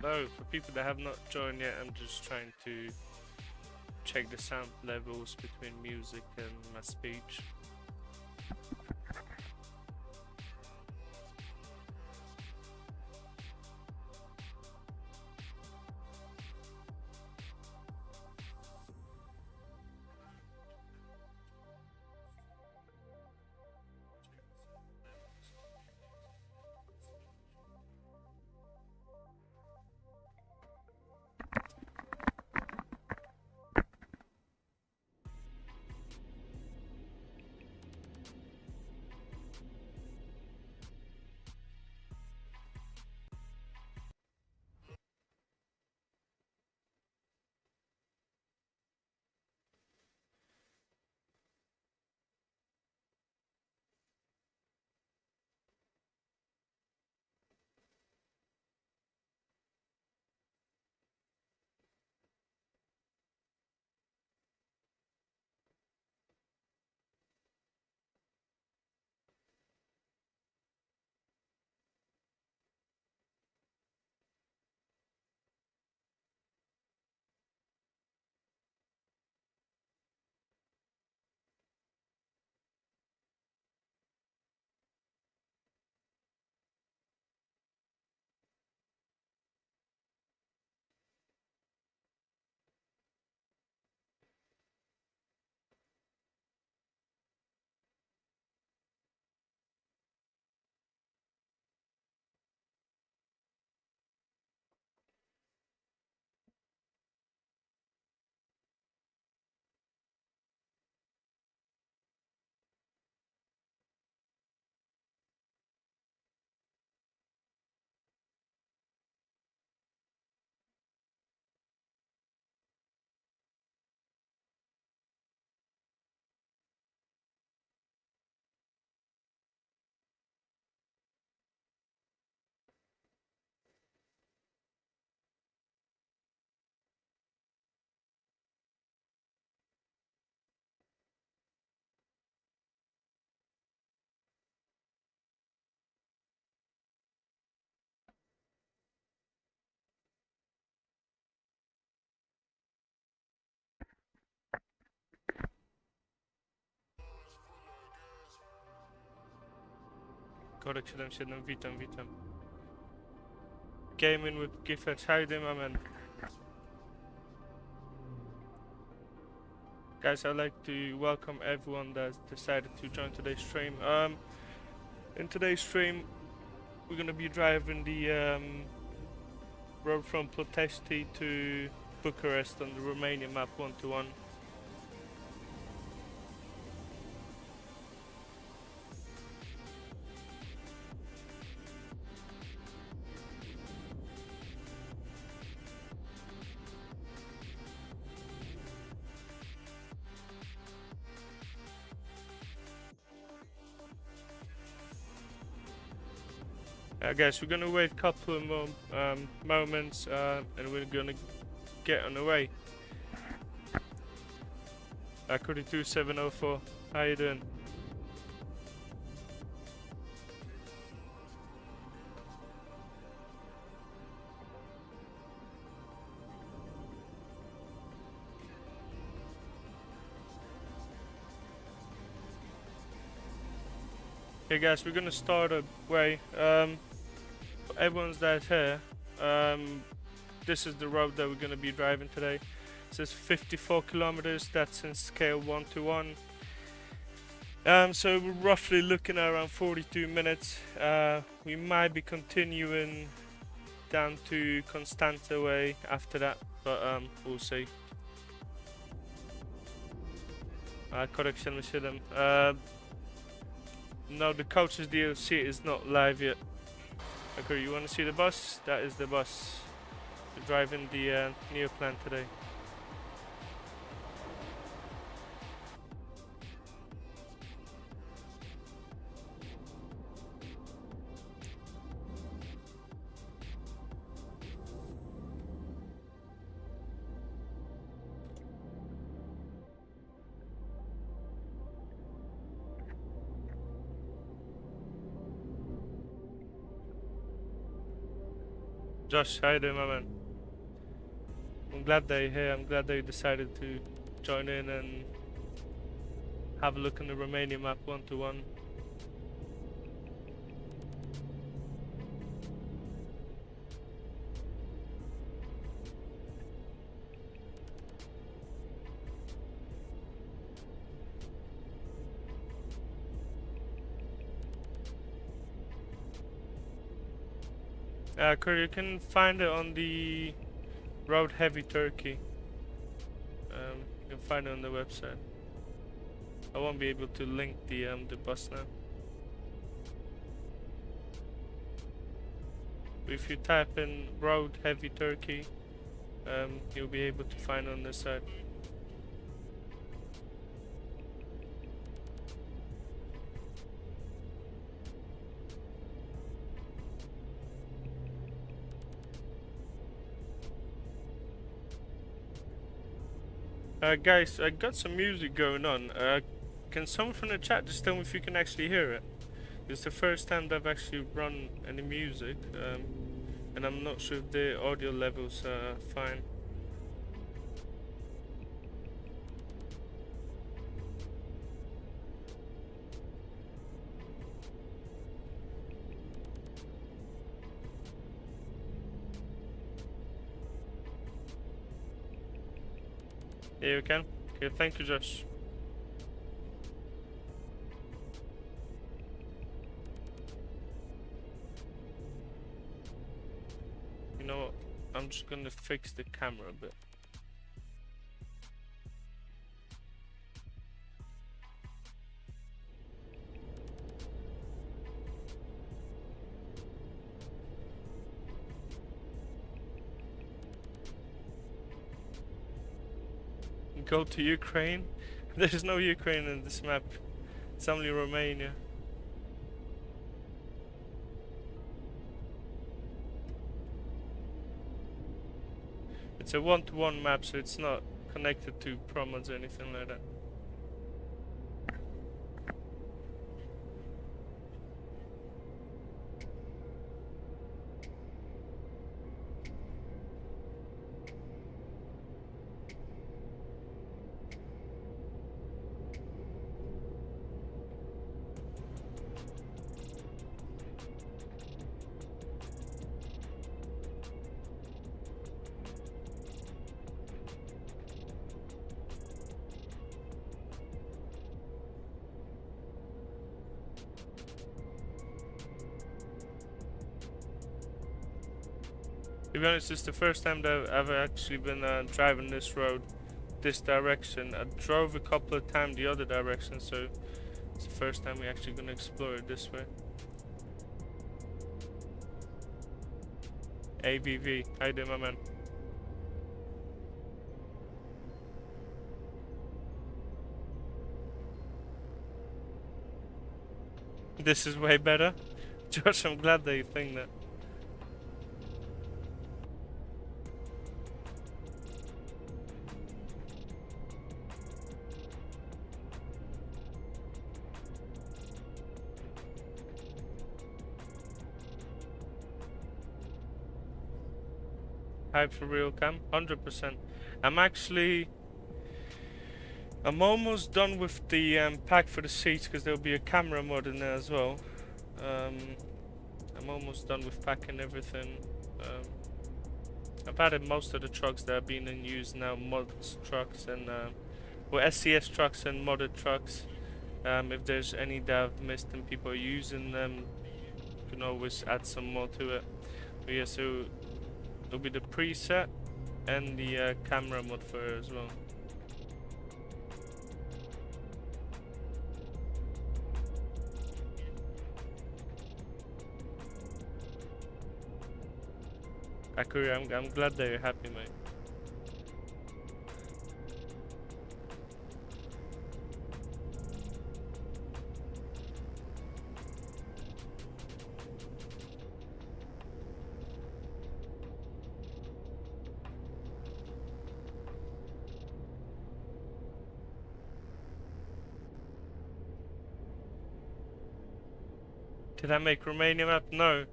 hello. For people that have not joined yet, I'm just trying to check the sound levels between music and my speech. Korek 77, witam. Gaming with Gifford, how you doing, my man? Guys, I'd like to welcome everyone that's decided to join today's stream. In today's stream, we're gonna be driving the road from Ploiești to Bucharest on the Romania Map 1-1. Guys, we're gonna wait a couple of more moments and we're gonna get on the way. 42704, how you doing? Hey guys, we're gonna start away. Everyone's that's here. This is the road that we're gonna be driving today. It says 54 kilometers. That's in scale 1-1. So we're roughly looking at around 42 minutes. We might be continuing down to Constanta way after that, but we'll see. Correction, Monsieur. No, the coach's DLC is not live yet. Okay, you want to see the bus? That is the bus. We're driving the Neoplan today. Josh, how you doing, my man? I'm glad that you're here. I'm glad that you decided to join in and have a look in the Romania map one-to-one. Curry, you can find it on the Road Heavy Turkey. You can find it on the website. I won't be able to link the bus now. If you type in Road Heavy Turkey, you'll be able to find it on this side. Guys, I got some music going on. Can someone from the chat just tell me if you can actually hear it? It's the first time that I've actually run any music, and I'm not sure if the audio levels are fine. Yeah, you can? Okay, thank you, Josh. You know what? I'm just gonna fix the camera a bit. Go to Ukraine? There's no Ukraine in this map. It's only Romania. It's a one-to-one map, so it's not connected to promos or anything like that. To be honest, it's the first time that I've actually been driving this road, this direction. I drove a couple of times the other direction, so it's the first time we're actually gonna explore it this way. AVV, how you doing, my man? This is way better. Josh, I'm glad that you think that. Hype for RealCam, 100%. I'm almost done with the pack for the seats because there'll be a camera mod in there as well. I'm almost done with packing everything. I've added most of the trucks that are being in use now, mods trucks and SCS trucks and modded trucks. If there's any that I've missed and people are using them, you can always add some more to it. But yeah, so it'll be the preset and the camera mod for it as well. Akuri, I'm glad that you're happy, mate. Did I make Romania map? No.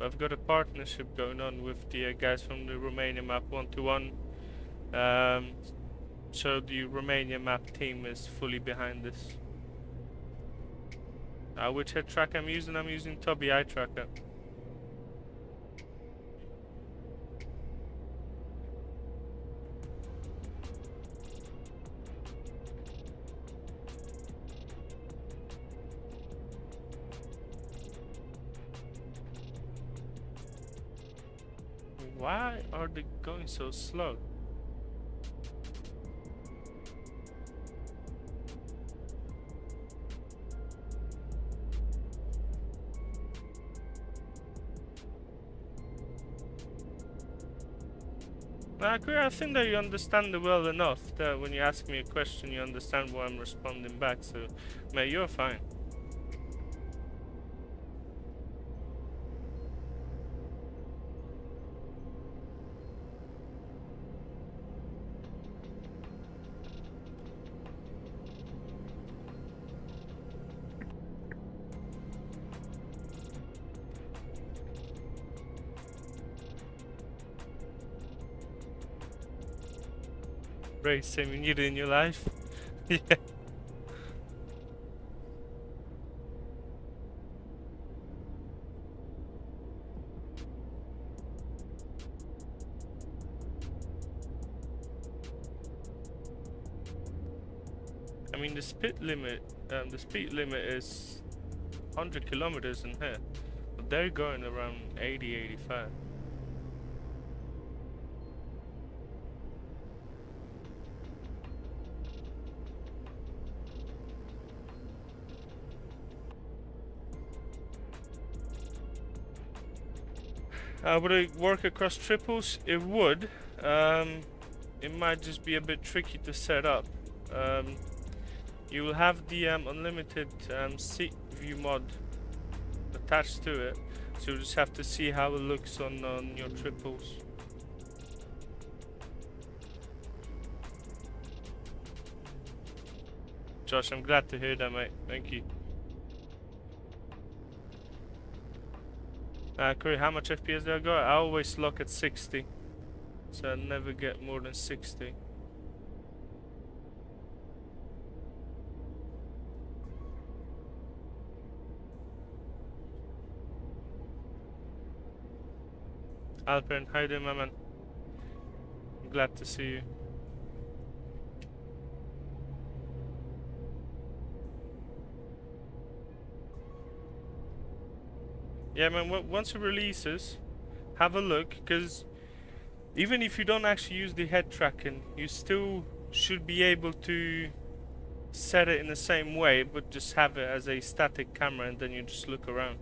I've got a partnership going on with the guys from the Romania Map 1-to-1. So the Romania Map team is fully behind this. Which head track I'm using? I'm using Tobii Eye Tracker. Why are they going so slow? I think that you understand it well enough that when you ask me a question, you understand why I'm responding back. So, mate, you're fine. Racing when you're in your life. Yeah. I mean, the speed limit is 100 kilometers in here, but they're going around 80, 85. Would it work across triples? It would. It might just be a bit tricky to set up. You will have the unlimited seat view mod attached to it, so you just have to see how it looks on your triples. Josh, I'm glad to hear that, mate. Thank you. Corey, how much FPS do I got? I always lock at 60, so I never get more than 60. Alpern, how you doing, my man? I'm glad to see you. Yeah, man, once it releases, have a look, because even if you don't actually use the head tracking, you still should be able to set it in the same way, but just have it as a static camera and then you just look around.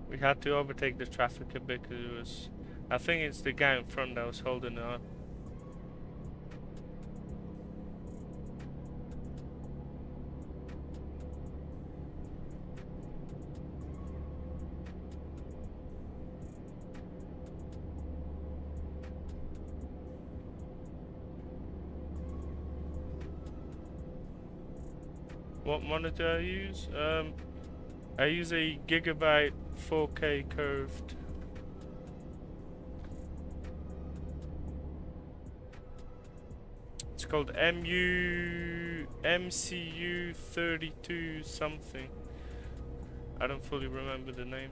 We had to overtake the traffic a bit because it was... I think it's the guy in front that was holding it on. What monitor I use? I use a Gigabyte 4K curved. It's called MCU 32 something. I don't fully remember the name.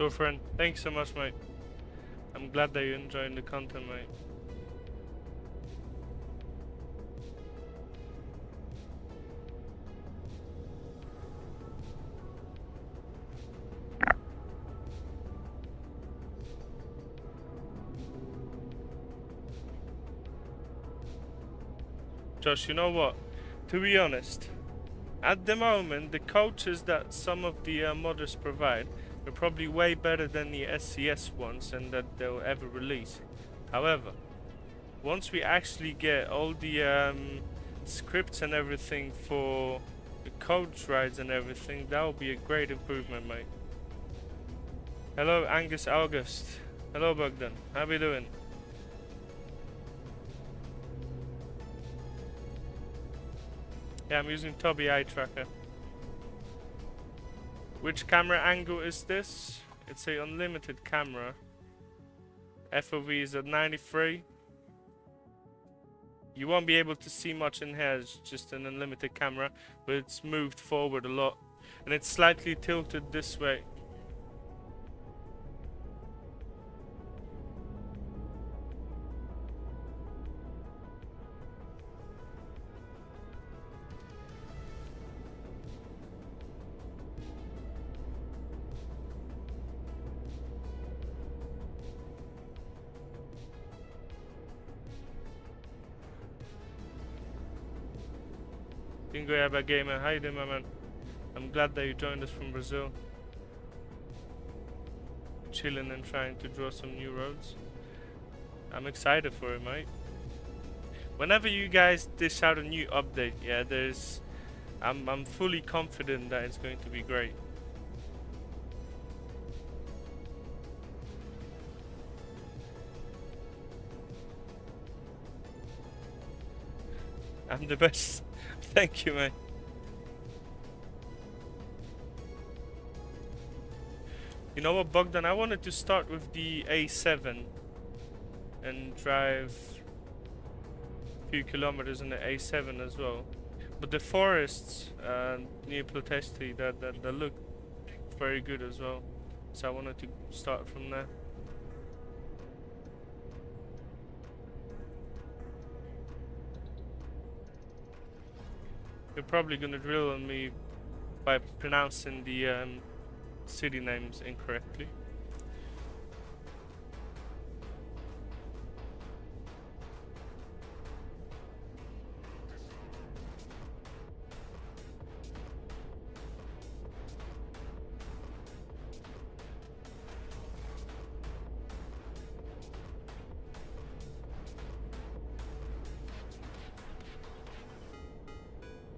Your friend. Thanks so much, mate. I'm glad that you're enjoying the content, mate. Josh, you know what? To be honest, at the moment, the coaches that some of the modders provide are probably way better than the SCS ones and that they'll ever release. However, once we actually get all the scripts and everything for the coach rides and everything, that will be a great improvement, mate. Hello, Angus August. Hello, Bogdan. How are you doing? Yeah, I'm using Tobii eye tracker. Which camera angle is this? It's a unlimited camera. FOV is at 93. You won't be able to see much in here, it's just an unlimited camera, but it's moved forward a lot. And it's slightly tilted this way. Dingo Yaba Gamer, how you doing, my man? I'm glad that you joined us from Brazil. Chilling and trying to draw some new roads. I'm excited for it, mate. Whenever you guys dish out a new update, yeah, I'm fully confident that it's going to be great. I'm the best. Thank you, mate. You know what, Bogdan? I wanted to start with the A7 and drive a few kilometers in the A7 as well. But the forests near Plotesti, that look very good as well. So I wanted to start from there. You're probably gonna drill on me by pronouncing the city names incorrectly.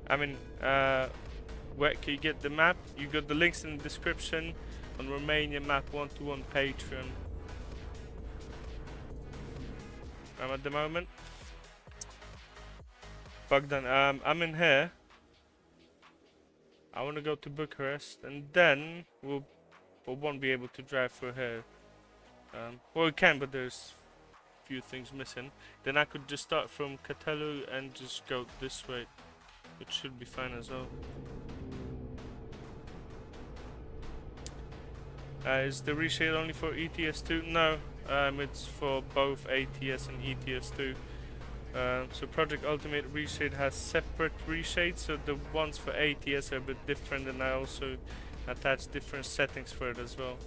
I mean, where can you get the map? You got the links in the description on Romania Map 121 Patreon. I'm at the moment. Bogdan, I'm in here. I want to go to Bucharest, and then we won't be able to drive through here. Well, we can, but there's a few things missing. Then I could just start from Catelu and just go this way. It should be fine as well. Is the ReShade only for ETS2? No, it's for both ATS and ETS2. So Project Ultimate ReShade has separate reshades, so the ones for ATS are a bit different, and I also attach different settings for it as well.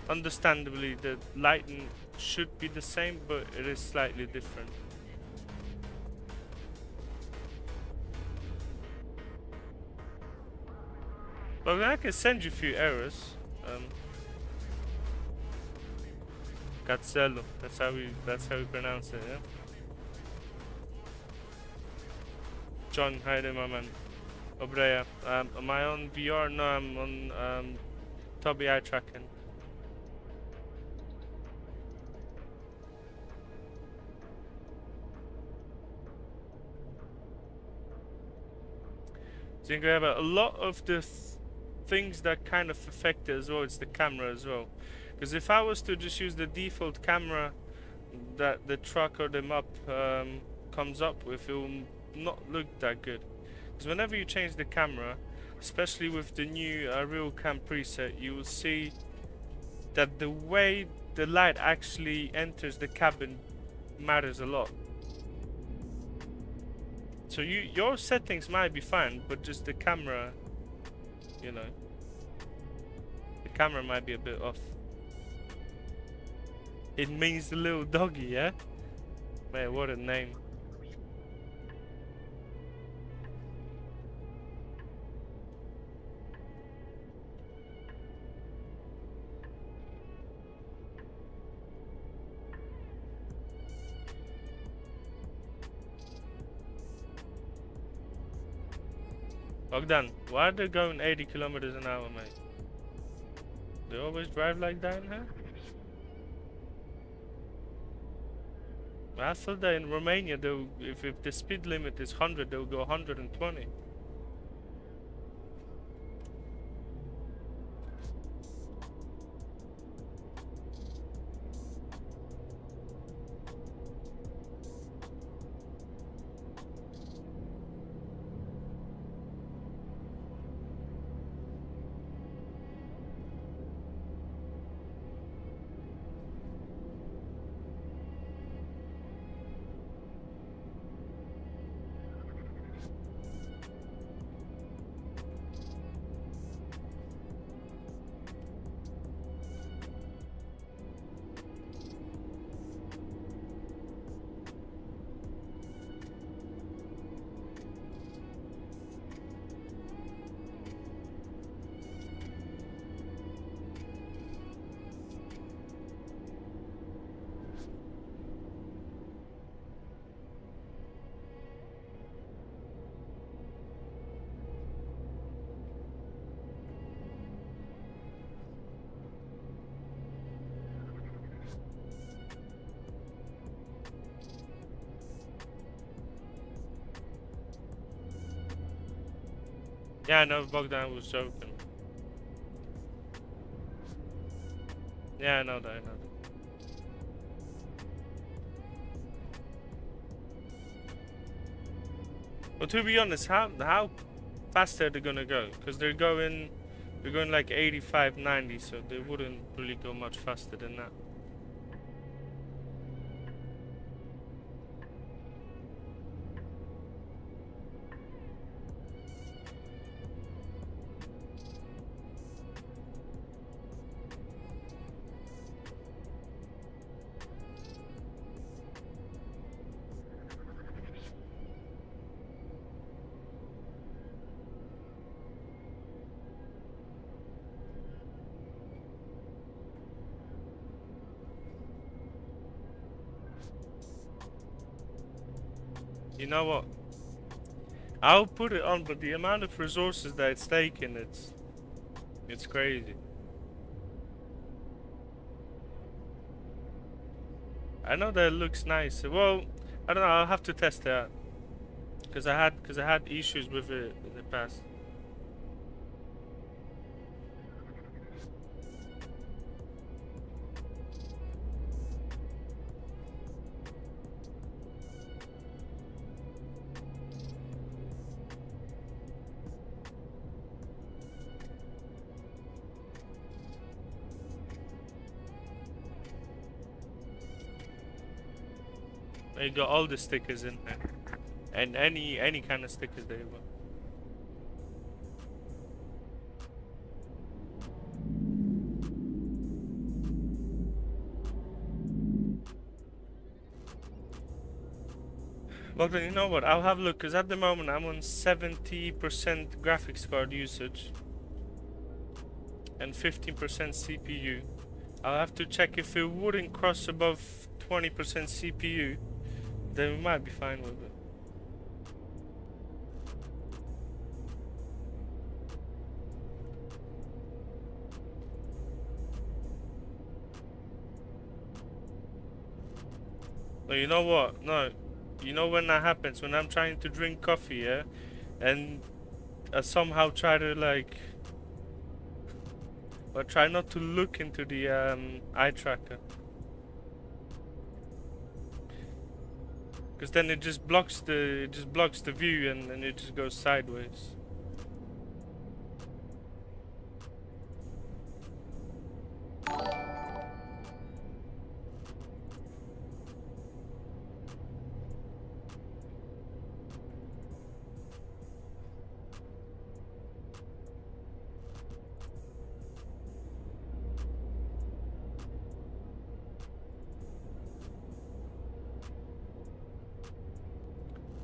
Understandably, the lighting should be the same, but it is slightly different. Well, I can send you a few errors. Gazzello, that's how we pronounce it, yeah. John, hi there, my man. Obreya, am I on VR? No, I'm on Tobii eye tracking. Zingreba, a lot of the things that kind of affect it as well, it's the camera as well. Because if I was to just use the default camera that the truck or the map comes up with, it will not look that good. Because whenever you change the camera, especially with the new RealCam preset, you will see that the way the light actually enters the cabin matters a lot. So your settings might be fine, but just the camera, you know, the camera might be a bit off. It means the little doggy, yeah? Man, what a name. Bogdan, why are they going 80 kilometers an hour, mate? They always drive like that in here? I thought that in Romania, if the speed limit is 100, they'll go 120. Yeah, no, Bogdan was joking. Yeah, I know that, I know that. But to be honest, how fast are they gonna go? Because they're going like 85, 90, so they wouldn't really go much faster than that. You know what? I'll put it on, but the amount of resources that it's taking, it's crazy. I know that it looks nice. Well, I don't know. I'll have to test it out because I had issues with it in the past. They got all the stickers in there, and any kind of stickers they want. Well then, you know what? I'll have a look because at the moment I'm on 70% graphics card usage and 15% CPU. I'll have to check if it wouldn't cross above 20% CPU. Then we might be fine with it. No, you know what? No. You know when that happens? When I'm trying to drink coffee, yeah? And I somehow try to like... But try not to look into the eye tracker. Because then it just blocks the view and it just goes sideways.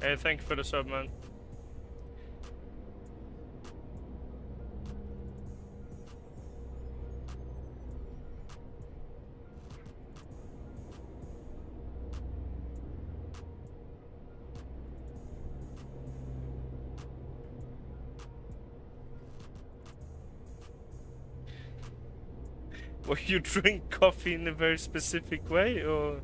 Hey, thank you for the sub, man. Well, you drink coffee in a very specific way, or?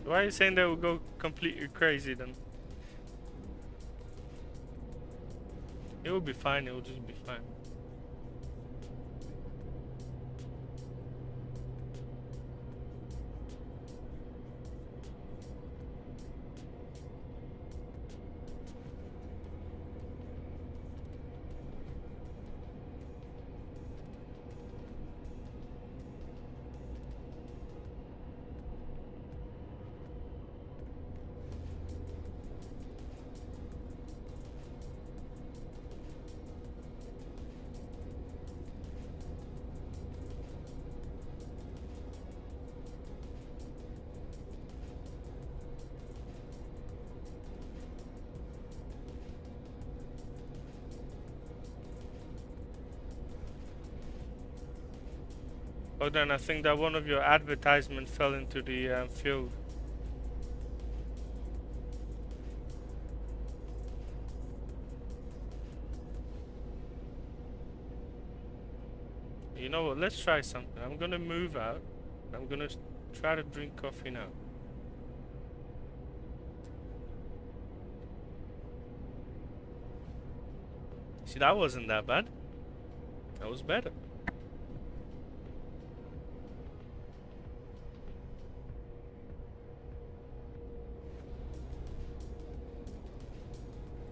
Why are you saying that will go completely crazy then? It will be fine, it will just be fine. Oh, then I think that one of your advertisements fell into the field. You know what? Let's try something. I'm gonna move out. I'm gonna try to drink coffee now. See, that wasn't that bad. That was better.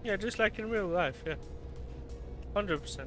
Yeah, just like in real life, yeah. 100%.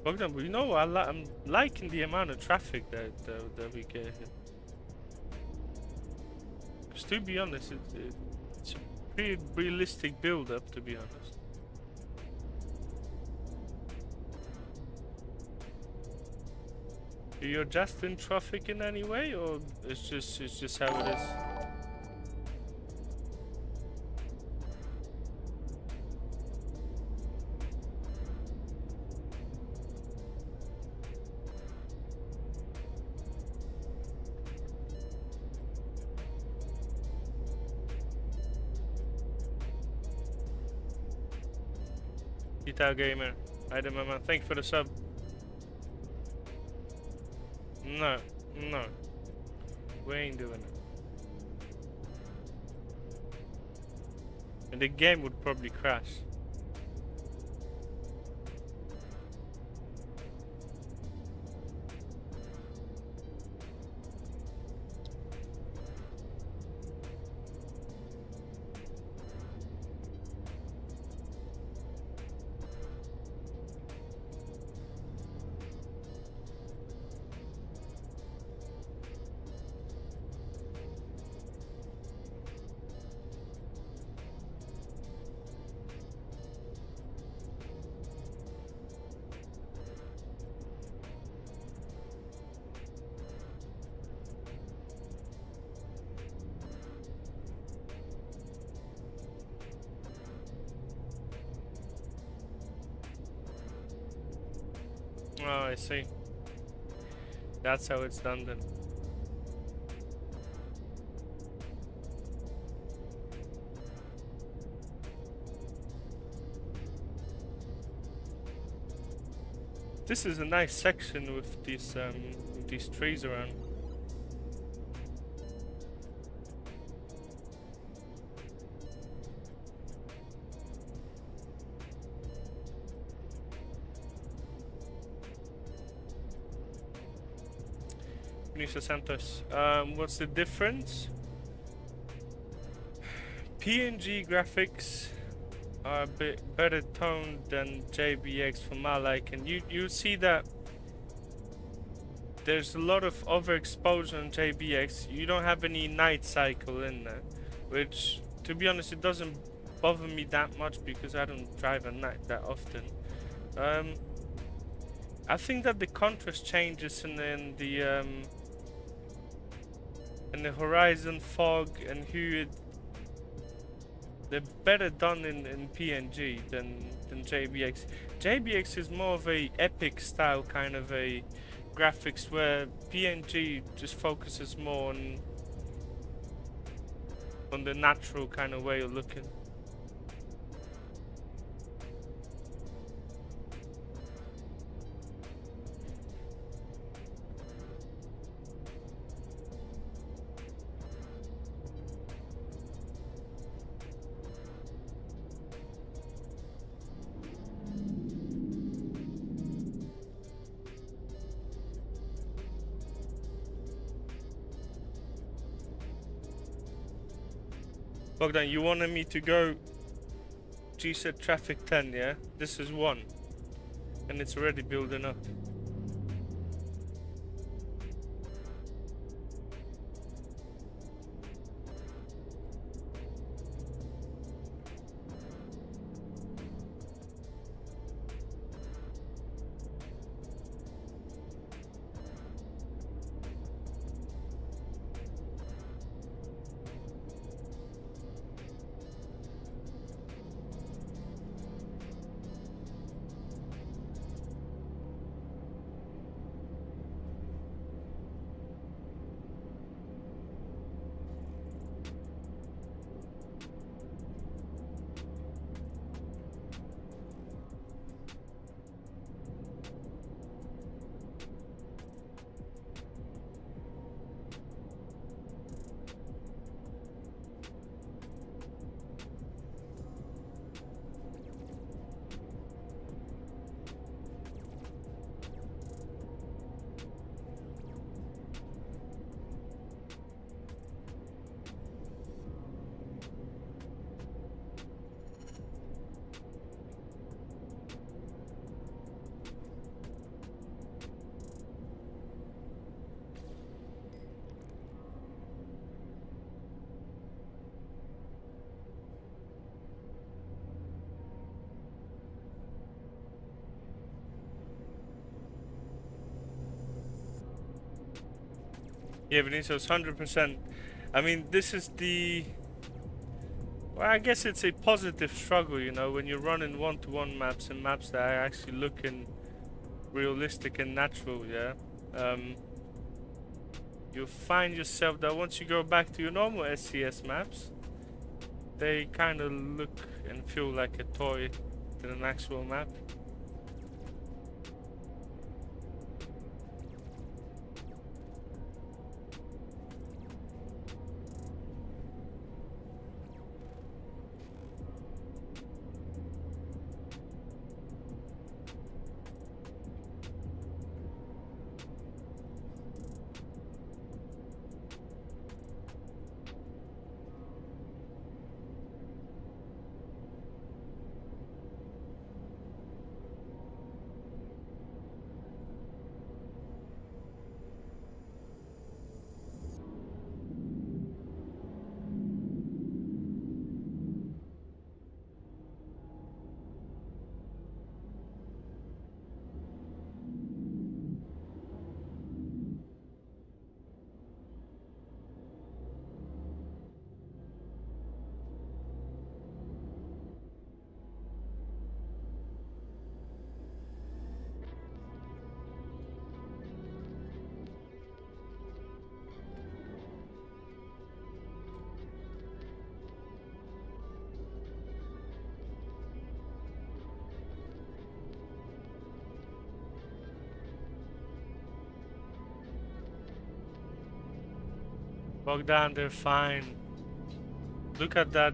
Bogdan, but you know what? I'm liking the amount of traffic that we get here. Because to be honest, it's a pretty realistic build-up, to be honest. Do you adjust in traffic in any way, or it's just how it is? Guitar Gamer, hi there, mama. Thank you for the sub. No, no, we ain't doing it. And the game would probably crash. Oh, I see. That's how it's done then. This is a nice section with these trees around. Nisa Santos. What's the difference? PNG graphics are a bit better toned than JBX for my liking. You see that there's a lot of overexposure on JBX. You don't have any night cycle in there, which, to be honest, it doesn't bother me that much because I don't drive at night that often. I think that the contrast changes in the horizon fog and hue, they're better done in PNG than JBX. JBX is more of a epic style kind of a graphics, where PNG just focuses more on the natural kind of way of looking. Bogdan, you wanted me to go GSET traffic 10, yeah? This is 1. And it's already building up. Yeah, Vinicius, 100%. I mean, this is the... Well, I guess it's a positive struggle, you know, when you're running one-to-one maps and maps that are actually looking realistic and natural, yeah? You'll find yourself that once you go back to your normal SCS maps, they kind of look and feel like a toy than an actual map. Walk down there, fine. Look at that,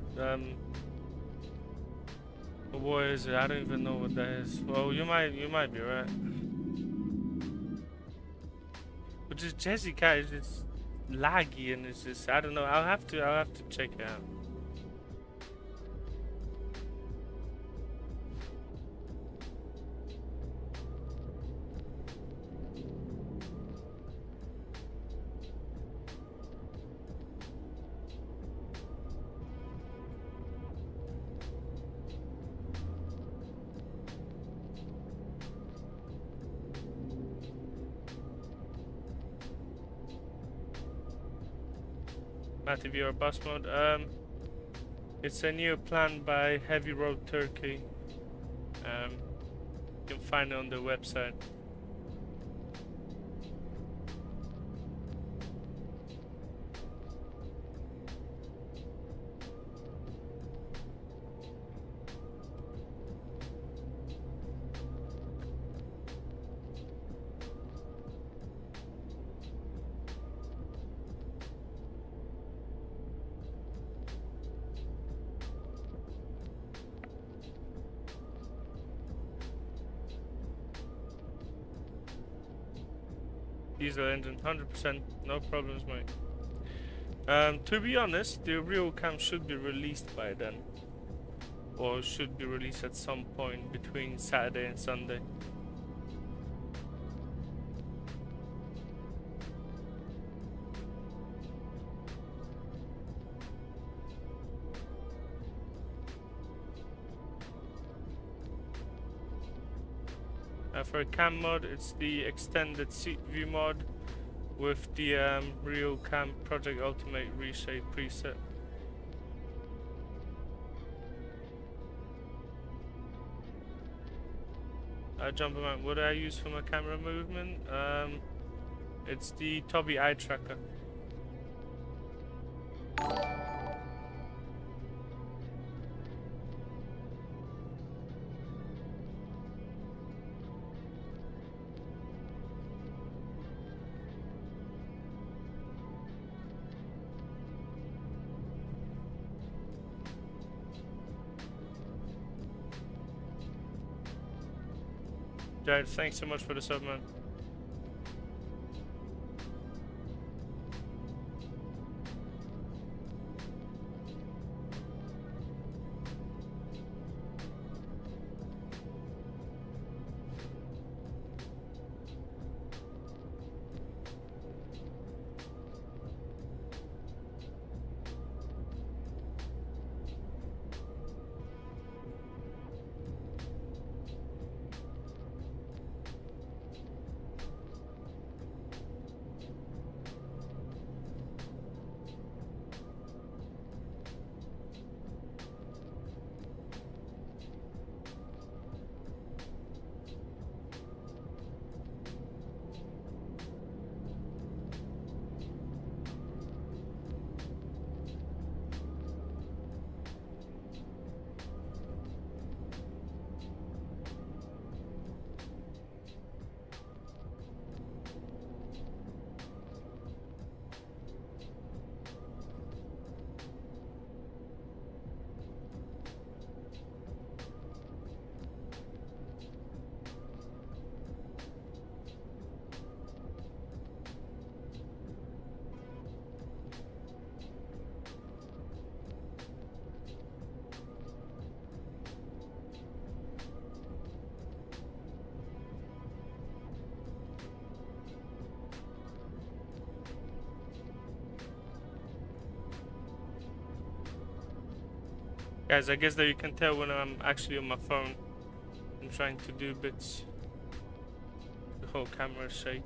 what is it? I don't even know what that is. Well, you might be right. But just Jessica is just laggy and it's just, I don't know. I'll have to check it out. Matthew, your bus mode. It's a new plan by Heavy Road Turkey. You can find it on the website. Diesel engine, 100%, no problems, mate. To be honest, the RealCam should be released by then. Or should be released at some point between Saturday and Sunday. For a cam mod, it's the extended seat view mod with the RealCam Project Ultimate ReShade preset. Jumping out, what do I use for my camera movement? It's the Tobii eye tracker. Jared, thanks so much for the sub, man. Guys, I guess that you can tell when I'm actually on my phone and trying to do bits. The whole camera is shaking.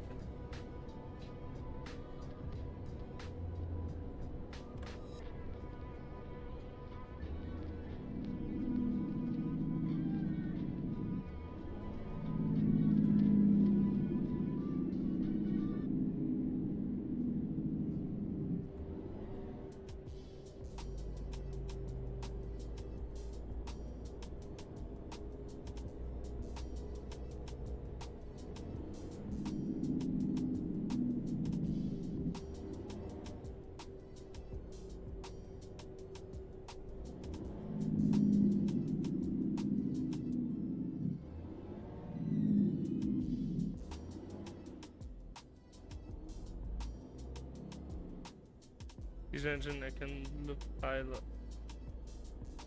physics engine, I can look by a lot.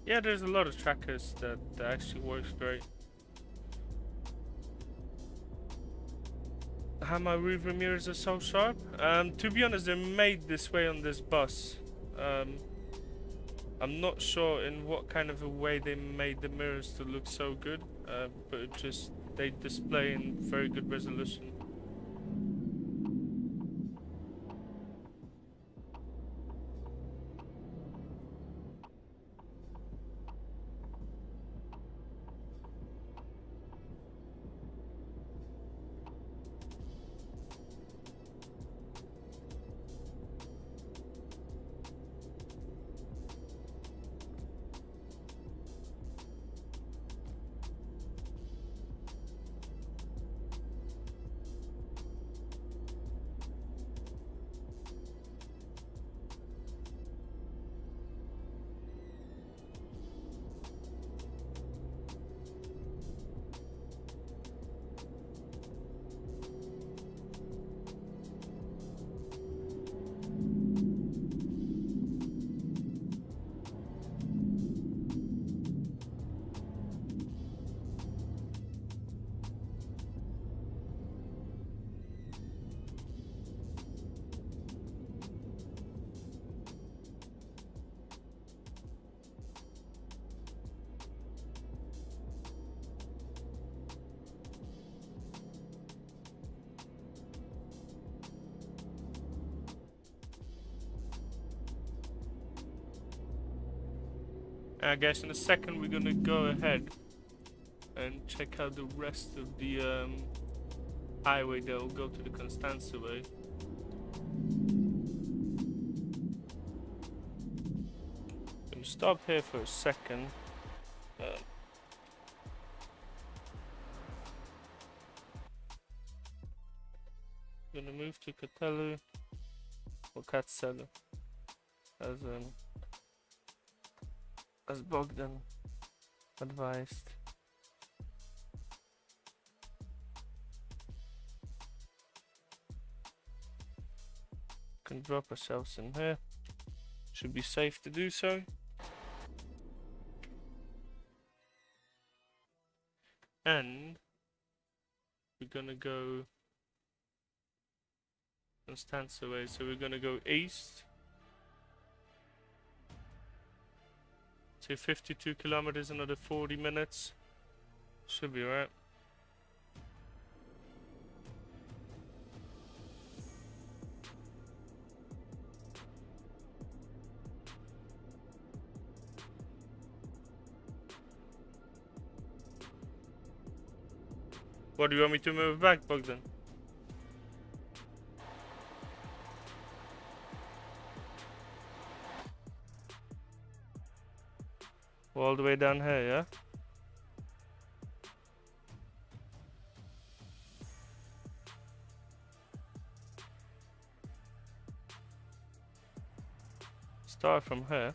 Yeah, there's a lot of trackers that actually works great. How my rearview mirrors are so sharp? To be honest, they're made this way on this bus. I'm not sure in what kind of a way they made the mirrors to look so good, but it just they display in very good resolution. I guess in a second we're gonna go ahead and check out the rest of the highway that will go to the Constanza way. Gonna stop here for a second. Gonna move to Catelu or Katselu as Bogdan advised. Can drop ourselves in here. Should be safe to do so. And we're gonna go Constanza way, so we're gonna go east. Say 52 kilometers, another 40 minutes. Should be alright. What, do you want me to move back, Bogdan? All the way down here, yeah? Start from here.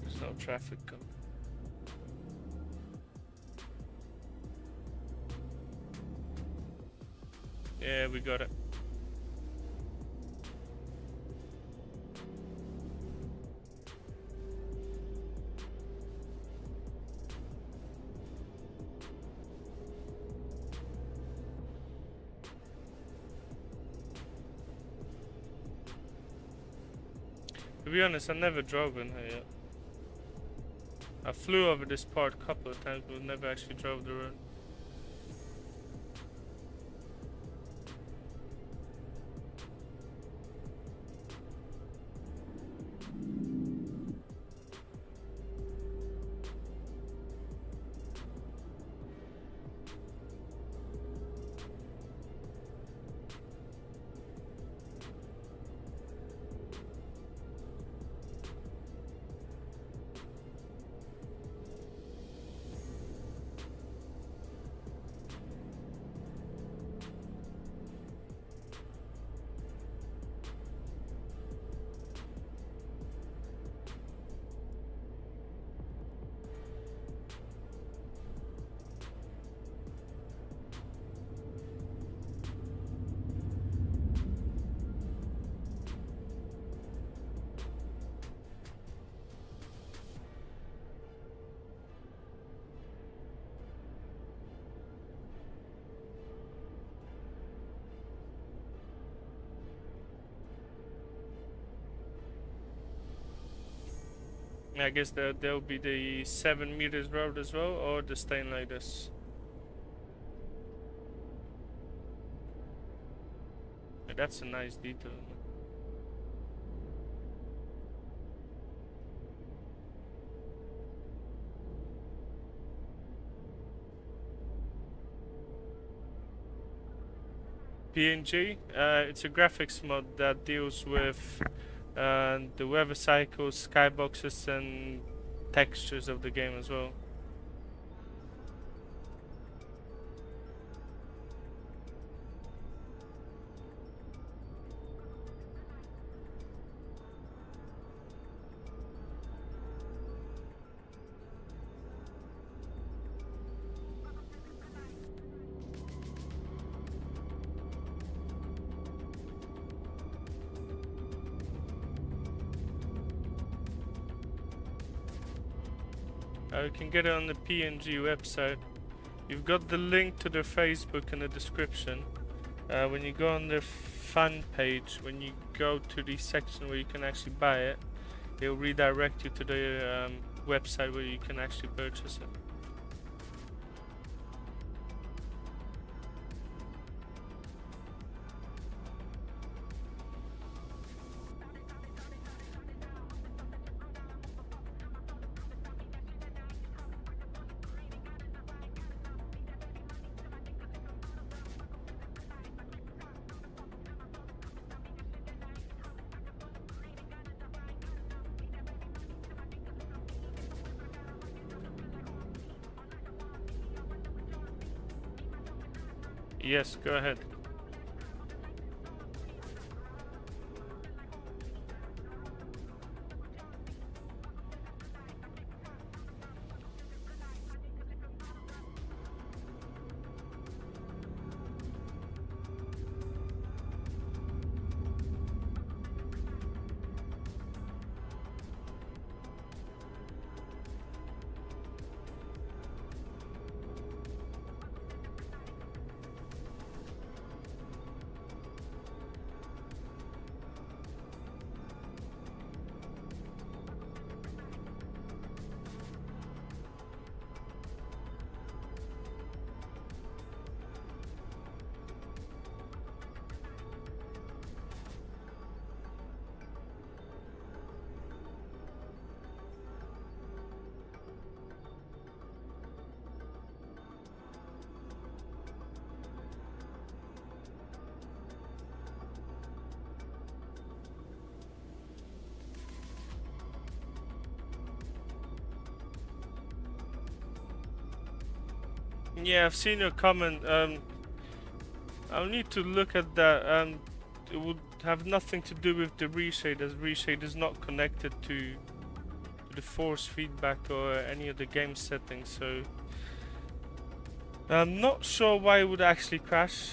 There's no traffic coming. Yeah, we got it. To be honest, I never drove in here yet. I flew over this part a couple of times, but never actually drove the road. I guess there'll be the 7 meters road as well, or the staying like this. Yeah, that's a nice detail. PNG, it's a graphics mod that deals with the weather cycles, skyboxes, and textures of the game as well. You can get it on the PNG website. You've got the link to their Facebook in the description. When you go on their fan page, when you go to the section where you can actually buy it, it'll redirect you to the website where you can actually purchase it. Yes, go ahead. Yeah, I've seen your comment. I'll need to look at that. It would have nothing to do with the ReShade, as ReShade is not connected to the force feedback or any of the game settings. So I'm not sure why it would actually crash.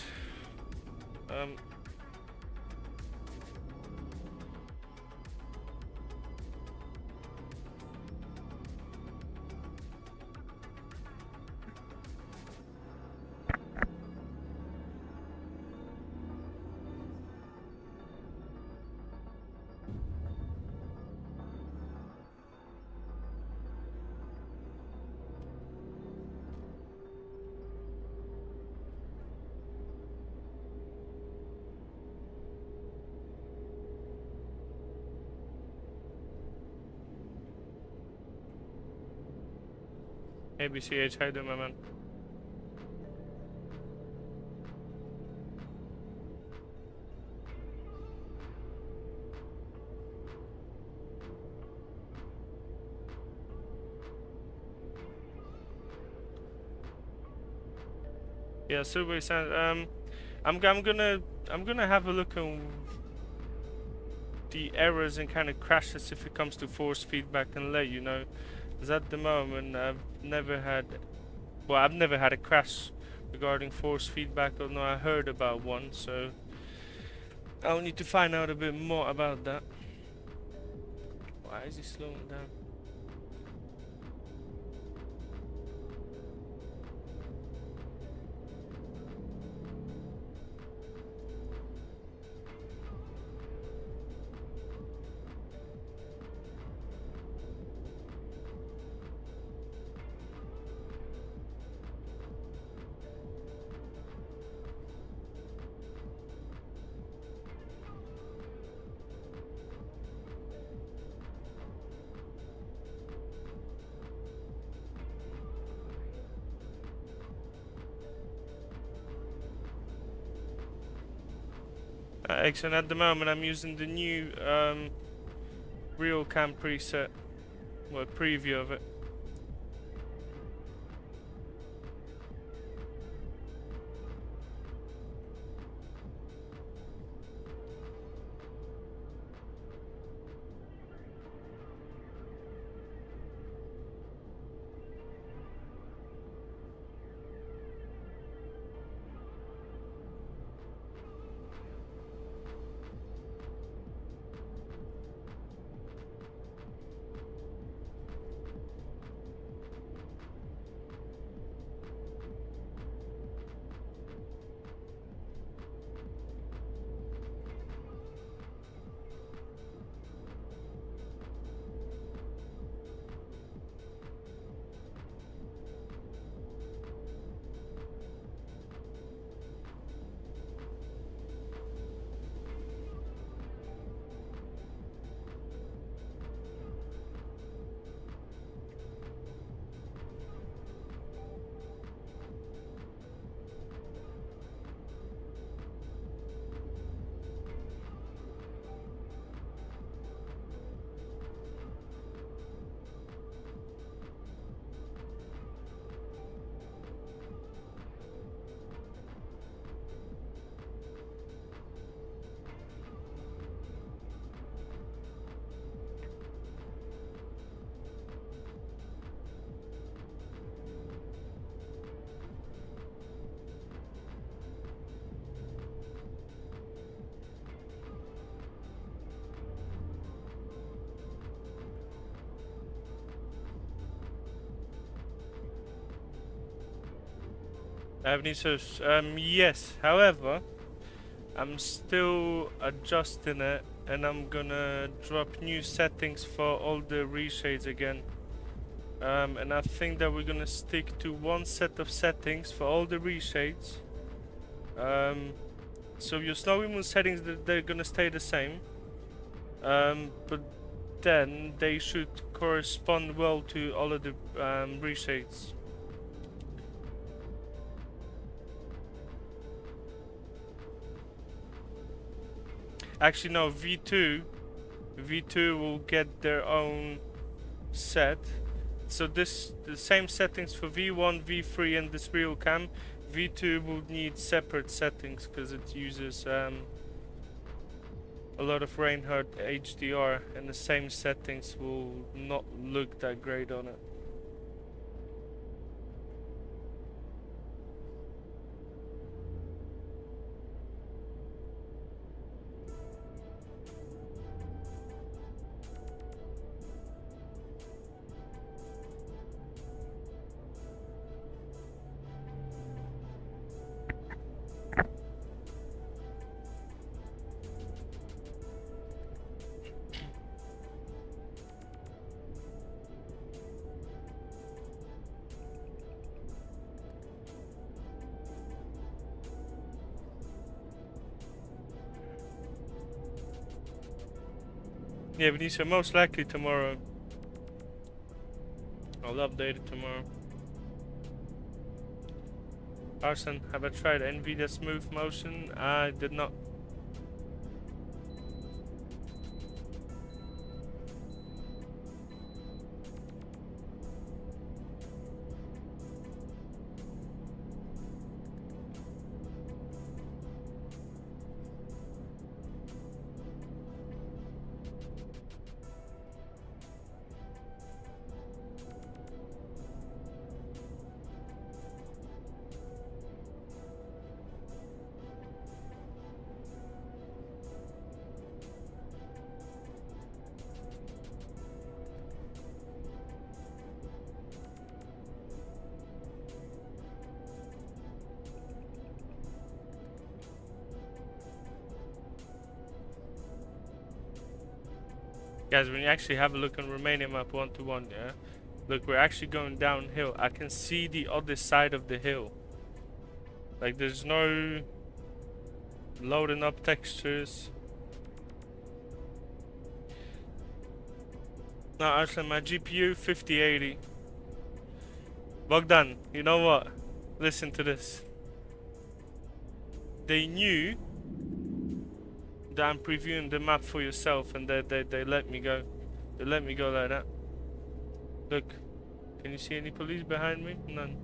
ABCH, how you doing, my man? Yeah, Subway sound. I'm gonna have a look on the errors and kind of crashes if it comes to force feedback and let you know. Because at the moment I've never had a crash regarding force feedback, although I heard about one, so I'll need to find out a bit more about that. Why is he slowing down? Excellent. At the moment, I'm using the new RealCam preset, well, preview of it. Yes. However, I'm still adjusting it, and I'm gonna drop new settings for all the reshades again. And I think that we're gonna stick to one set of settings for all the reshades. So your snowy moon settings, they're gonna stay the same. But then they should correspond well to all of the reshades. Actually, no, V2 will get their own set. So the same settings for V1, V3 and this RealCam. V2 will need separate settings because it uses a lot of Reinhardt HDR, and the same settings will not look that great on it. Yeah, Benicio, most likely tomorrow. I'll update it tomorrow. Arson, have I tried NVIDIA Smooth Motion? I did not. Guys, when you actually have a look on Romania Map 1-to-1, yeah? Look, we're actually going downhill. I can see the other side of the hill. Like, there's no loading up textures. No, actually, my GPU 5080. Bogdan, you know what? Listen to this. They knew that I'm previewing the map for yourself, and they let me go. They let me go like that. Look, can you see any police behind me? None.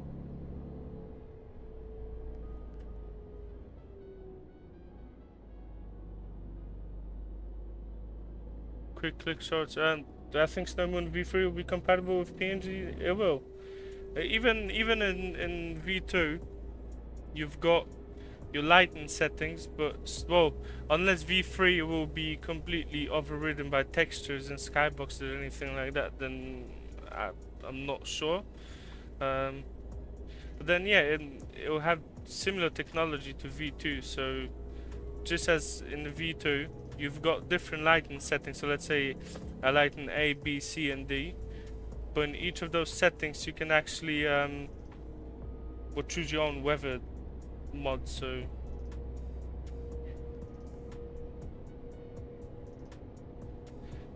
Quick click shorts. And I think Snowmoon V3 will be compatible with PNG. It will. Even in V2, you've got your lighting settings, but well, unless V3 will be completely overridden by textures and skyboxes or anything like that, then I'm not sure. But then yeah, it will have similar technology to V2. So just as in the V2, you've got different lighting settings. So let's say a lighting A, B, C, and D. But in each of those settings, you can actually choose your own weather mod. So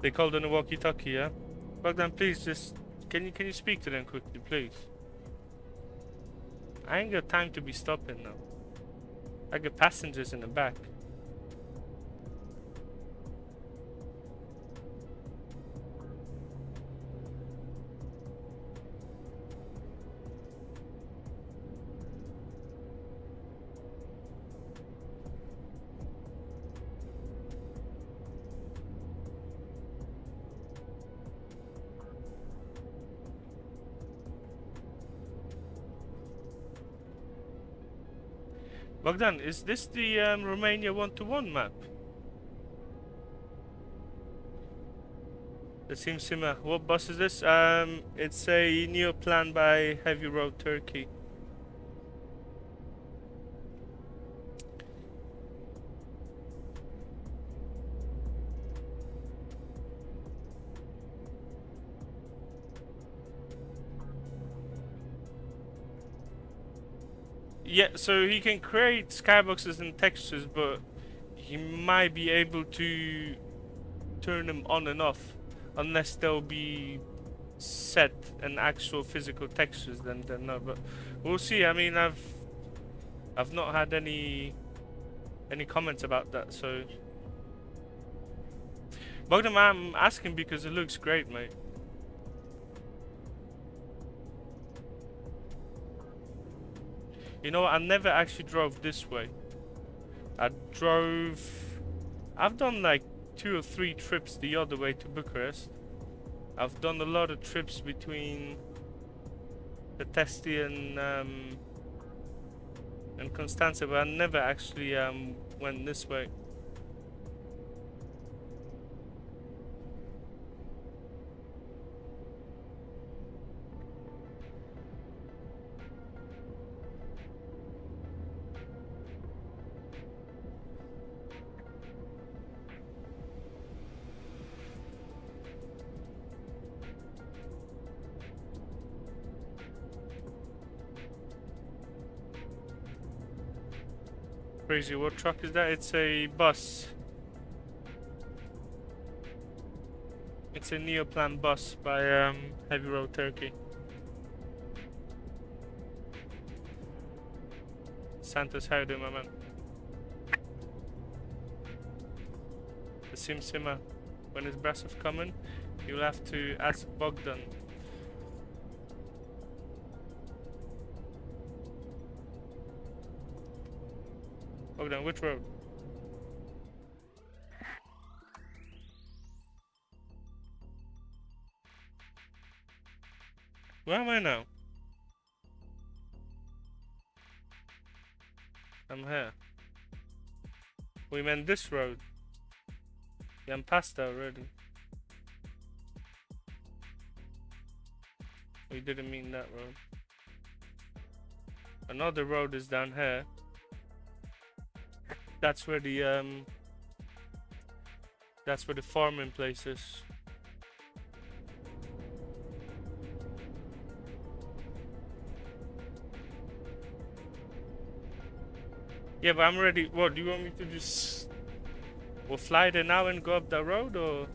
they called on a walkie-talkie, yeah. Bogdan, please just can you speak to them quickly, please? I ain't got time to be stopping now. I got passengers in the back. Bogdan, is this the Romania 1-to-1 map? It seems similar. What bus is this? It's a neo plan by Heavy Road Turkey. Yeah, so he can create skyboxes and textures, but he might be able to turn them on and off, unless they'll be set and actual physical textures. Then no, but we'll see. I mean, I've not had any comments about that. So, Bogdan, I'm asking because it looks great, mate. You know what? I never actually drove this way. I've done like 2 or 3 trips the other way to Bucharest. I've done a lot of trips between Petesti and Constanța, but I never actually went this way. Crazy, what truck is that? It's a bus. It's a Neoplan bus by Heavy Road Turkey. Santos, how you doing, my man? The Simsima. When is Brasov coming? You'll have to ask Bogdan. Bogdan, which road? Where am I now? I'm here. We meant this road. Yeah, I'm past that already. We didn't mean that road. Another road is down here. That's where the farming place is. Yeah, but I'm ready. What, do you want me to just fly there now and go up that road, or?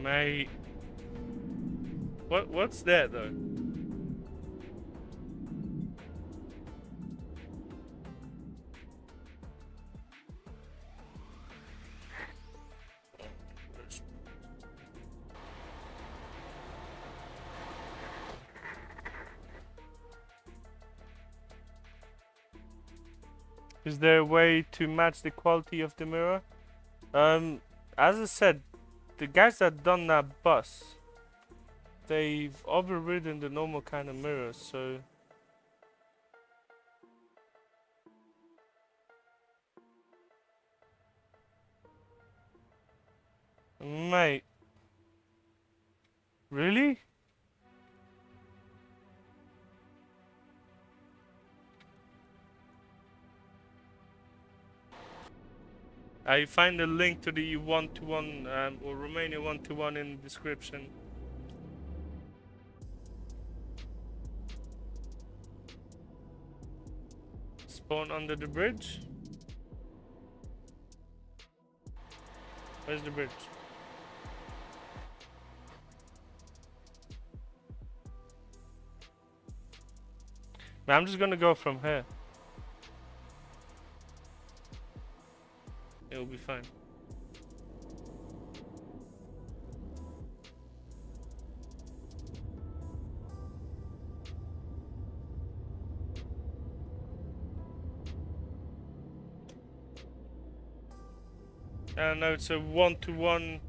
Mate. What's that though? Is there a way to match the quality of the mirror? As I said, the guys that done that bus, they've overridden the normal kind of mirrors, so mate, really? I find a link to the 1-to-1 or Romania 1-to-1 in the description. Spawn under the bridge? Where's the bridge? Man, I'm just gonna go from here. It'll be fine. No, it's a 1-to-1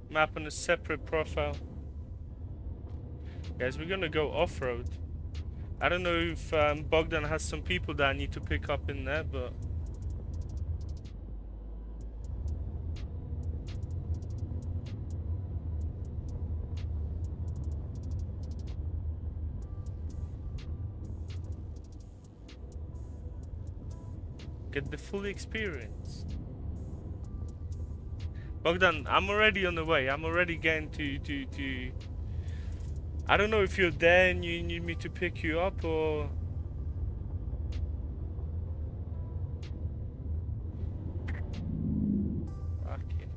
map on a separate profile. Guys, we're gonna go off-road. I don't know if Bogdan has some people that I need to pick up in there, but get the full experience. Bogdan, I'm already on the way. I'm already getting to I don't know if you're there and you need me to pick you up or... Okay.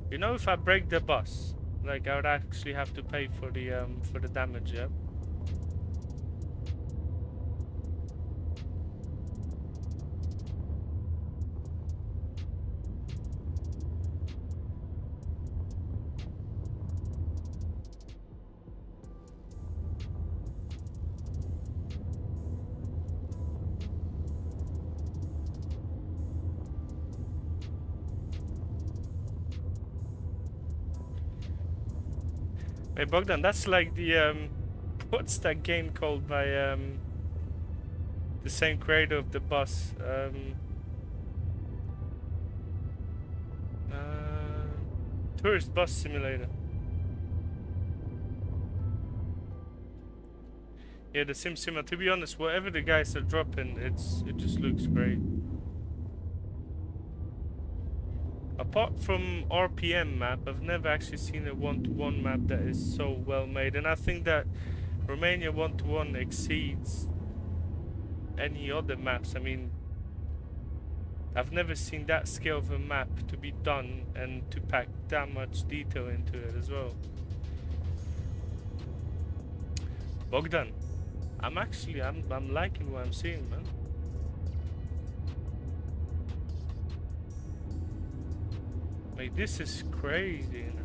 You know, if I break the bus, like I would actually have to pay for the damage, yeah? Hey Bogdan, that's like the what's that game called by the same creator of the bus? Tourist Bus Simulator. Yeah, the Sim. To be honest, whatever the guys are dropping, it just looks great. Apart from RPM map, I've never actually seen a 1-to-1 map that is so well made, and I think that Romania 1-to-1 exceeds any other maps. I mean, I've never seen that scale of a map to be done and to pack that much detail into it as well. Bogdan, I'm liking what I'm seeing, man. Like, this is crazy, you know?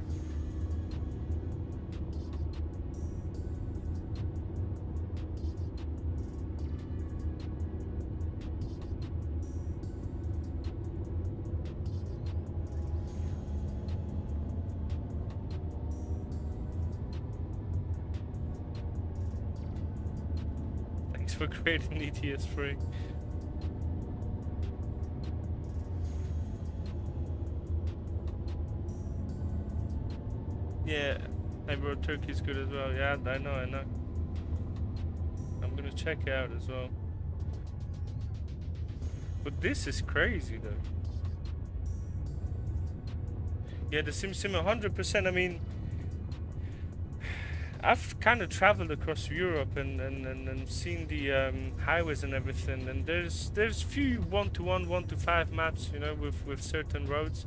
Thanks for creating ETS3. Yeah, hey bro, Turkey's good as well. Yeah, I know. I'm gonna check it out as well. But this is crazy though. Yeah, the Sim 100%. I mean, I've kind of traveled across Europe and seen the highways and everything, and there's few 1-to-1, 1-to-5 maps, you know, with certain roads.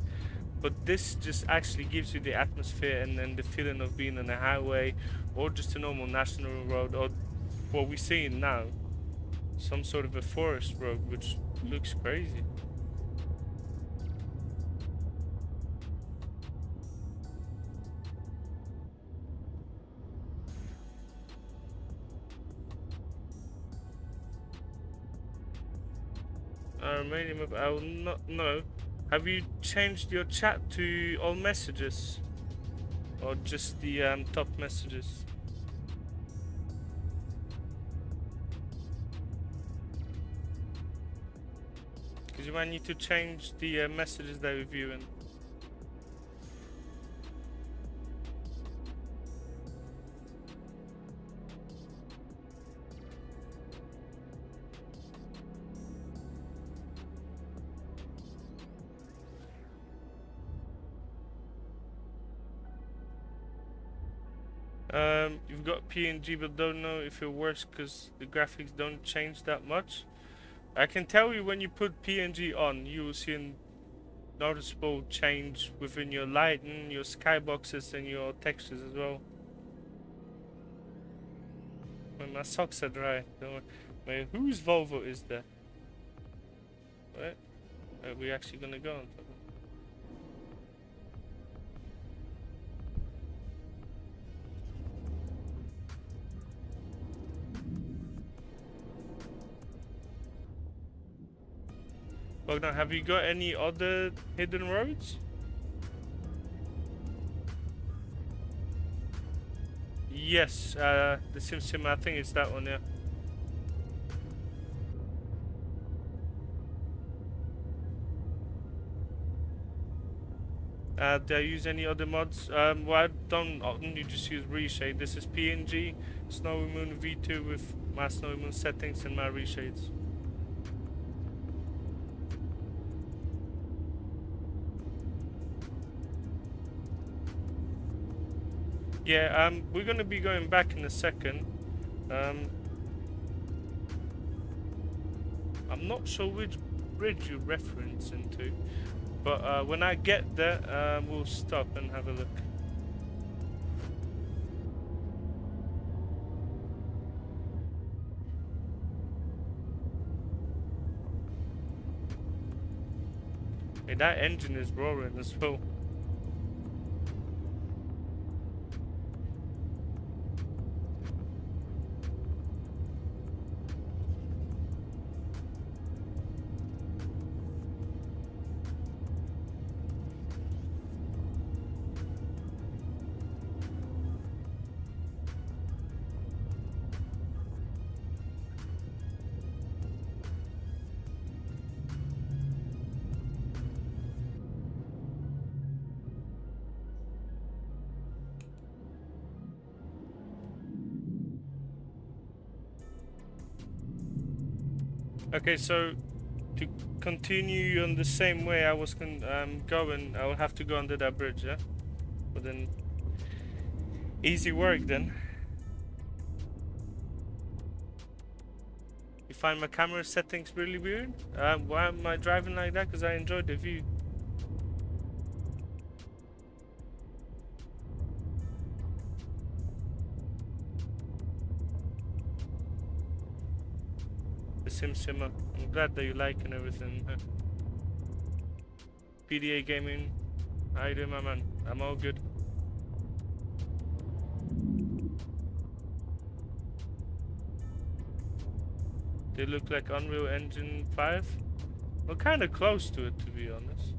but this just actually gives you the atmosphere and then the feeling of being on a highway or just a normal national road, or what we're seeing now, some sort of a forest road, which looks crazy. Romania Map, I will not know. Have you changed your chat to all messages? Or just the top messages? Because you might need to change the messages that we're viewing. You've got PNG, but don't know if it works because the graphics don't change that much. I can tell you when you put PNG on, you will see a noticeable change within your lighting, your skyboxes, and your textures as well. Man, my socks are dry. Don't worry. Man, whose Volvo is that? What? Are we actually gonna go on top of it? Bogdan, have you got any other hidden roads? Yes, the Sim, I think it's that one, yeah. Do I use any other mods? Well, I don't only just use ReShade. This is PNG, Snowy Moon V2 with my Snowy Moon settings and my reshades. Yeah, we're gonna be going back in a second. I'm not sure which bridge you're referencing to, but when I get there, we'll stop and have a look. Hey, that engine is roaring as well. Okay, so to continue on the same way I was going, I will have to go under that bridge, yeah? But then, easy work then. You find my camera settings really weird? Why am I driving like that? Because I enjoyed the view. The Simmer. I'm glad that you like and everything. PDA Gaming. How you doing, my man? I'm all good. They look like Unreal Engine 5. Well, kind of close to it, to be honest.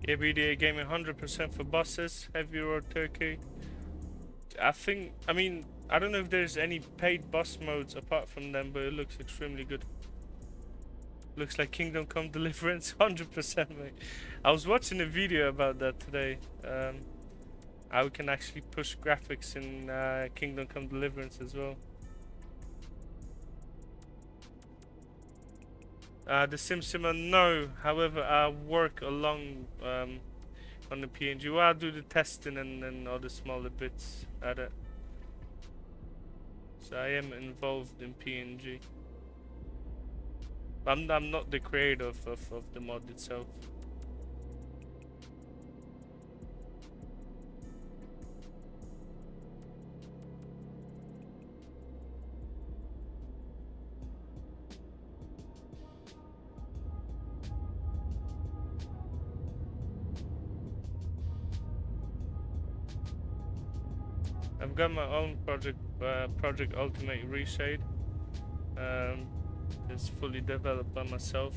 Yeah, BDA gaming 100% for bosses, heavy road Turkey. I mean, I don't know if there's any paid boss modes apart from them, but it looks extremely good. Looks like Kingdom Come Deliverance, 100%, mate. I was watching a video about that today. How we can actually push graphics in Kingdom Come Deliverance as well. The SimSimmer, no. However, I work along on the PNG. Well, I do the testing and all the smaller bits at it. So I am involved in PNG. I'm not the creator of the mod itself. I've got my own project, Project Ultimate ReShade. It's fully developed by myself.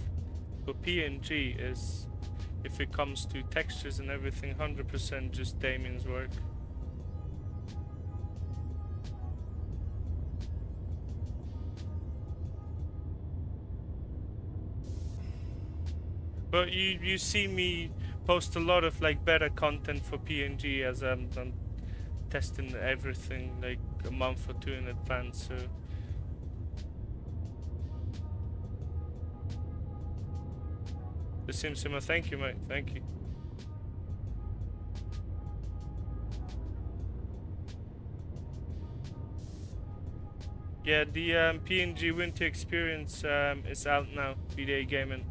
But PNG is, if it comes to textures and everything, 100% just Damien's work. But you see me post a lot of like better content for PNG as I'm testing everything like a month or two in advance. So the SimSimmer, thank you, mate. Thank you. Yeah, the PNG Winter Experience is out now. BDA Gaming.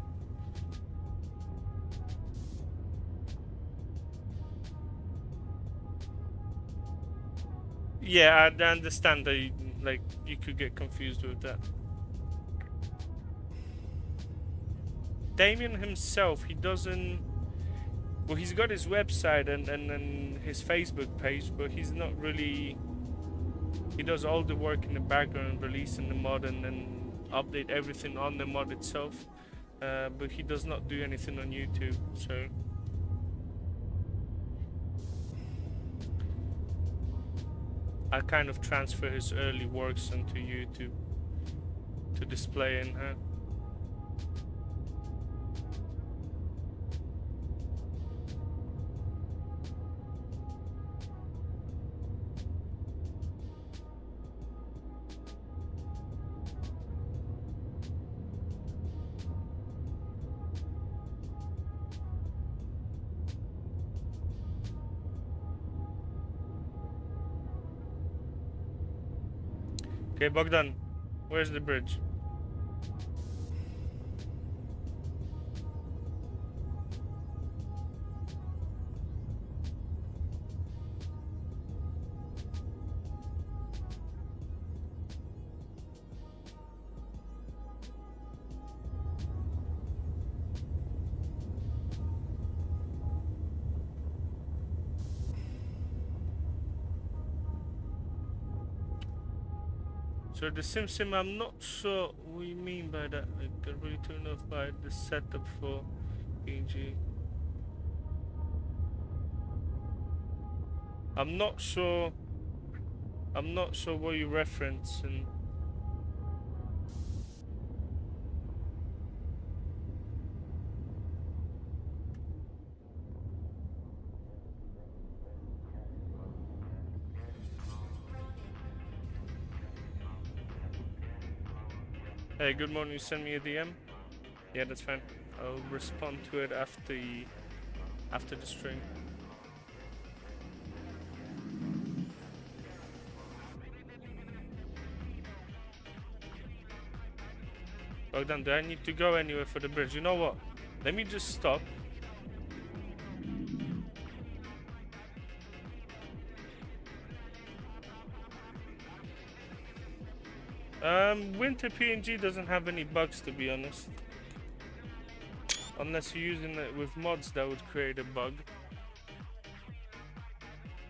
Yeah, I understand that you could get confused with that. Damien himself, he doesn't. Well, he's got his website and his Facebook page, but he's not really. He does all the work in the background, releasing the mod and then update everything on the mod itself. But he does not do anything on YouTube, so. I kind of transfer his early works onto YouTube to display in her. Okay, Bogdan, where's the bridge? So the SimSim, I'm not sure what you mean by that. I can really turn off by the setup for PNG. I'm not sure what you reference and. Hey, good morning. You send me a DM? Yeah, that's fine. I'll respond to it after the stream. Bogdan, do I need to go anywhere for the bridge? You know what? Let me just stop. Winter PNG doesn't have any bugs, to be honest. Unless you're using it with mods that would create a bug.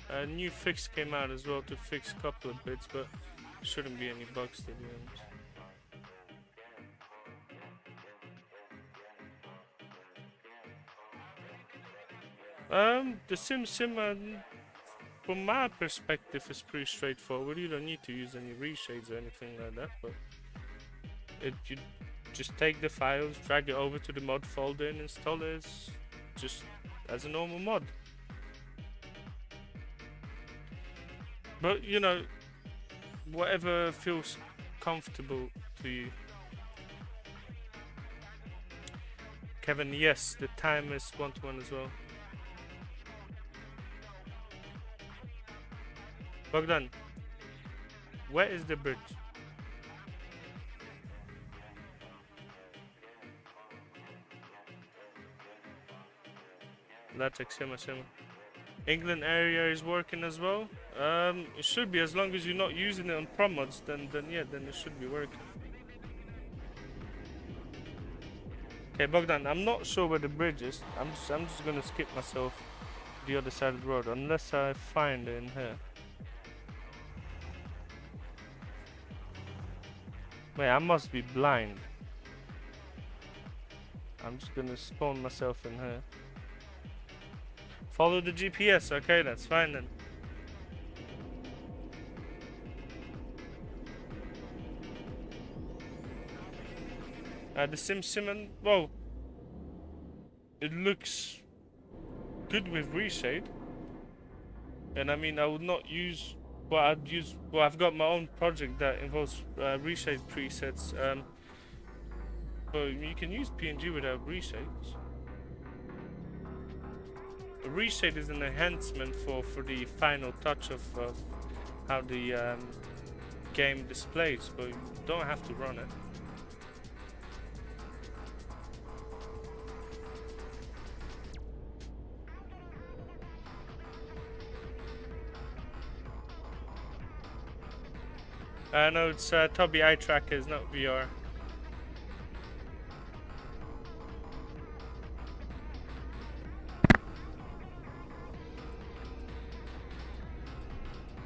A new fix came out as well to fix a couple of bits, but shouldn't be any bugs, to be honest. The sim, from my perspective, is pretty straightforward. You don't need to use any reshades or anything like that, but you just take the files, drag it over to the mod folder, and install it just as a normal mod. But you know, whatever feels comfortable to you. Kevin, yes, the time is 1:1 as well. Bogdan, where is the bridge? Latex, Shema. England area is working as well. It should be, as long as you're not using it on prom mods, then it should be working. Okay, Bogdan, I'm not sure where the bridge is. I'm just gonna skip myself to the other side of the road unless I find it in here. Wait, I must be blind. I'm just gonna spawn myself in here. Follow the GPS, okay, that's fine then. The Simon, well, it looks good with ReShade. And I mean, I would not use, well, I've got my own project that involves ReShade presets. But you can use PNG without reshades. A reshade is an enhancement for the final touch of how the game displays, but you don't have to run it. No, it's Toby eye trackers, not VR.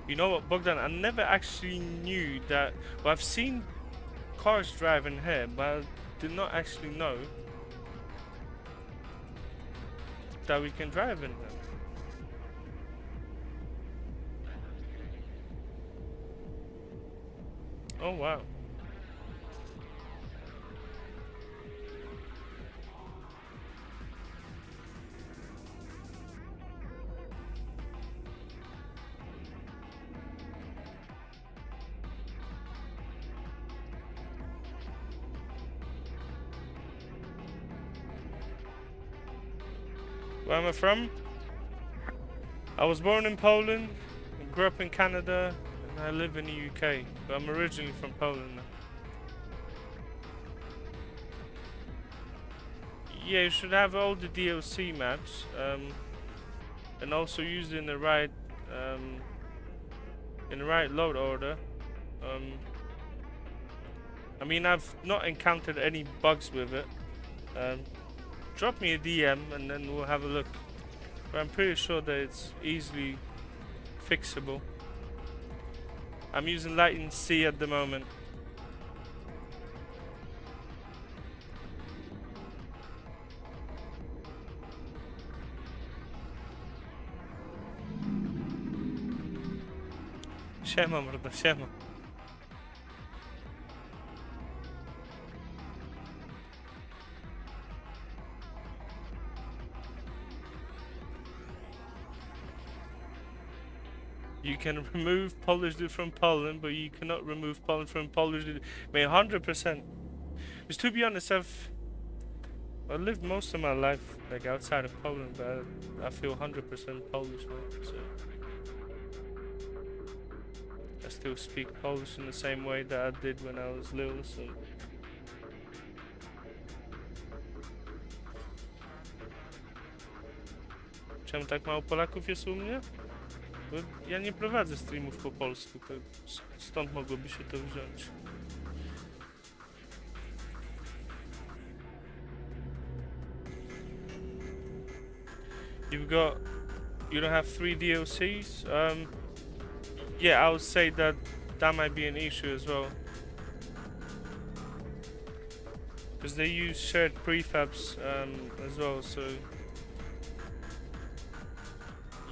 You know what, Bogdan? I never actually knew that. Well, I've seen cars driving here, but I did not actually know that we can drive in them. Oh wow. Where am I from? I was born in Poland, grew up in Canada, and I live in the UK, but I'm originally from Poland now. Yeah, you should have all the DLC maps, and also use it in the right load order. I mean, I've not encountered any bugs with it. Drop me a DM and then we'll have a look. But I'm pretty sure that it's easily fixable. I'm using Lighten C at the moment. Siema mordo, siema. You can remove Polish dude from Poland, but you cannot remove Poland from Polish dude. I mean, 100%. Because to be honest, I've lived most of my life like outside of Poland, but I feel 100% Polish now. So I still speak Polish in the same way that I did when I was little. So. Czemu tak mało Polaków jest u mnie? Bo ja nie prowadzę streamów po polsku, to stąd mogłoby się to wziąć. You don't have 3 DLCs? Yeah, I would say that might be an issue as well. Because they use shared prefabs as well, so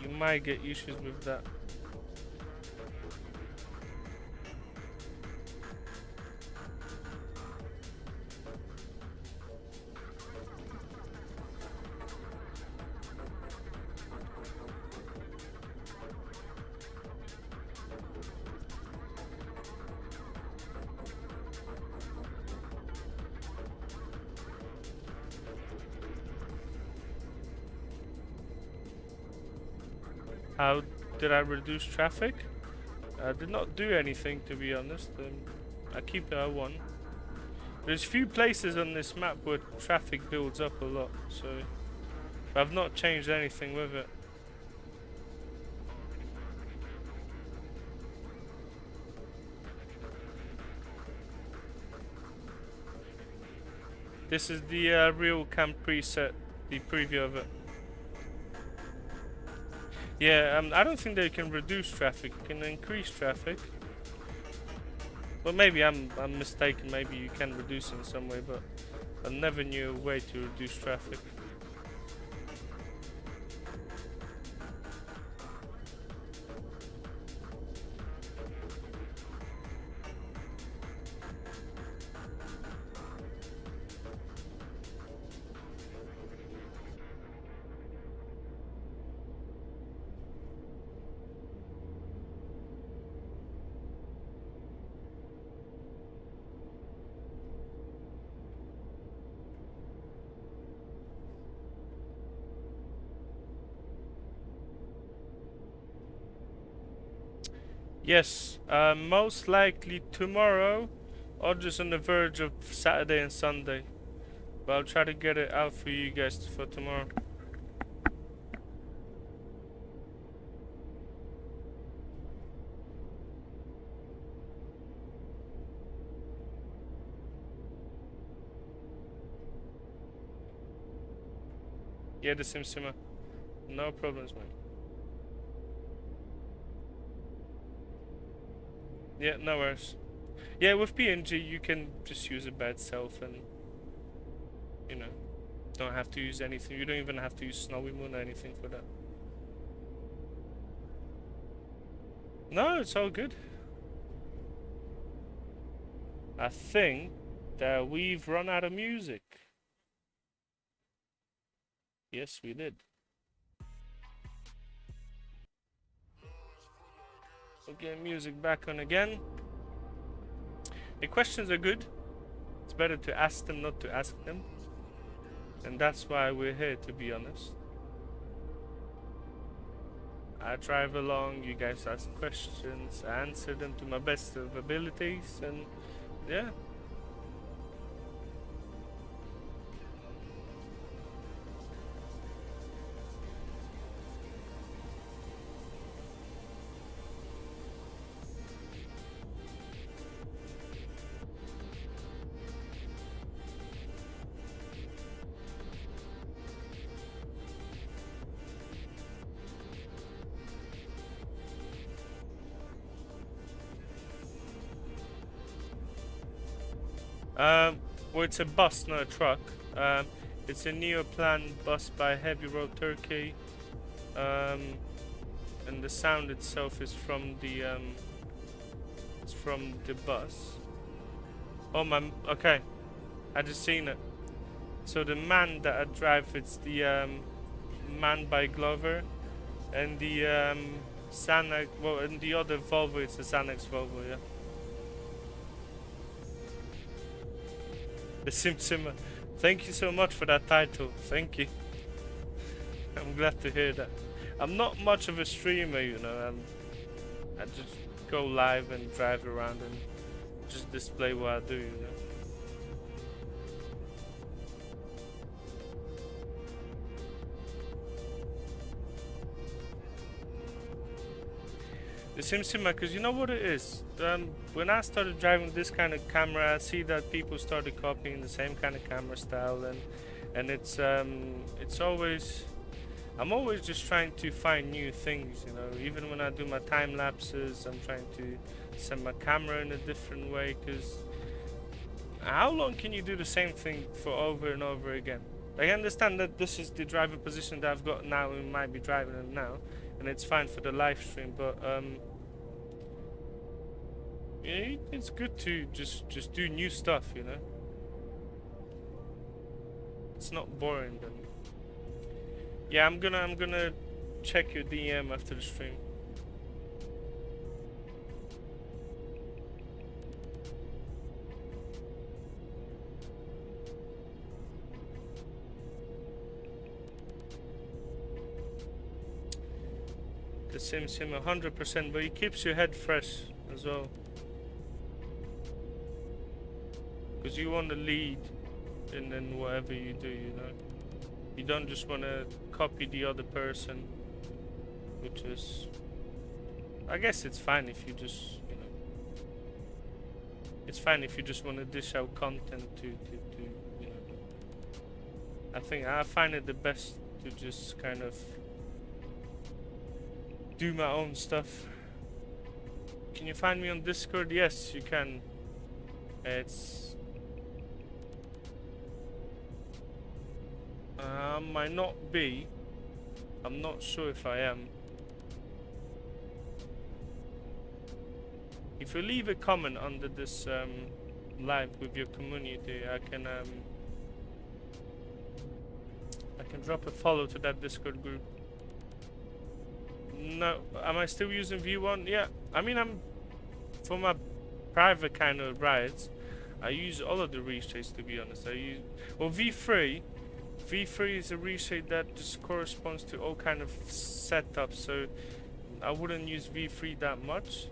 you might get issues with that. How did I reduce traffic? I did not do anything, to be honest. I keep it at 1. There's few places on this map where traffic builds up a lot, so I've not changed anything with it. This is the RealCam preset, the preview of it. Yeah, I don't think they can reduce traffic. You can increase traffic. Well, maybe I'm mistaken. Maybe you can reduce in some way, but I never knew a way to reduce traffic. Yes, most likely tomorrow, or just on the verge of Saturday and Sunday. But I'll try to get it out for you guys for tomorrow. Yeah, the Simsima. No problems, man. Yeah, no worries. Yeah, with PNG you can just use it by itself and, you know, don't have to use anything. You don't even have to use Snowy Moon or anything for that. No, it's all good. I think that we've run out of music. Yes, we did. We'll get music back on again. The questions are good. It's better to ask them, not to ask them. And that's why we're here, to be honest. I drive along, you guys ask questions, I answer them to my best of abilities, and yeah. Well, it's a bus, not a truck. It's a Neoplan bus by Heavy Road Turkey, and the sound itself is from the bus. Oh my, okay, I just seen it. So the man that I drive, it's the Man by Glover, and the Xanax. Well, and the other Volvo, it's the Xanax Volvo, yeah. The Simsima. Thank you so much for that title. Thank you. I'm glad to hear that. I'm not much of a streamer, you know. I just go live and drive around and just display what I do, you know. The Simsima, because you know what it is? When I started driving this kind of camera, I see that people started copying the same kind of camera style, and it's always, I'm always just trying to find new things, you know. Even when I do my time lapses, I'm trying to set my camera in a different way, because how long can you do the same thing for over and over again? I understand that this is the driver position that I've got now and might be driving it now, and it's fine for the live stream. But yeah, it's good to just do new stuff, you know. It's not boring then. Yeah, I'm gonna check your DM after the stream. The sim 100%, but it keeps your head fresh as well. Because you want to lead in whatever you do, you know. You don't just want to copy the other person, which is, I guess it's fine if you just, you know, it's fine if you just want to dish out content to you know. I find it the best to just kind of do my own stuff. Can you find me on Discord? Yes, you can. It's might not be. I'm not sure if I am. If you leave a comment under this live with your community, I can drop a follow to that Discord group. No, am I still using V1? Yeah, I mean, for my private kind of rides, I use all of the reshades, to be honest. I use, well, V3 is a reshade that just corresponds to all kind of setups, so I wouldn't use V3 that much.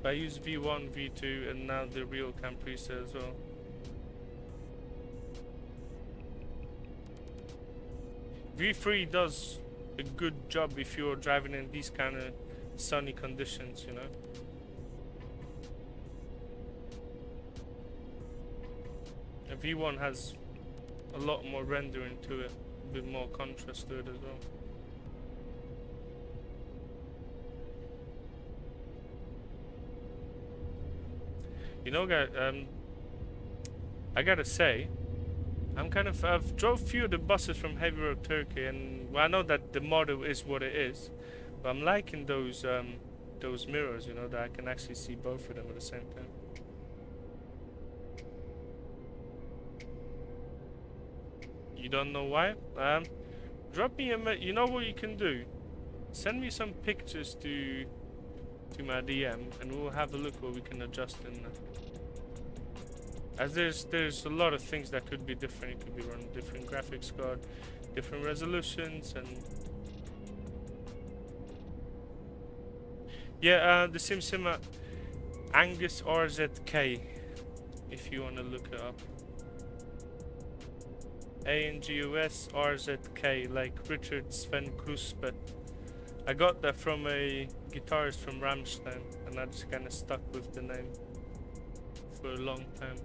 I use V1, V2, and now the RealCam preset as well. V3 does a good job if you're driving in these kind of sunny conditions, you know. And V1 has a lot more rendering to it, a bit more contrast to it as well. You know, guys, I gotta say, I've drove few of the buses from Heavy Road Turkey, and well, I know that the model is what it is, but I'm liking those mirrors, you know, that I can actually see both of them at the same time. You don't know why? Drop me a you know what you can do? Send me some pictures to my DM, and we'll have a look what we can adjust in there. As there's a lot of things that could be different. It could be running different graphics card, different resolutions, and yeah, the SimSima Angus RZK, if you want to look it up. ANGUS RZK, like Richard Sven Kruspe. I got that from a guitarist from Rammstein, and I just kind of stuck with the name for a long time.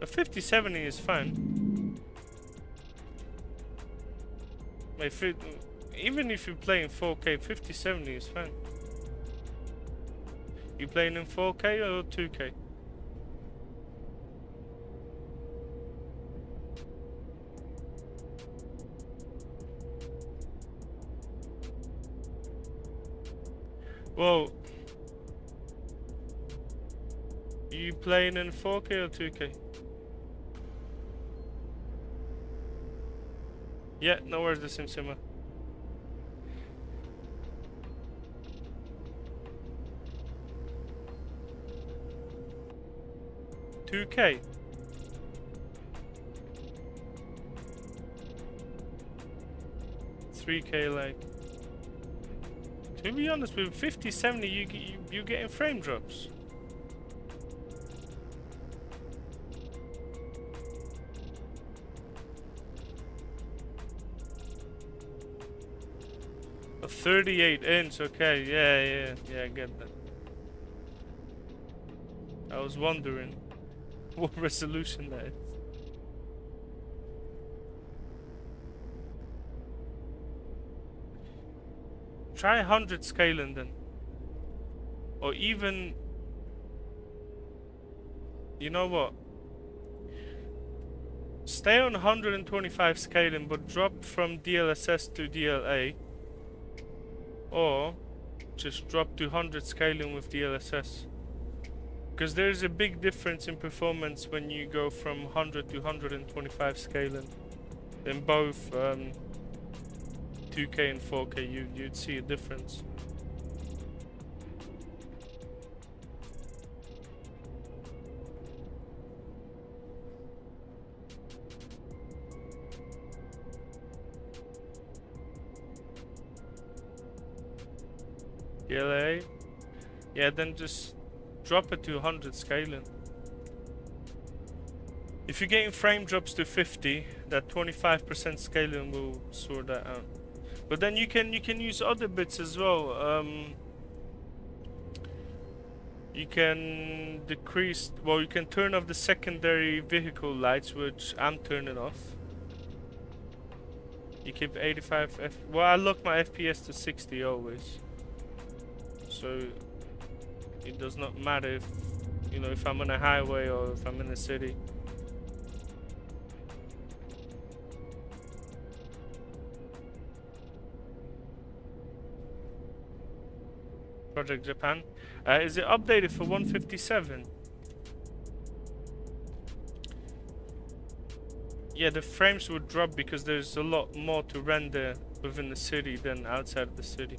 A 5070 is fine. Even if you play in 4K, 5070 is fine. You playing in 4K or 2K? Well, you playing in 4K or 2K? Yeah, no worries, the SimSima. $2K. $3K, like. To be honest, with 5070, you getting frame drops. A 38-inch, okay, yeah, I get that. I was wondering what resolution that is. Try 100 scaling then. Or even, you know what? Stay on 125 scaling but drop from DLSS to DLA. Or just drop to 100 scaling with DLSS. Because there's a big difference in performance when you go from 100 to 125 scaling. In both 2K and 4K, you'd see a difference. DLA? Yeah, then just drop it to 100 scaling. If you're getting frame drops to 50, that 25% scaling will sort that out. But then you can use other bits as well. You can decrease, well, you can turn off the secondary vehicle lights, which I'm turning off. You keep 85 well, I lock my FPS to 60 always. So it does not matter if, you know, if I'm on a highway or if I'm in a city. Project Japan. Is it updated for 157? Yeah, the frames would drop because there's a lot more to render within the city than outside of the city.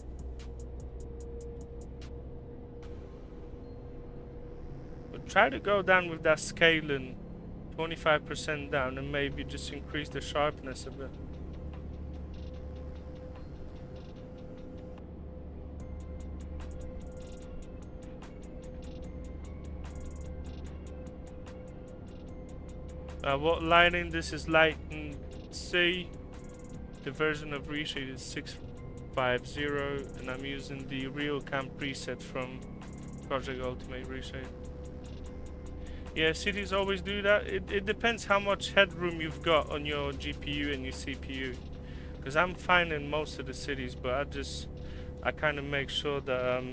But try to go down with that scaling, 25% down, and maybe just increase the sharpness a bit. What lighting? This is lighting C. The version of ReShade is 650, and I'm using the RealCam preset from Project Ultimate RealCam. Yeah, cities always do that. It depends how much headroom you've got on your GPU and your CPU. Because I'm fine in most of the cities, but I kind of make sure that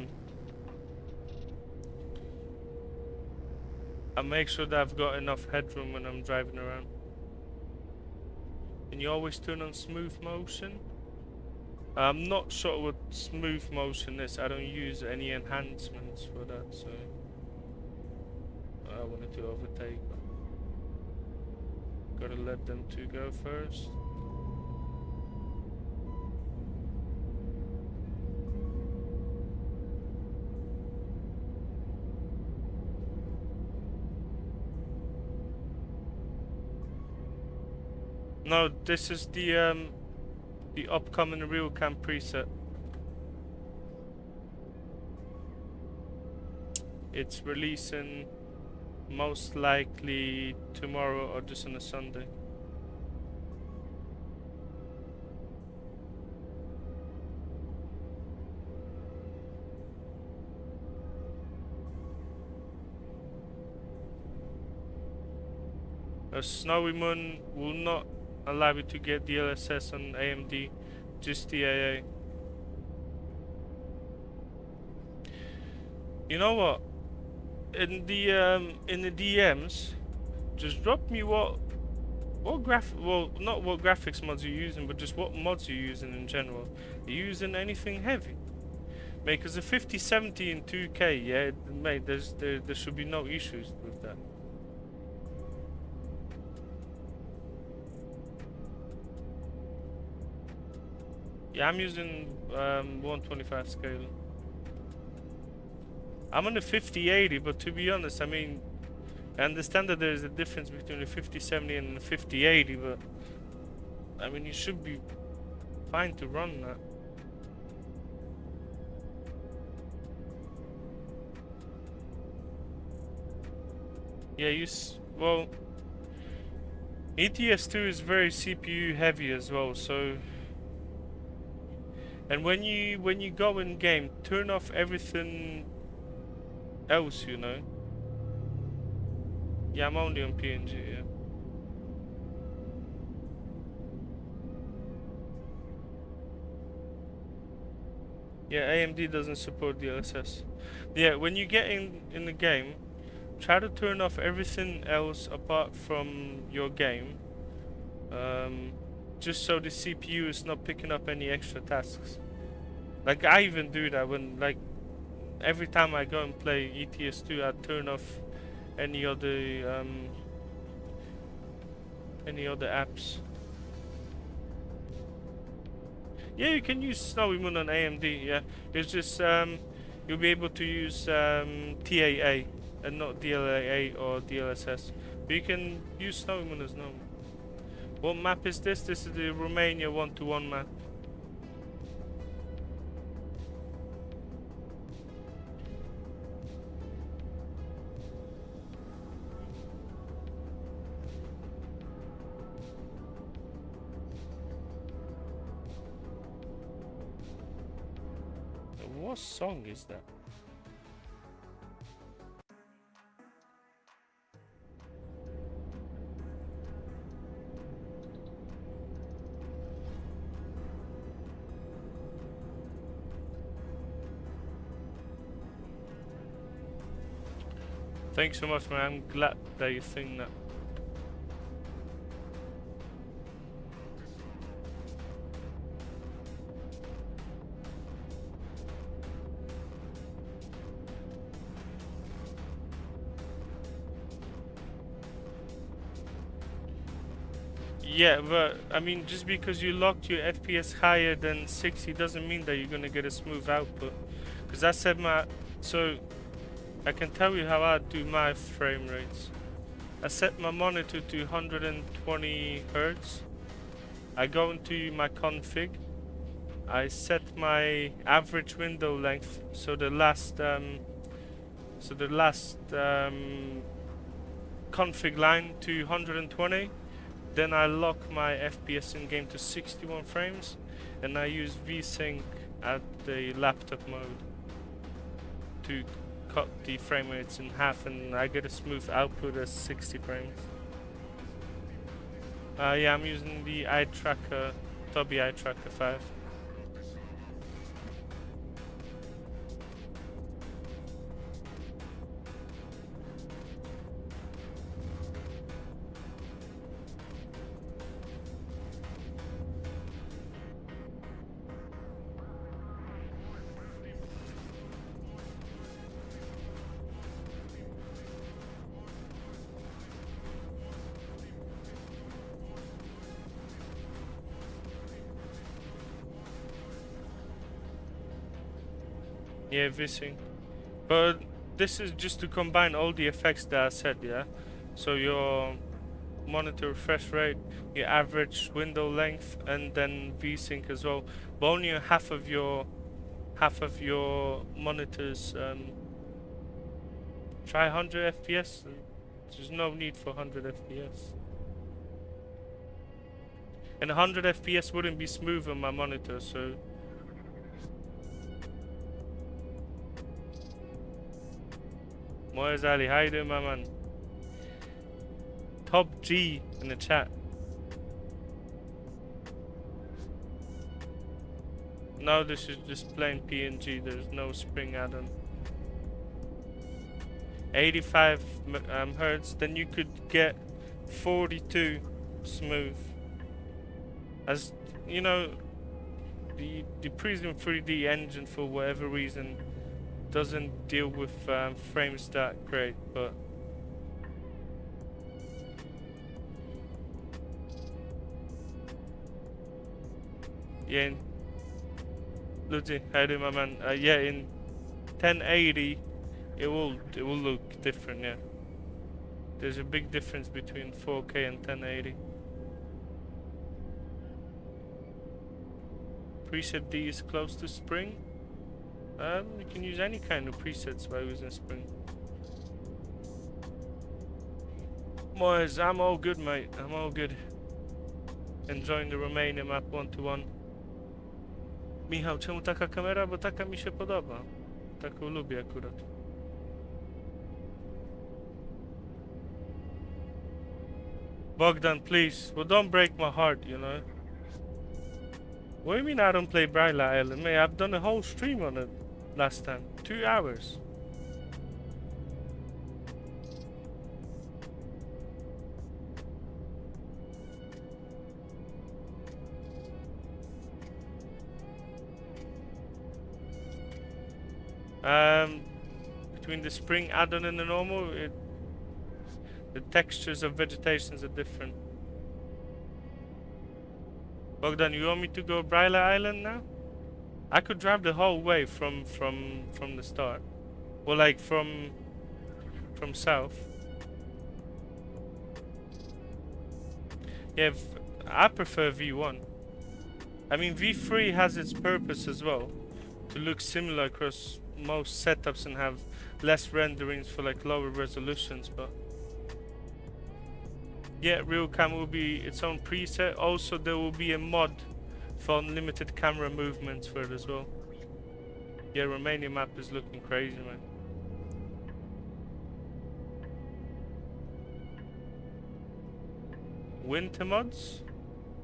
I've got enough headroom when I'm driving around. And you always turn on smooth motion. I'm not sure what smooth motion is. I don't use any enhancements for that, so I wanted to overtake. Gotta let them two go first. No, this is the upcoming RealCam preset. It's releasing most likely tomorrow or just on a Sunday. A snowy moon will not allow you to get DLSS on AMD, just DAA. You know what? In the DMs, just drop me what not what graphics mods you're using, but just what mods you're using in general. Are you using anything heavy? Mate, because a 5070 in 2K, yeah, mate, there should be no issues with that. Yeah, I'm using 125 scale. I'm on the 5080, but to be honest, I mean, I understand that there's a difference between the 5070 and the 5080, but I mean, you should be fine to run that. Yeah, well, ETS2 is very CPU heavy as well, so. And when you go in game, turn off everything else, you know. Yeah, I'm only on PNG, yeah. Yeah, AMD doesn't support DLSS. Yeah, when you get in the game, try to turn off everything else apart from your game, just so the CPU is not picking up any extra tasks. Like I even do that when like every time I go and play ETS2, I turn off any other apps. Yeah, you can use Snowy Moon on AMD. Yeah, it's just you'll be able to use TAA and not DLAA or DLSS. But you can use Snowy Moon as normal. What map is this? This is the Romania 1-to-1 map. What song is that? Thanks so much, man. I'm glad that you think that. Yeah, but I mean, just because you locked your FPS higher than 60 doesn't mean that you're gonna get a smooth output. Because I set my, so I can tell you how I do my frame rates. I set my monitor to 120 Hertz. I go into my config. I set my average window length, so the last config line to 120. Then I lock my FPS in game to 61 frames, and I use VSync at the laptop mode to cut the frame rates in half, and I get a smooth output at 60 frames. Yeah, I'm using the eye tracker, Tobii eye tracker 5. Yeah, VSync. But this is just to combine all the effects that I said, yeah? So your monitor refresh rate, your average window length, and then VSync as well. But only half of your monitors try 100 FPS. There's no need for 100 FPS. And 100 FPS wouldn't be smooth on my monitor, so Moez Ali, how you doing, my man? Top G in the chat. No, this is just plain PNG. There's no spring add-on. 85 hertz. Then you could get 42 smooth. As you know, the Prism 3D engine, for whatever reason, doesn't deal with frames that great, but yeah, Luigi, how you doing, my man? Yeah, in 1080 it will look different. Yeah, there's a big difference between 4K and 1080. Preset D is close to spring. You can use any kind of presets by using spring. Moez, I'm all good, mate. I'm all good. Enjoying the Romania Map 1-to-1. Michał, czemu taka kamera? Bo taka mi się podoba. Taką lubię akurat. Bogdan, please. Well, don't break my heart, you know. What do you mean I don't play Bryla Island? Mate, I've done a whole stream on it last time. 2 hours. Between the spring add-on and the normal, the textures of vegetations are different. Bogdan, you want me to go Bryla Island now? I could drive the whole way from the start. Well, like from south. Yeah, I prefer V1. I mean, V3 has its purpose as well, to look similar across most setups and have less renderings for like lower resolutions, but yeah, RealCam will be its own preset. Also, there will be a mod for unlimited camera movements for it as well. Yeah, Romania Map is looking crazy, man. Winter mods?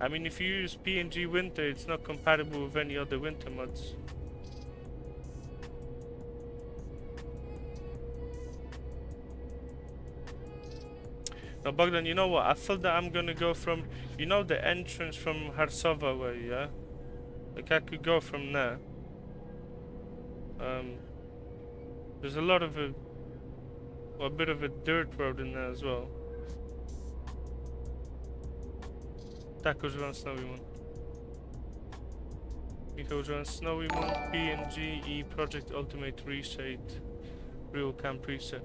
I mean, if you use PNG Winter, it's not compatible with any other winter mods. Now, Bogdan, you know what? I feel that I'm gonna go from, you know, the entrance from Harsova way, yeah? Like, I could go from there. There's a lot of a bit of a dirt road in there as well. Tako używam Snowy Moon. Michał używam Snowy Moon, PNG i Project Ultimate ReShade RealCam preset.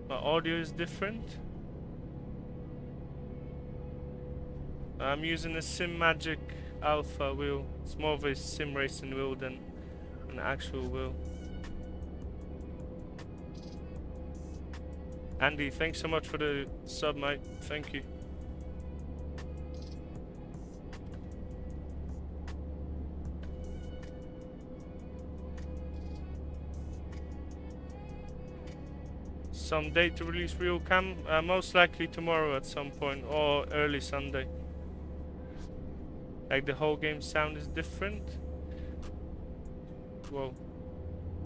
My audio is different. I'm using a SimMagic Alpha wheel. It's more of a sim racing wheel than an actual wheel. Andy, thanks so much for the sub, mate. Thank you. Some date to release RealCam? Most likely tomorrow at some point, or early Sunday. Like the whole game sound is different. Well,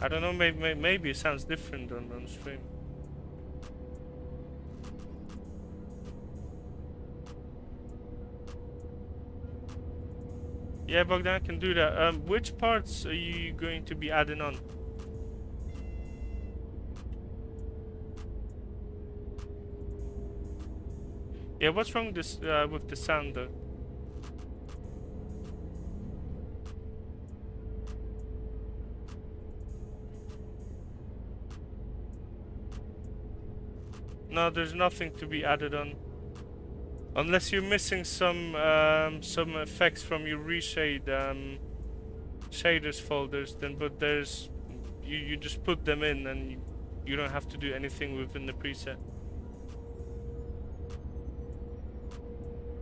I don't know. Maybe it sounds different on stream. Yeah, Bogdan, I can do that. Which parts are you going to be adding on? Yeah, what's wrong with the sound though? No, there's nothing to be added on. Unless you're missing some effects from your ReShade shaders folders, then but there's you just put them in and you don't have to do anything within the preset.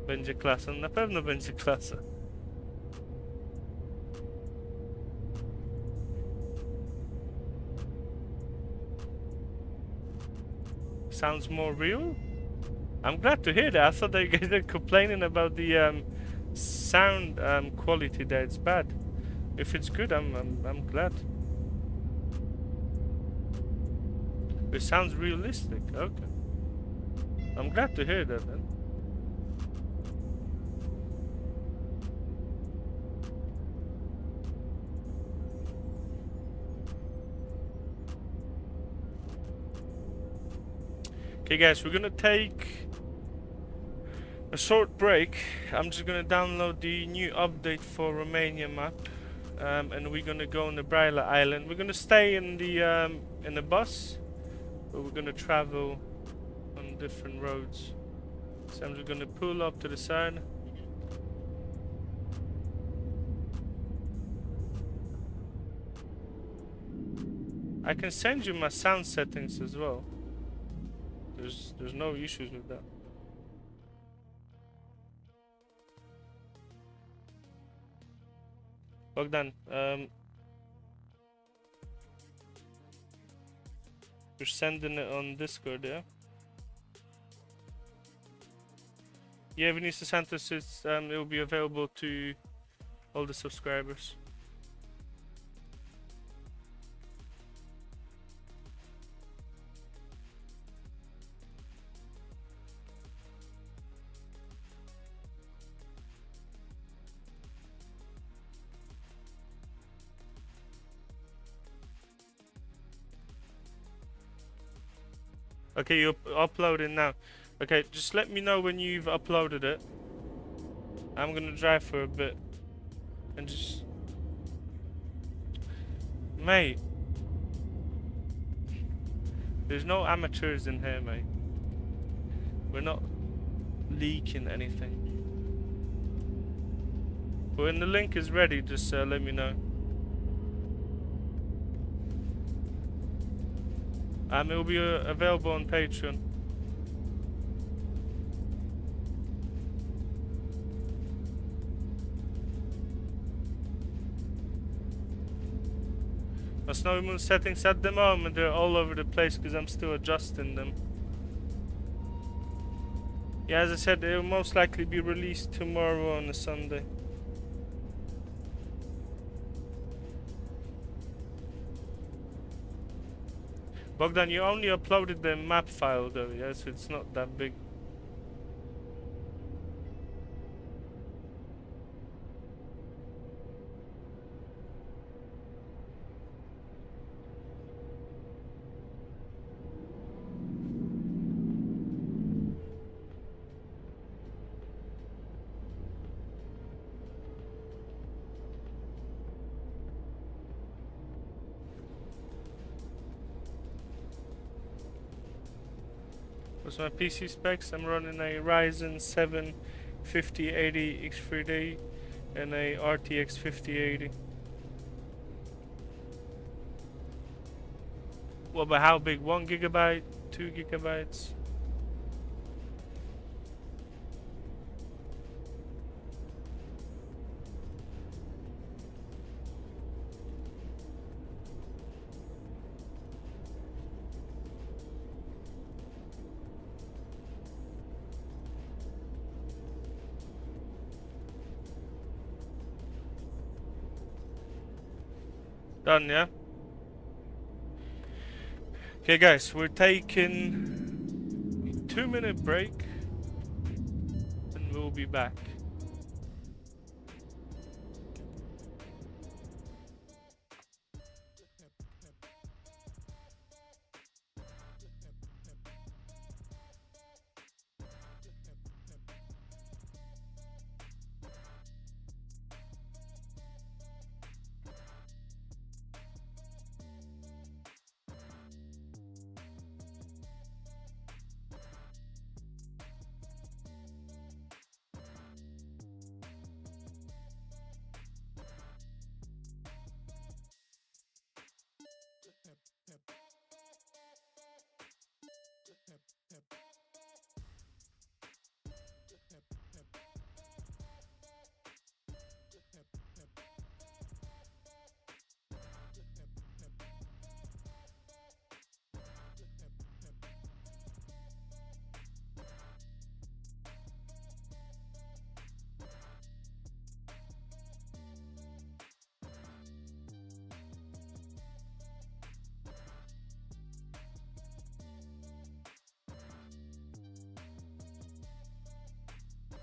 Będzie klasa, na pewno będzie klasa. Sounds more real? I'm glad to hear that. I thought that you guys were complaining about the sound quality that it's bad. If it's good, I'm glad. It sounds realistic. Okay. I'm glad to hear that then. Okay guys, we're gonna take a short break. I'm just gonna download the new update for Romania Map, and we're gonna go on the Bryla Island. We're gonna stay in the bus, but we're gonna travel on different roads. So I'm just gonna pull up to the side. I can send you my sound settings as well. There's no issues with that. Bogdan, you're sending it on Discord, yeah? Yeah, Vinicius Santos is it will be available to all the subscribers. Okay, you're uploading now. Okay, just let me know when you've uploaded it. I'm gonna drive for a bit and just... Mate, there's no amateurs in here, mate. We're not leaking anything. But when the link is ready, just let me know. It will be available on Patreon. My Snowy Moon settings at the moment, they're all over the place because I'm still adjusting them. Yeah, as I said, it will most likely be released tomorrow on a Sunday. Bogdan, you only uploaded the map file though, yeah? So it's not that big. What's my PC specs? I'm running a Ryzen 7 5080 X3D and a RTX 5080. What about how big? 1 gigabyte? 2 gigabytes? Done, yeah? Okay guys, we're taking a 2-minute break and we'll be back.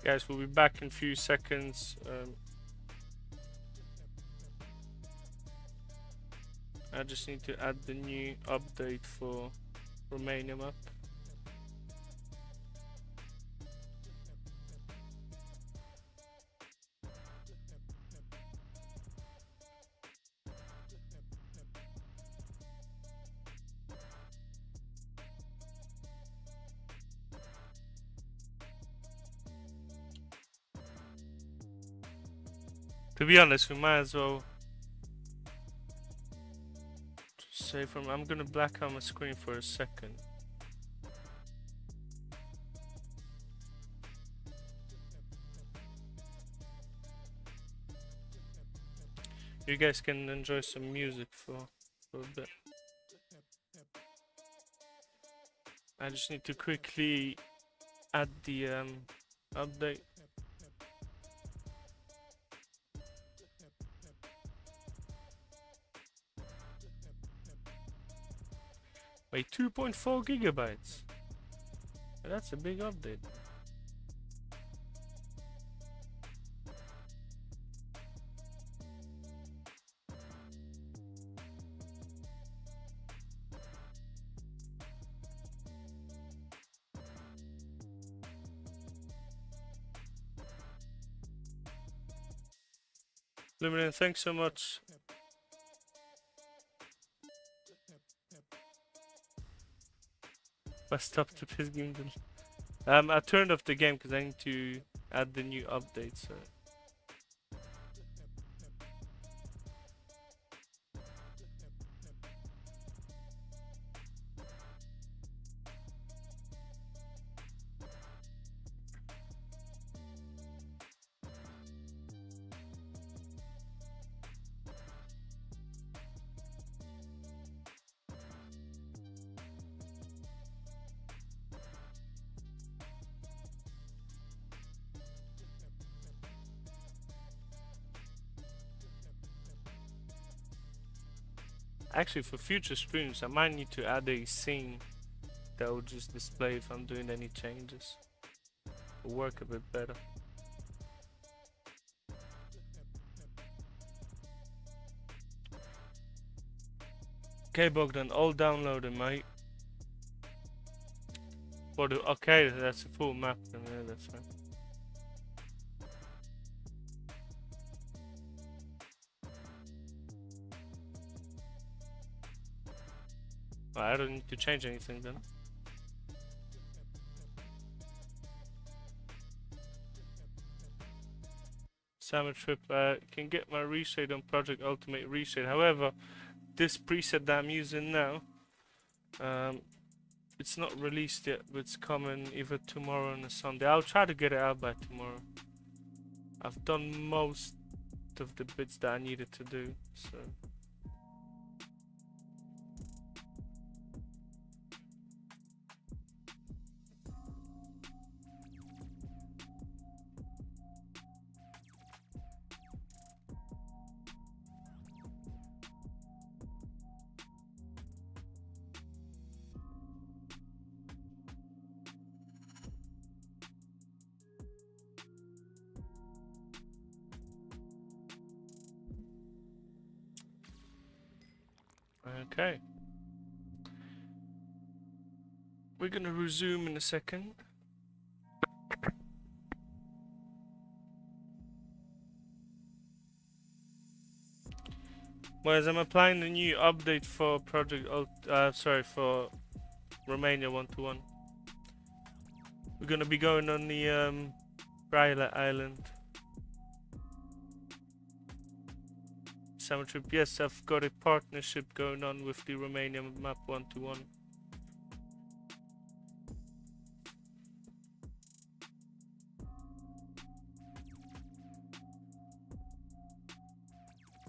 Guys, we'll be back in a few seconds. I just need to add the new update for Romania Map. To be honest, we might as well just say from... I'm gonna black out my screen for a second. You guys can enjoy some music for a bit. I just need to quickly add the update. Wait, 2.4 gigabytes. That's a big update. Luminan, thanks so much. I stopped the piss game. I turned off the game because I need to add the new update. So. Actually, for future streams, I might need to add a scene that will just display if I'm doing any changes. It'll work a bit better. Okay, Bogdan, all downloaded, mate. For the, okay, that's a full map, then yeah, that's fine. Well, I don't need to change anything then. Summer trip, can get my ReShade on Project Ultimate ReShade. However, this preset that I'm using now, it's not released yet, but it's coming either tomorrow or Sunday. I'll try to get it out by tomorrow. I've done most of the bits that I needed to do, so. Okay. We're gonna resume in a second. Whereas I'm applying the new update for for Romania 1-1. We're gonna be going on the Braila Island. Summer trip. Yes, I've got a partnership going on with the Romania Map 1-1.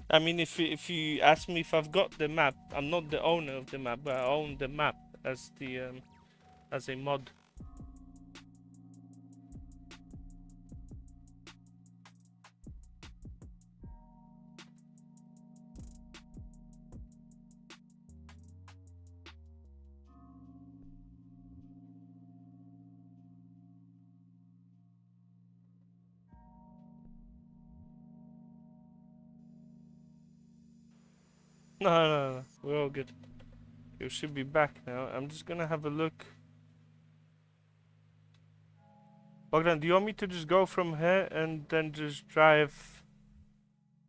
I mean, if you ask me if I've got the map, I'm not the owner of the map, but I own the map as the as a mod. No, we're all good. You should be back now. I'm just gonna have a look. Bogdan, do you want me to just go from here and then just drive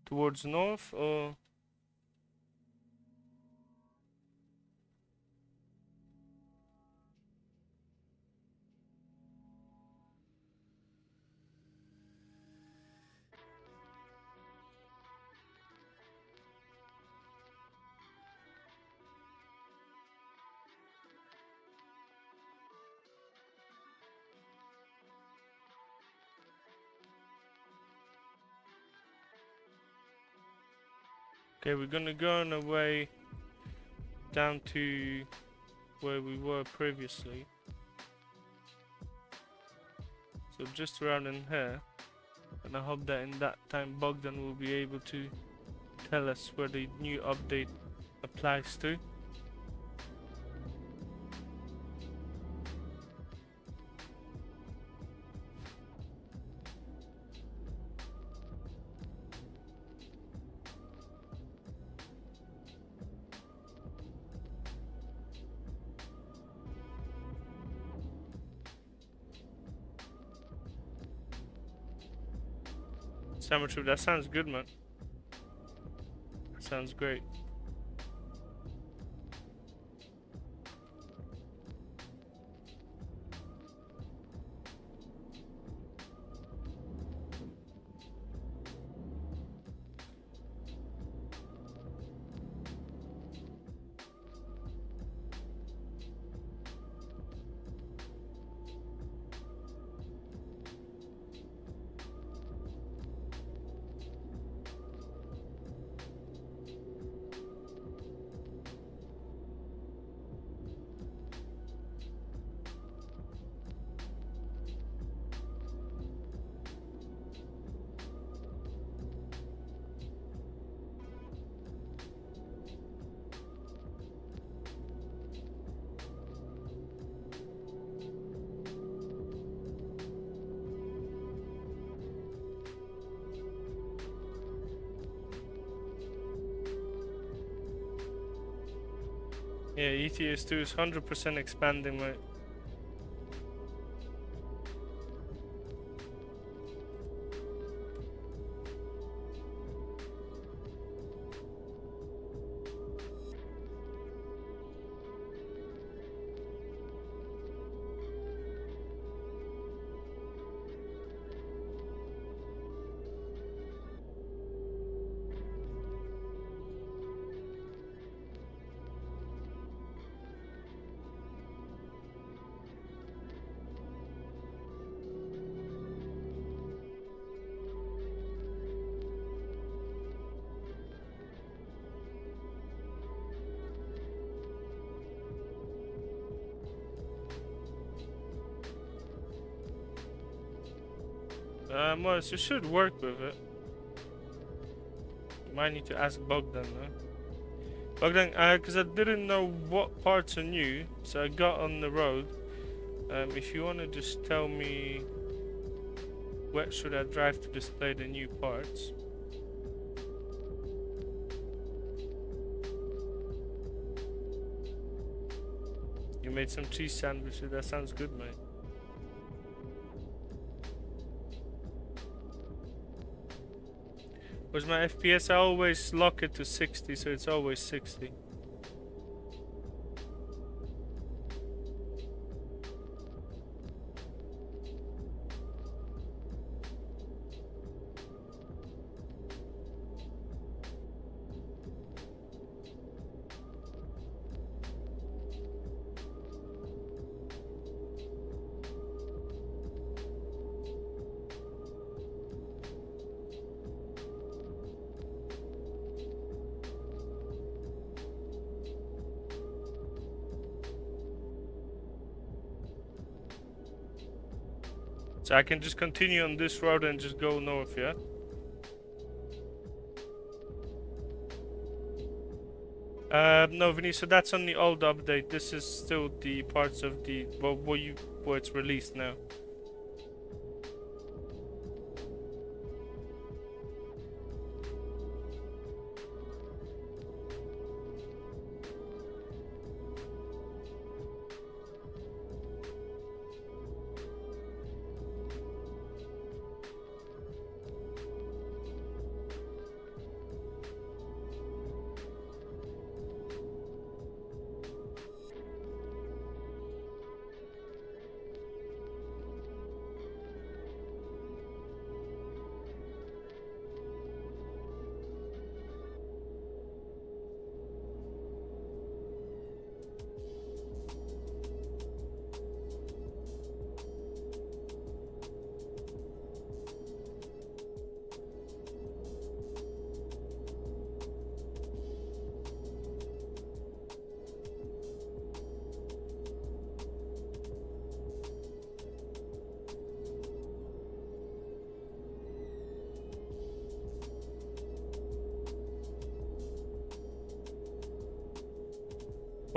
towards north, or? Okay, we're gonna go on our way down to where we were previously. So just around in here, and I hope that in that time Bogdan will be able to tell us where the new update applies to. Sandwich, that sounds good, man. That sounds great. Yeah, ETS2 is 100% expanding, mate. Well, so you should work with it. Might need to ask Bogdan though. Bogdan, because I didn't know what parts are new, so I got on the road. If you want to just tell me where should I drive to display the new parts. You made some cheese sandwiches, that sounds good, mate. Where's my FPS? I always lock it to 60, so it's always 60. So I can just continue on this road and just go north, yeah? No, Vinny, so that's on the old update. This is still the parts of the where it's released now.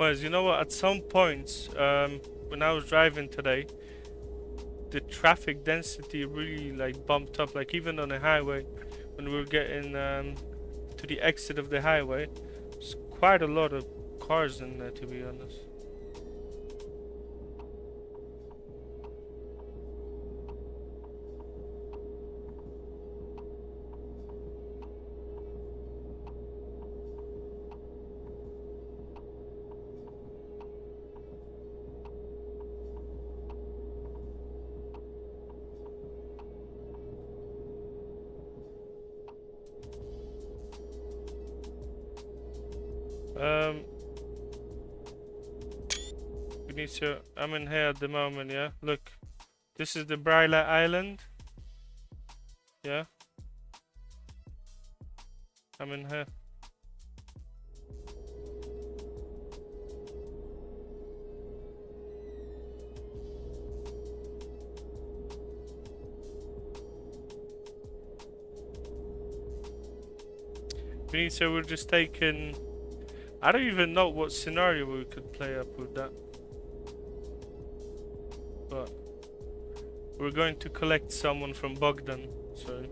Was, you know what, at some points, when I was driving today, the traffic density really like bumped up, like even on the highway, when we were getting to the exit of the highway, there's quite a lot of cars in there, to be honest. We need to. I'm in here at the moment. Yeah, look, this is the Bryla Island. Yeah, I'm in here. So we're just taking. I don't even know what scenario we could play up with that. But we're going to collect someone from Bogdan, so.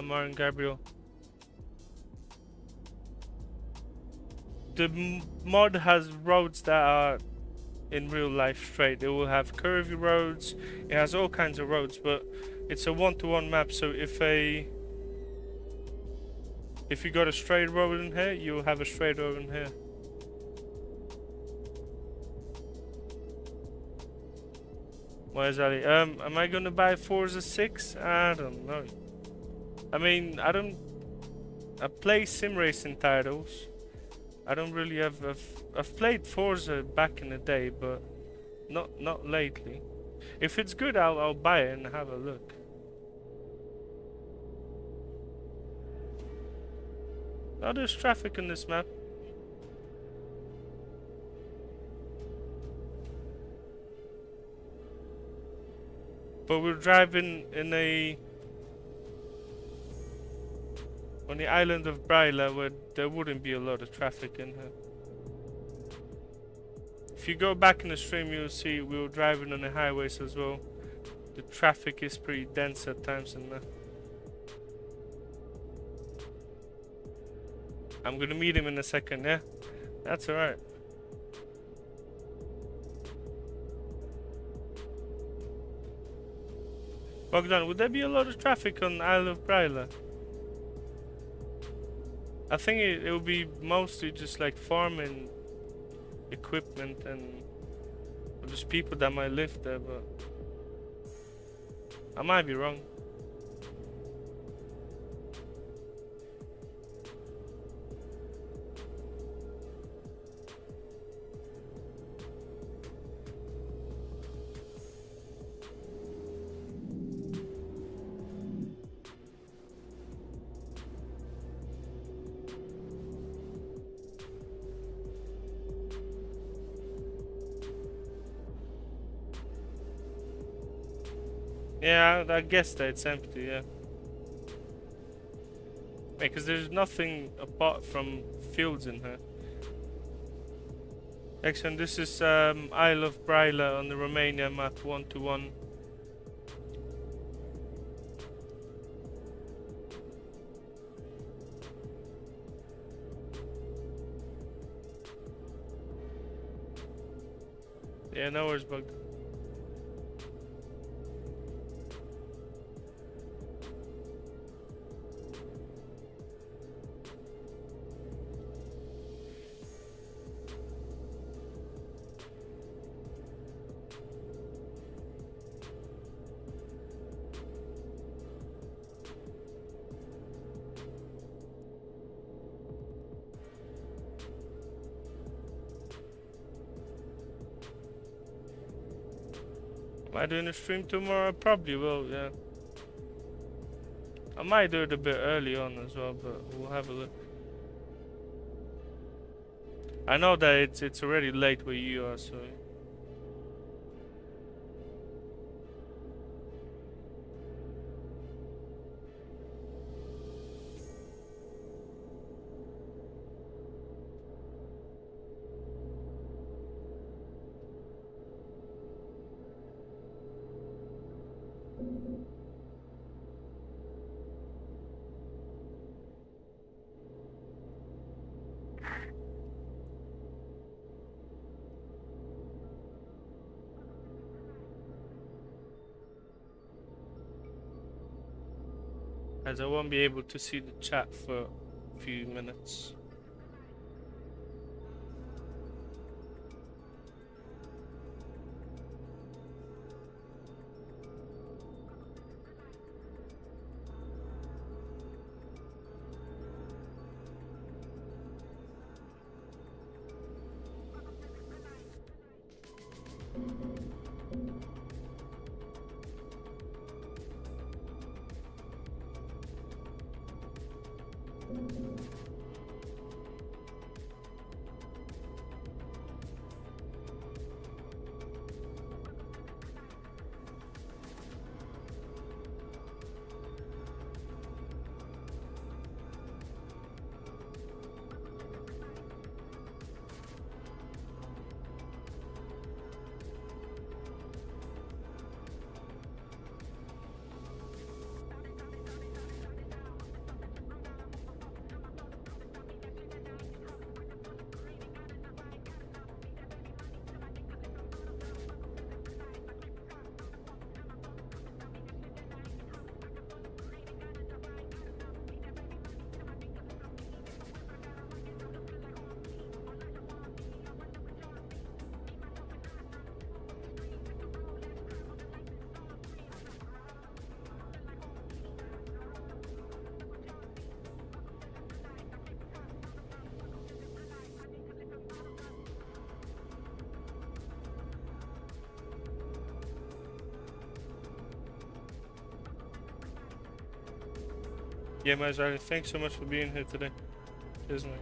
Martin Gabriel. The mod has roads that are in real life straight. It will have curvy roads. It has all kinds of roads, but it's a one-to-one map. So if you got a straight road in here, you'll have a straight road in here. Where's Ali? Am I gonna buy Forza 6? I don't know. I mean, I play sim racing titles. I don't really have. I've played Forza back in the day, but not lately. If it's good, I'll buy it and have a look. Oh, there's traffic in this map. But we're driving in on the island of Bryla, where there wouldn't be a lot of traffic in here. If you go back in the stream, you'll see we were driving on the highways as well. The traffic is pretty dense at times in there. I'm gonna meet him in a second, yeah? That's alright. Bogdan, would there be a lot of traffic on Isle of Bryla? I think it will be mostly just like farming equipment and just people that might live there, but I might be wrong. Yeah, I guess that it's empty, yeah. Because there's nothing apart from fields in here. Excellent, this is Isle of Bryla on the Romania map 1-to-1. Yeah, no worries, Bogdan. Am I doing a stream tomorrow? I probably will, yeah. I might do it a bit early on as well, but we'll have a look. I know that it's already late where you are, so... As I won't be able to see the chat for a few minutes. Yeah, Mazari, thanks so much for being here today. Cheers, mate.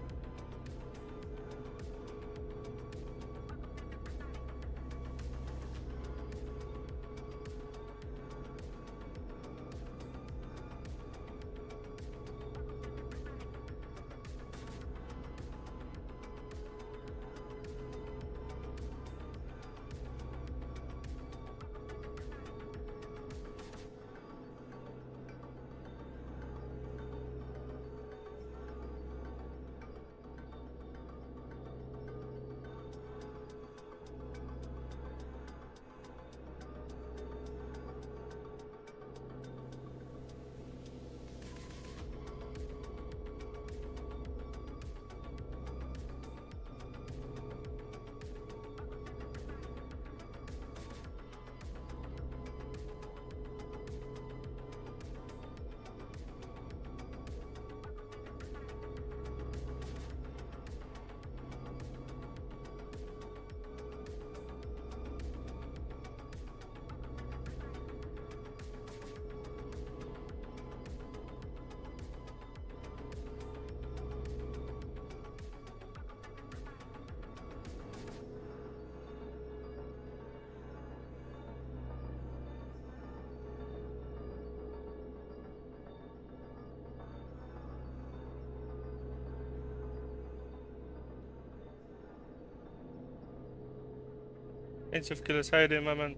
Ace of Killers, how you doing, my man?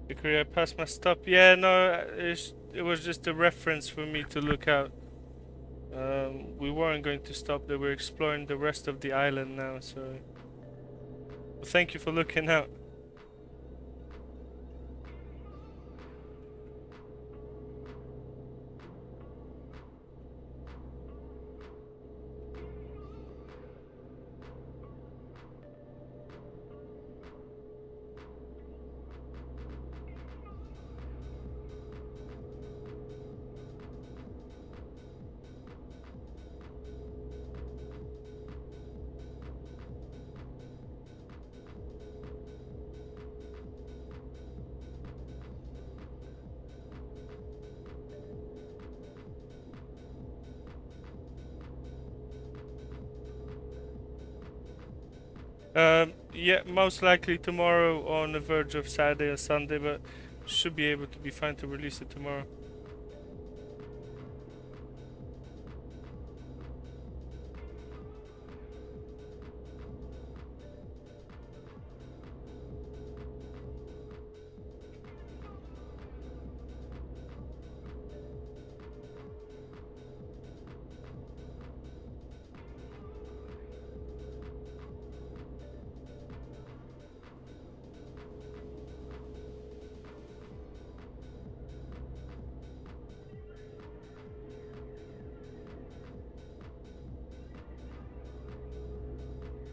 The career passed my stop. Yeah, no, it was just a reference for me to look out. We weren't going to stop there. We're exploring the rest of the island now, so... Well, thank you for looking out. Yeah, most likely tomorrow on the verge of Saturday or Sunday, but should be able to be fine to release it tomorrow.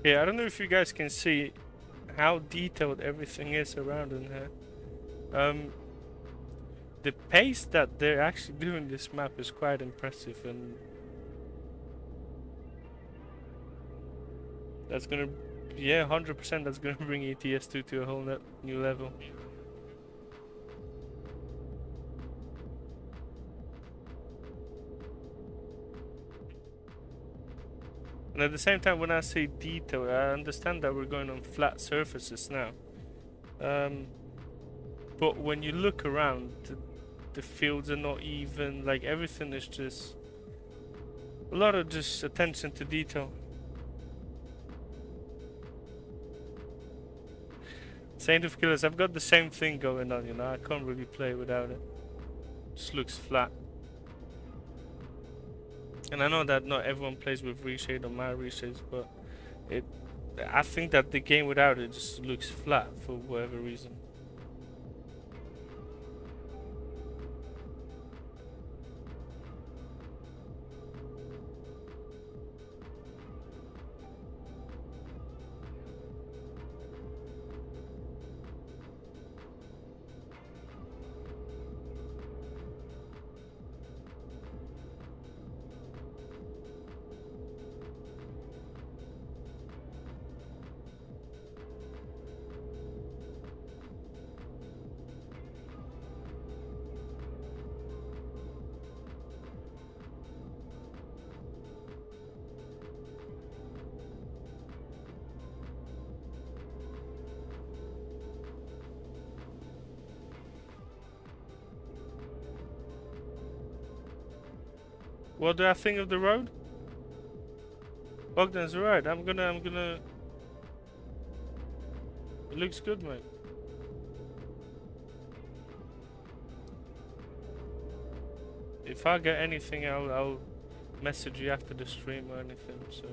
Yeah, I don't know if you guys can see how detailed everything is around in here. The pace that they're actually doing this map is quite impressive, and that's gonna, yeah, 100% that's gonna bring ETS2 to a whole new level. And at the same time, when I say detail, I understand that we're going on flat surfaces now. But when you look around, the fields are not even, like everything is just a lot of just attention to detail. Saint of Killers, I've got the same thing going on, you know, I can't really play without it. Just looks flat. And I know that not everyone plays with ReShade or my ReShades, but I think that the game without it just looks flat for whatever reason. What do I think of the road? Bogdan's right. I'm gonna. It looks good, mate. If I get anything, I'll message you after the stream or anything. So.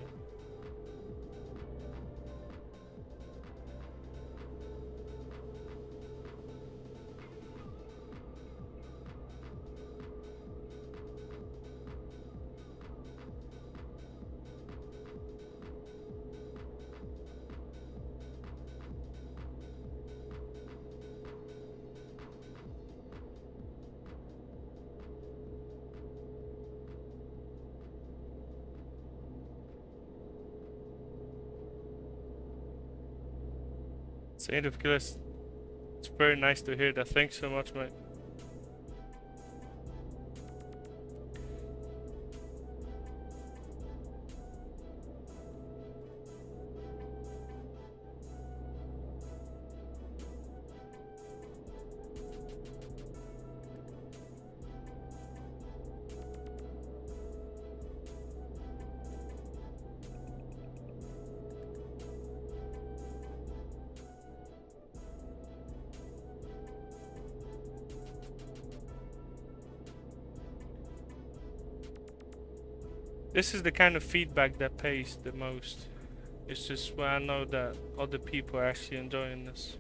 Saint of Killers, it's very nice to hear that. Thanks so much, mate. This is the kind of feedback that pays the most. It's just when I know that other people are actually enjoying this.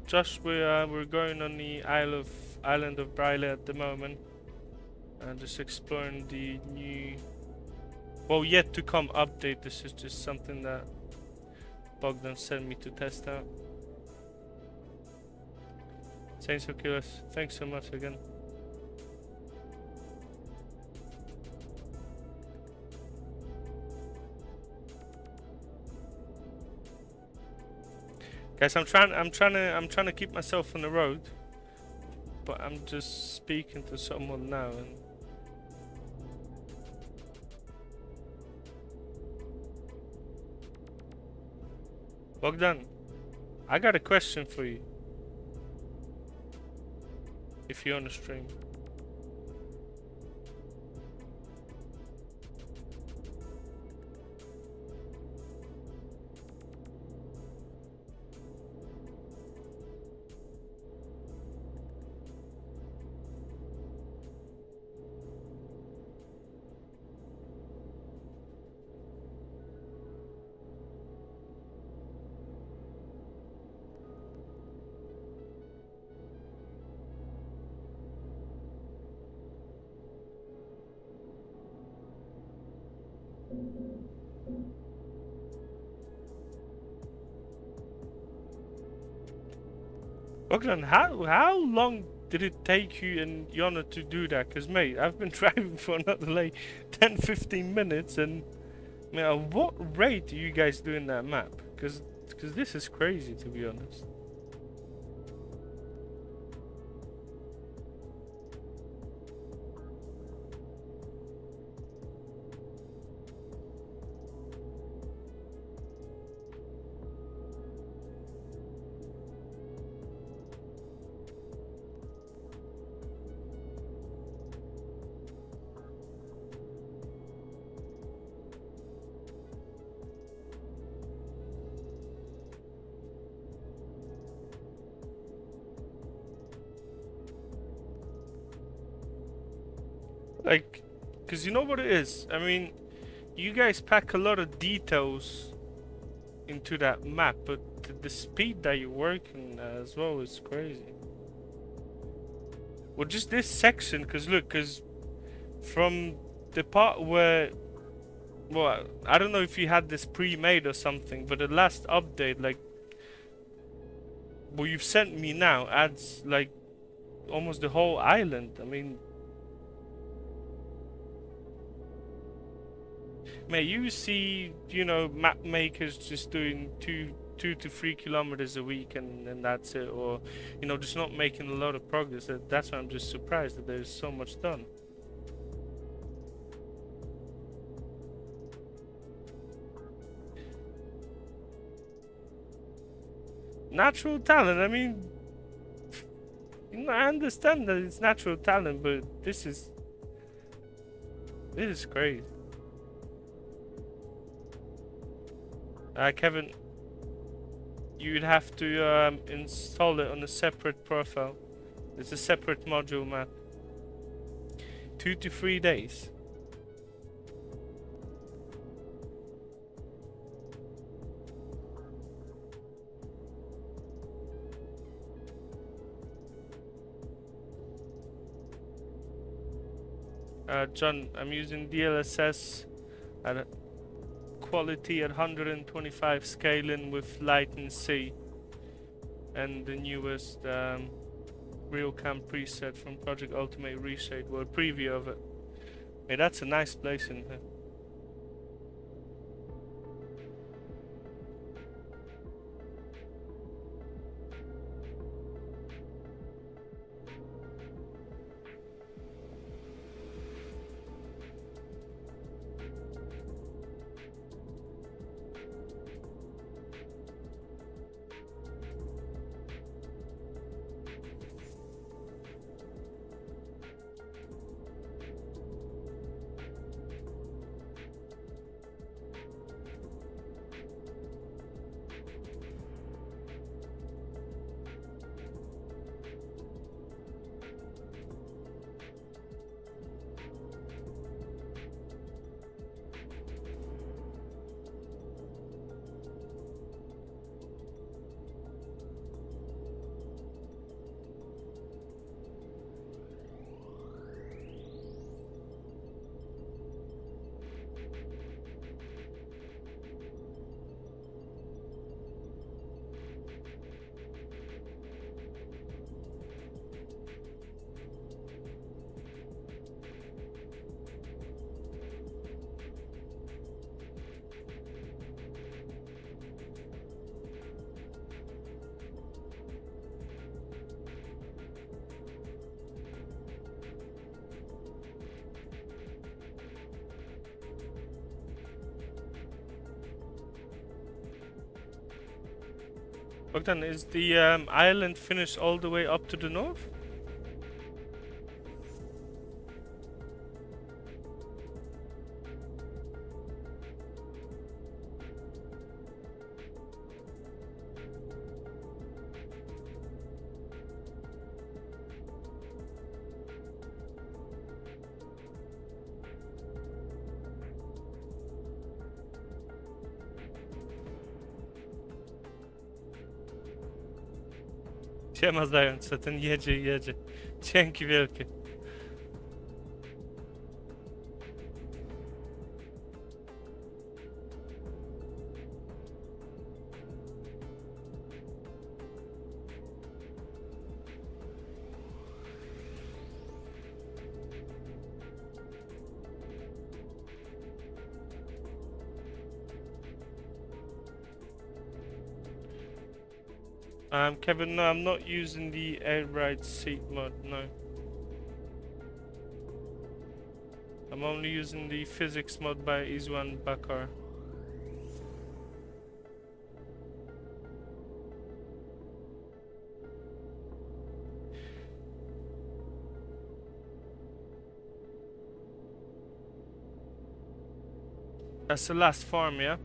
Josh, we're going on the island of Braille at the moment, and just exploring the new, well, yet to come update. This is just something that Bogdan sent me to test out. Saints of Killers, thanks so much again. Guys, I'm trying to keep myself on the road, but I'm just speaking to someone now, and Bogdan, I got a question for you. If you're on the stream. Bogdan, how long did it take you and Yana to do that? Cause mate, I've been driving for another like 10-15 minutes, and I mean, at what rate are you guys doing that map? Cause this is crazy, to be honest. Like, cause you know what it is? I mean, you guys pack a lot of details into that map, but the speed that you're working as well is crazy. Well, just this section, cause look, cause from the part where, well, I don't know if you had this pre-made or something, but the last update, like, what you've sent me now adds like almost the whole island. I mean, may you see, you know, map makers just doing two to 3 kilometers a week, and that's it, or you know, just not making a lot of progress. That's why I'm just surprised that there's so much done. Natural talent. I mean, you know, I understand that it's natural talent, but this is crazy. Kevin, you'd have to install it on a separate profile. It's a separate module map. 2 to 3 days. John, I'm using DLSS at quality at 125 scaling with light and C, and the newest RealCam preset from Project Ultimate ReShade, or a preview of it. Hey, that's a nice place in here. Bogdan, is the island finished all the way up to the north? Siema zając, ten jedzie i jedzie. Dzięki wielkie. Kevin, no, I'm not using the air ride seat mod, no. I'm only using the physics mod by Izwan Bakar. That's the last farm, yeah?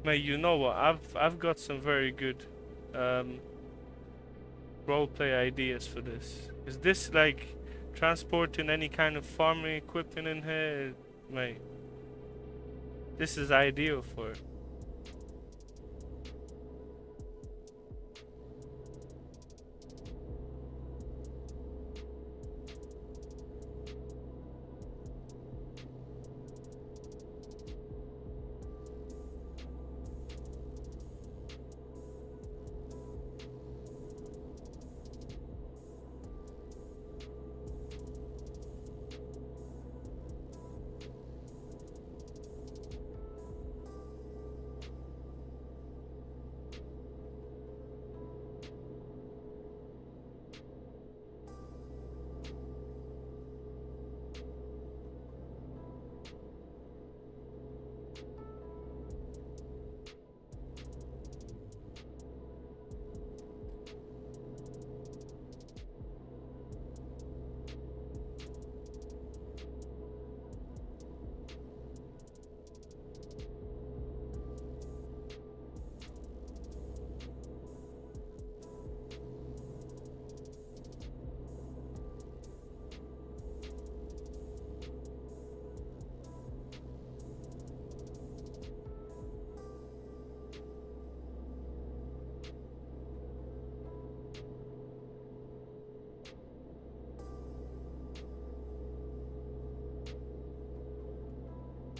Mate, you know what? I've got some very good roleplay ideas for this. Is this like transporting any kind of farming equipment in here? Mate, this is ideal for it.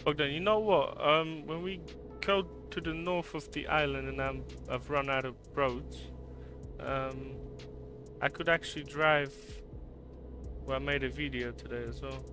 Bogdan, you know what? When we go to the north of the island and I've run out of roads, I could actually drive. Well, I made a video today as well.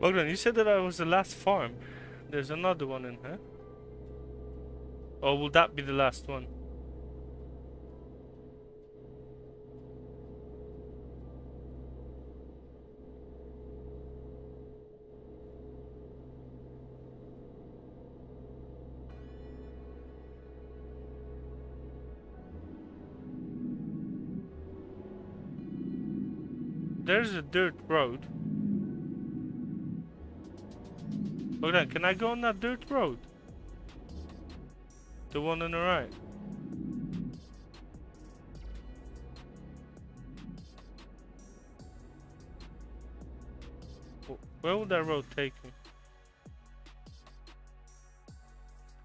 Bogdan, you said that I was the last farm. There's another one in here. Or will that be the last one? There's a dirt road. Bogdan, can I go on that dirt road? The one on the right. Where would that road take me?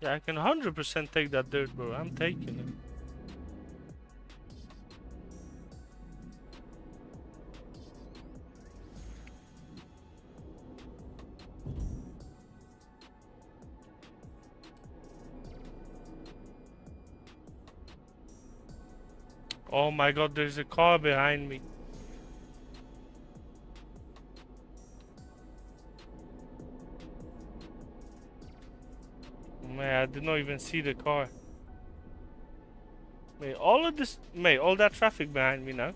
Yeah, I can 100% take that dirt road. I'm taking it. Oh my god, there's a car behind me. Man, I did not even see the car. Mate, all of this, mate, all that traffic behind me now.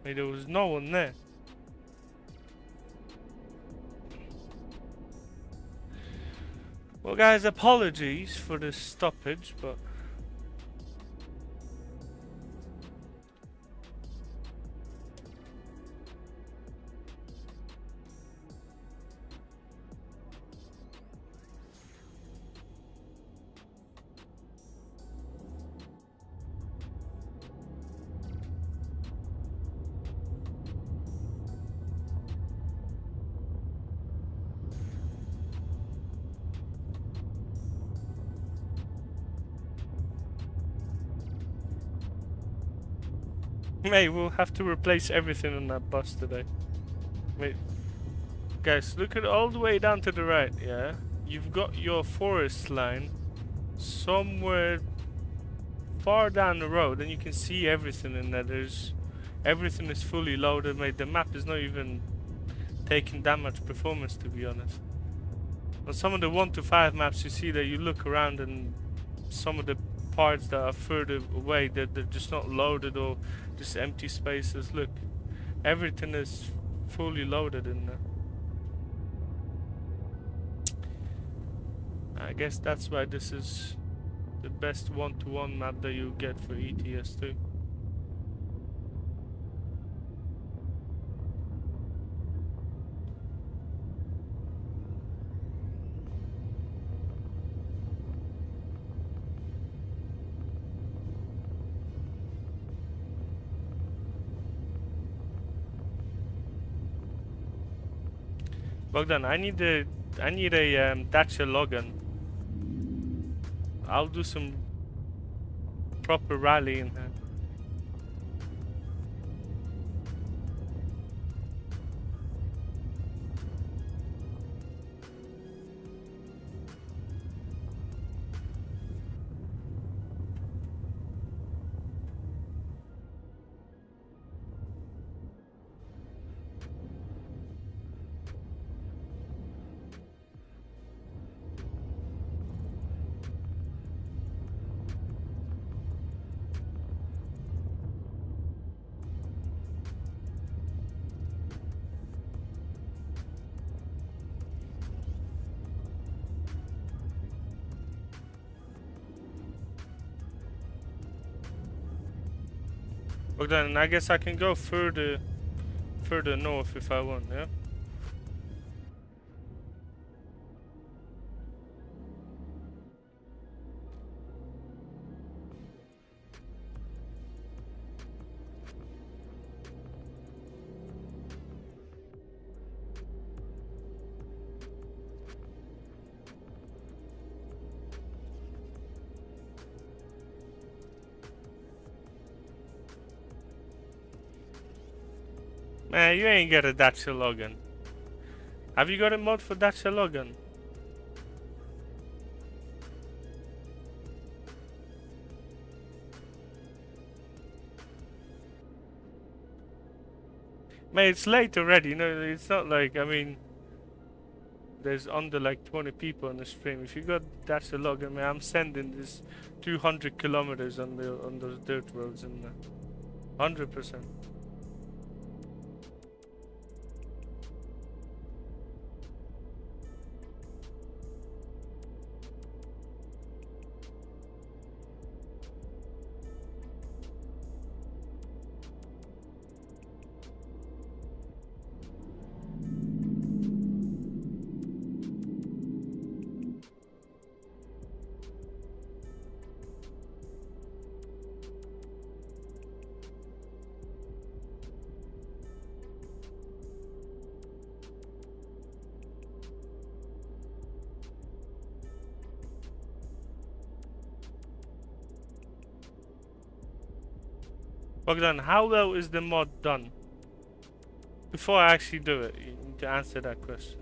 Mate, there was no one there. Well, guys, apologies for the stoppage, but mate, we'll have to replace everything on that bus today. Mate, guys, look at all the way down to the right, yeah? You've got your forest line somewhere far down the road, and you can see everything in there. Everything is fully loaded, mate. The map is not even taking that much performance, to be honest. On some of the 1 to 5 maps, you see that you look around and some of the parts that are further away, they're just not loaded or just empty spaces. Look, everything is fully loaded in there. I guess that's why this is the best 1-to-1 map that you get for ETS2. Bogdan, I need a Dacia Logan. I'll do some proper rallying here. Bogdan, I guess I can go further north if I want, yeah? Man, you ain't got a Dacia Logan. Have you got a mod for Dacia Logan? Man, it's late already, you know, it's not like, I mean, there's under like 20 people on the stream. If you got Dacia Logan, man, I'm sending this 200 kilometers on those dirt roads in there. 100%. Bogdan, how well is the mod done? Before I actually do it, you need to answer that question.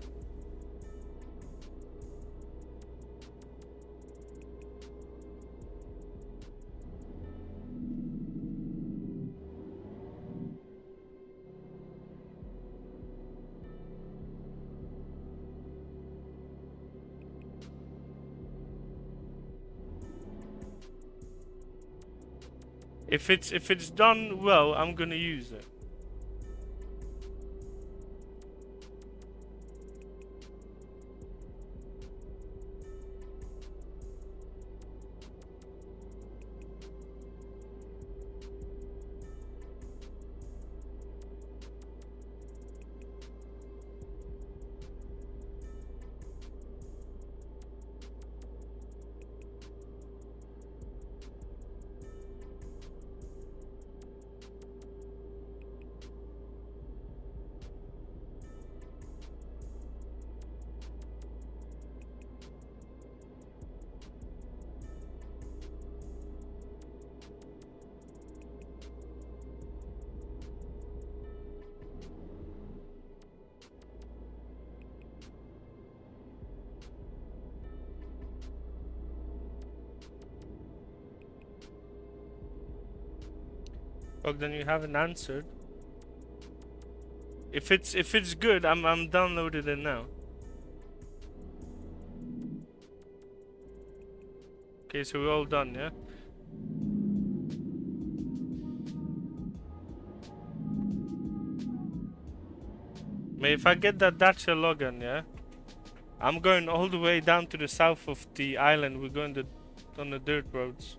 If it's done well, I'm gonna use it. Bogdan, you haven't answered. If it's good, I'm downloading it now. Okay, so we're all done, yeah? May if I get that Dacia Logan, yeah? I'm going all the way down to the south of the island. We're going on the dirt roads.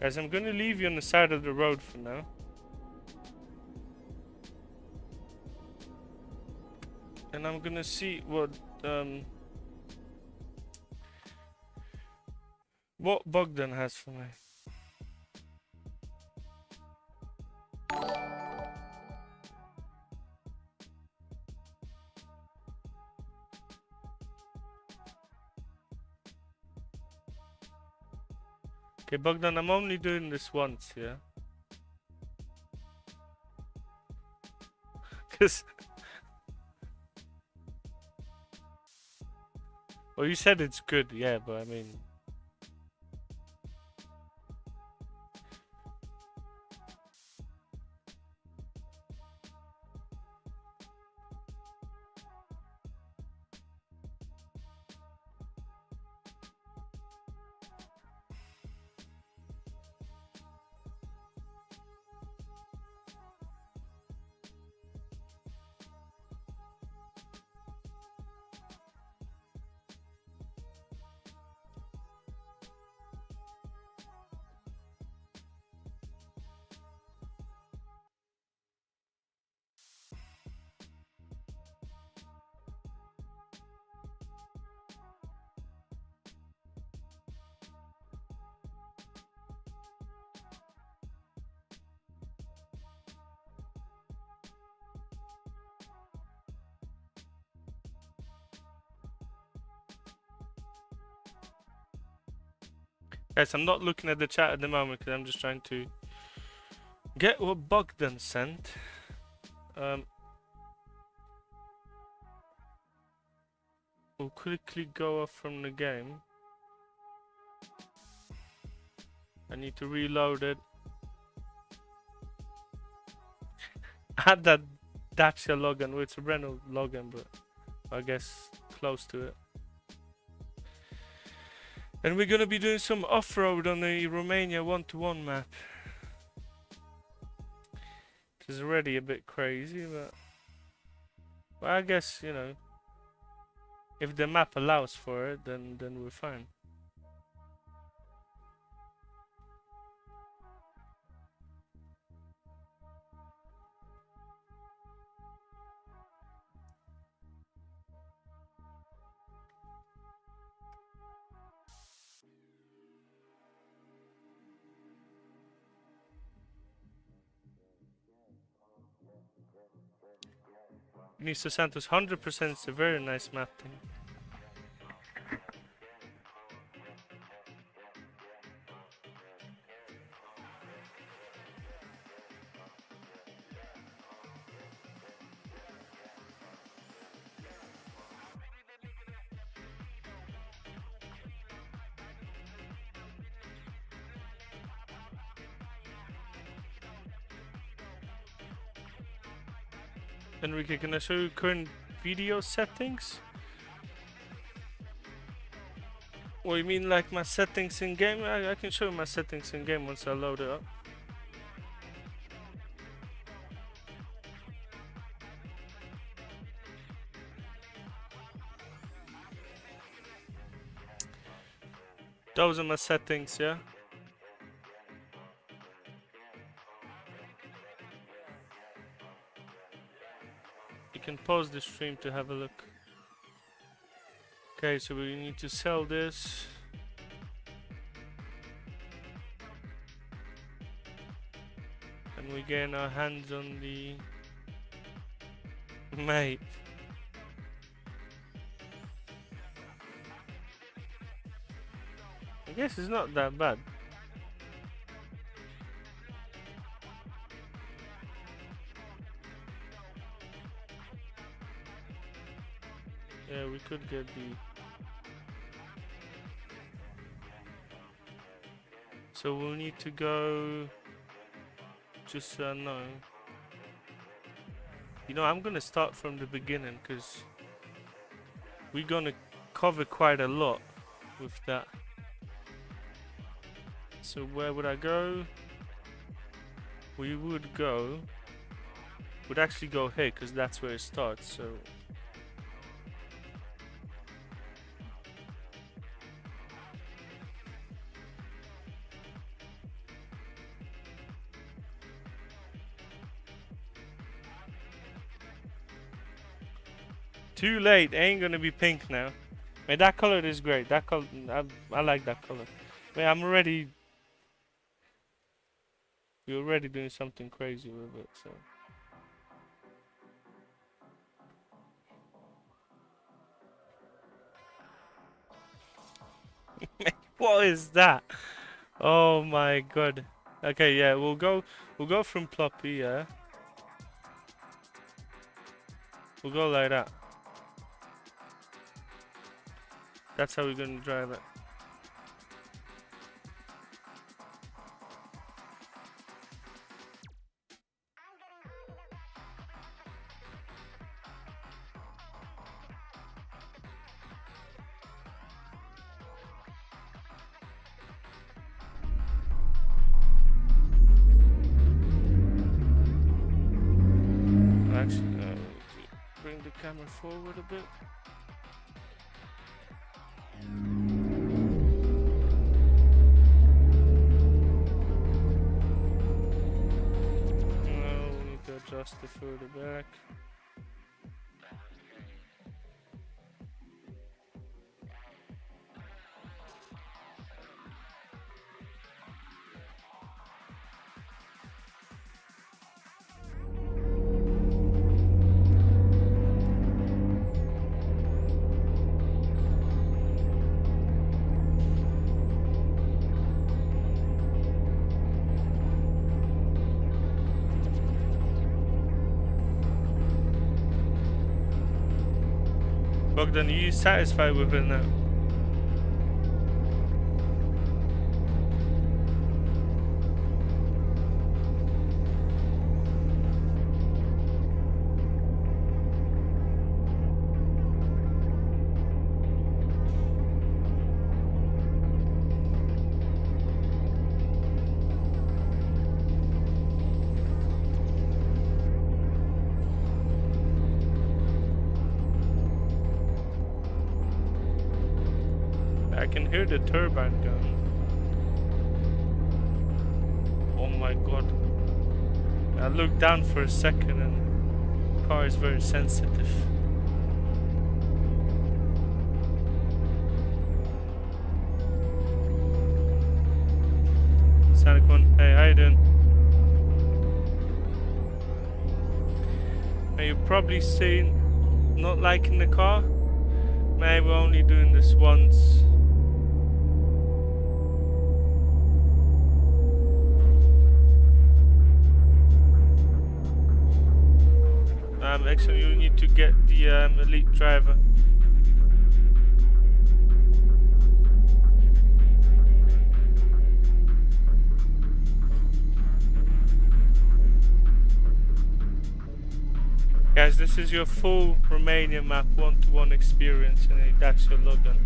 Guys, I'm gonna leave you on the side of the road for now. And I'm gonna see what Bogdan has for me. Okay, Bogdan, I'm only doing this once, yeah? Cause well, you said it's good, yeah, but I mean, guys, I'm not looking at the chat at the moment because I'm just trying to get what Bogdan sent. We'll quickly go off from the game. I need to reload it. Add that Dacia Logan, well, it's a Renault Logan, but I guess close to it. And we're gonna be doing some off-road on the Romania 1-to-1 map. Which is already a bit crazy, but well, I guess, you know, if the map allows for it, then we're fine. Mr. Santos, 100% is a very nice map thing. Enrique, can I show you current video settings? What you mean, like my settings in game? I can show you my settings in game once I load it up. Those are my settings, yeah. You can pause the stream to have a look. Okay, so we need to sell this. And we get our hands on the mate. I guess it's not that bad. Yeah, we could get the... So we'll need to go... Just, no. You know, I'm gonna start from the beginning, because we're gonna cover quite a lot with that. So where would I go? We would go... We'd actually go here, because that's where it starts, so... Too late, ain't gonna be pink now. Man, that color is great. That color, I like that color. Man, I'm already... We're already doing something crazy with it, so... What is that? Oh my god. Okay, yeah, we'll go from ploppy, yeah. We'll go like that. That's how we're gonna drive it. Actually, bring the camera forward a bit. Adjust it further back. Bogdan, are you satisfied with it now? I can hear the turbine going. Oh my god. I looked down for a second and the car is very sensitive. Sonic One, hey, how you doing? Now you're probably seeing not liking the car. Maybe we're only doing this once. Actually, you need to get the elite driver. Guys, this is your full Romania Map 1-to-1 experience, and that's your login.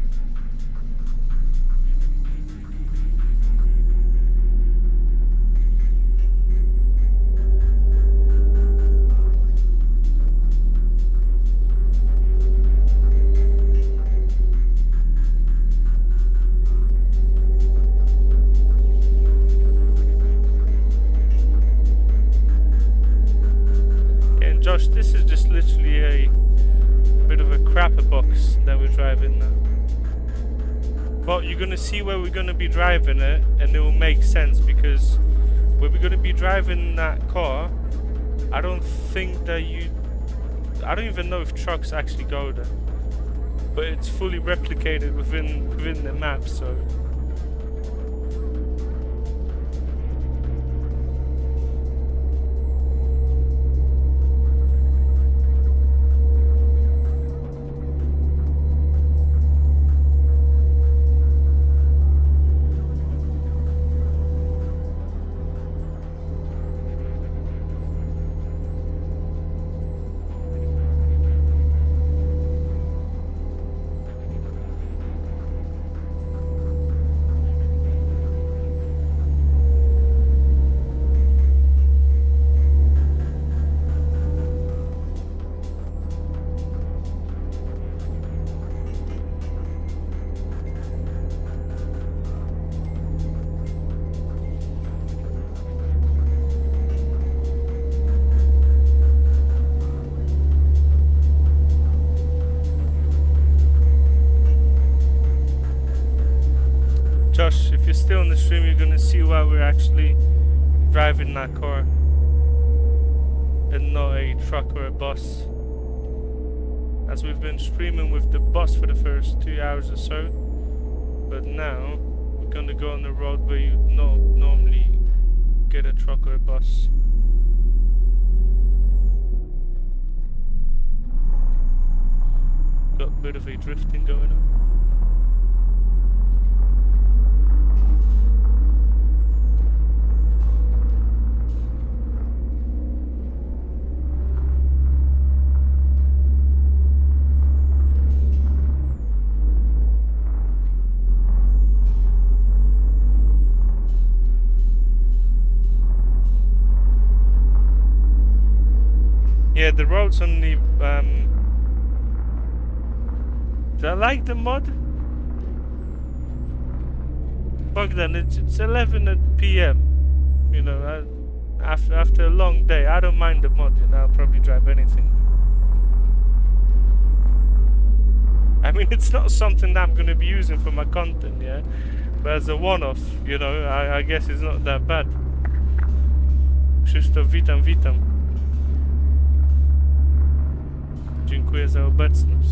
But you're gonna see where we're gonna be driving it, and it will make sense, because where we're gonna be driving that car, I don't think that I don't even know if trucks actually go there, but it's fully replicated within the map, so. Josh, if you're still on the stream, you're gonna see why we're actually driving that car and not a truck or a bus. As we've been streaming with the bus for the first 2 hours or so, but now we're gonna go on the road where you normally get a truck or a bus. Got a bit of a drifting going on. Yeah, the roads on the do I like the mod? Fuck then, it's 11 PM. You know, after a long day, I don't mind the mod. You know, I'll probably drive anything. I mean, it's not something that I'm gonna be using for my content, yeah. But as a one-off, you know, I guess it's not that bad. Krzysztof, witam. Dziękuję za obecność.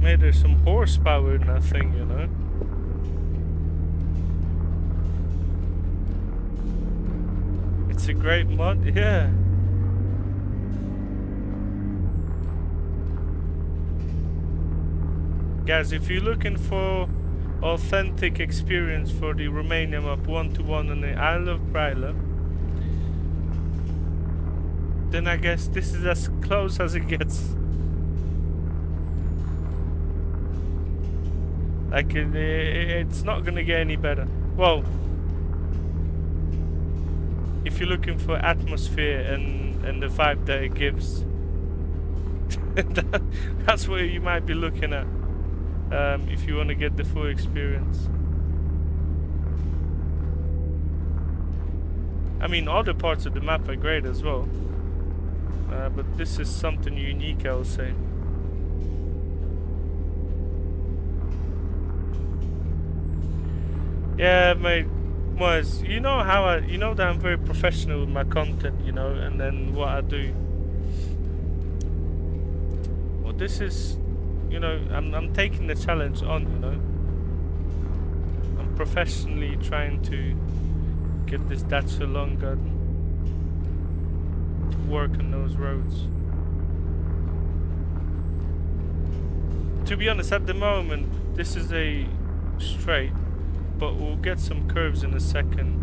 Maybe there's some horsepower in that thing, you know? It's a great mod, yeah. Guys, if you're looking for authentic experience for the Romania Map 1-to-1 on the Isle of Bryla, then I guess this is as close as it gets. Like, it's not gonna get any better. Well, if you're looking for atmosphere and the vibe that it gives, that's what you might be looking at. If you want to get the full experience. I mean, other parts of the map are great as well, but this is something unique, I will say. Yeah, mate, was, you know how you know that I'm very professional with my content, you know, and then what I do. Well, this is, you know, I'm taking the challenge on, you know. I'm professionally trying to get this Dacia Long Gun to work on those roads. To be honest, at the moment, this is a straight, but we'll get some curves in a second.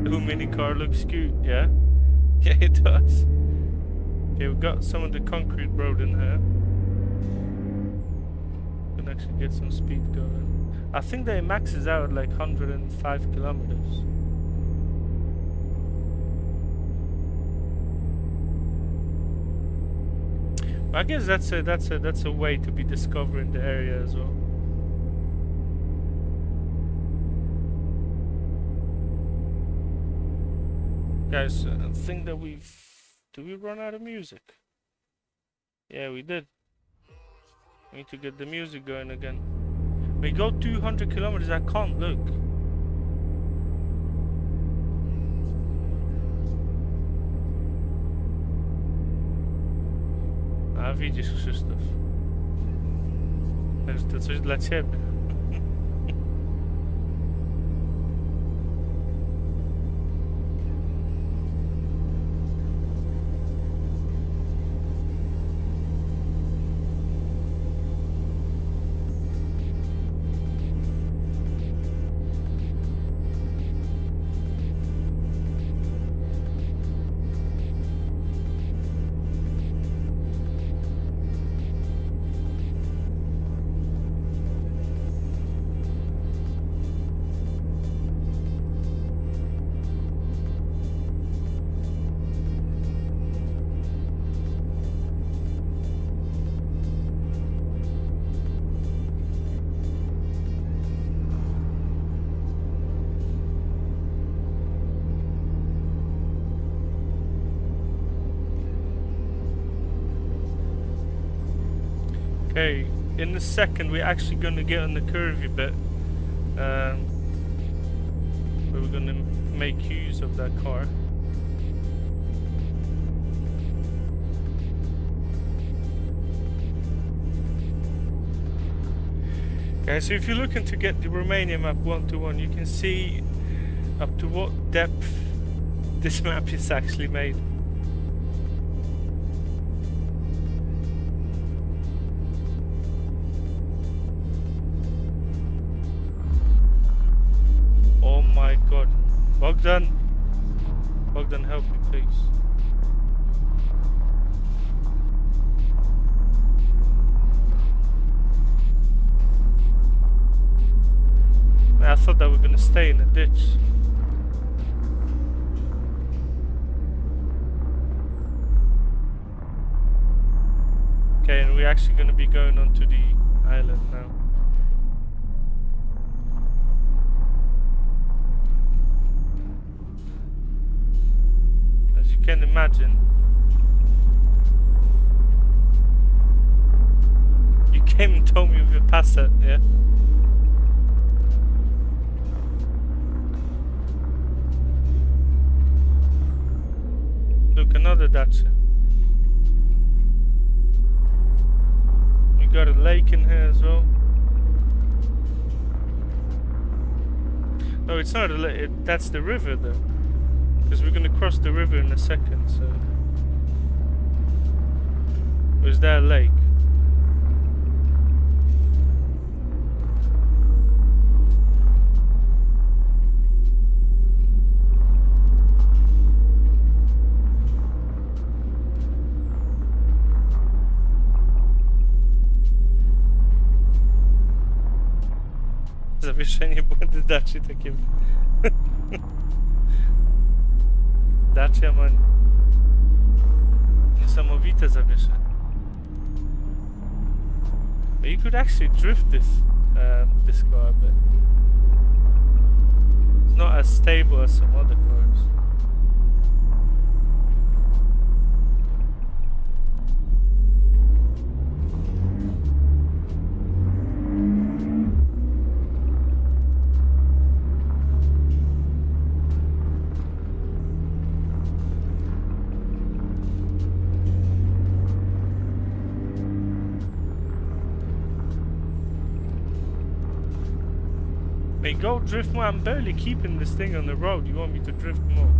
Little mini car looks cute, yeah? Yeah, it does. Okay, we've got some of the concrete road in here. We can actually get some speed going. I think they maxes out at like 105 kilometers. I guess that's a way to be discovering the area as well. Guys, I think that did we run out of music? Yeah, we did. We need to get the music going again. We go 200 kilometers, I can't look. A widzisz, Krzysztof. To coś dla ciebie. Okay, in a second we're actually gonna get on the curvy bit, where we're gonna make use of that car. Okay, so if you're looking to get the Romania map 1-to-1, you can see up to what depth this map is actually made. Oh my god. Bogdan, help me please. I thought that we were gonna stay in a ditch. Okay, and we're actually gonna be going onto the island now. As you can imagine, you came and told me with your passet, yeah? Look, another Dacia. We got a lake in here as well. No, it's not a lake, that's the river though. Because we're gonna cross the river in a second, so... Or is that a lake? Zawieszenie błędy Daci takie... Dacia ma niesamowite zawieszenie. But you could actually drift this car a bit. It's not as stable as some other cars. Go drift more. I'm barely keeping this thing on the road. You want me to drift more?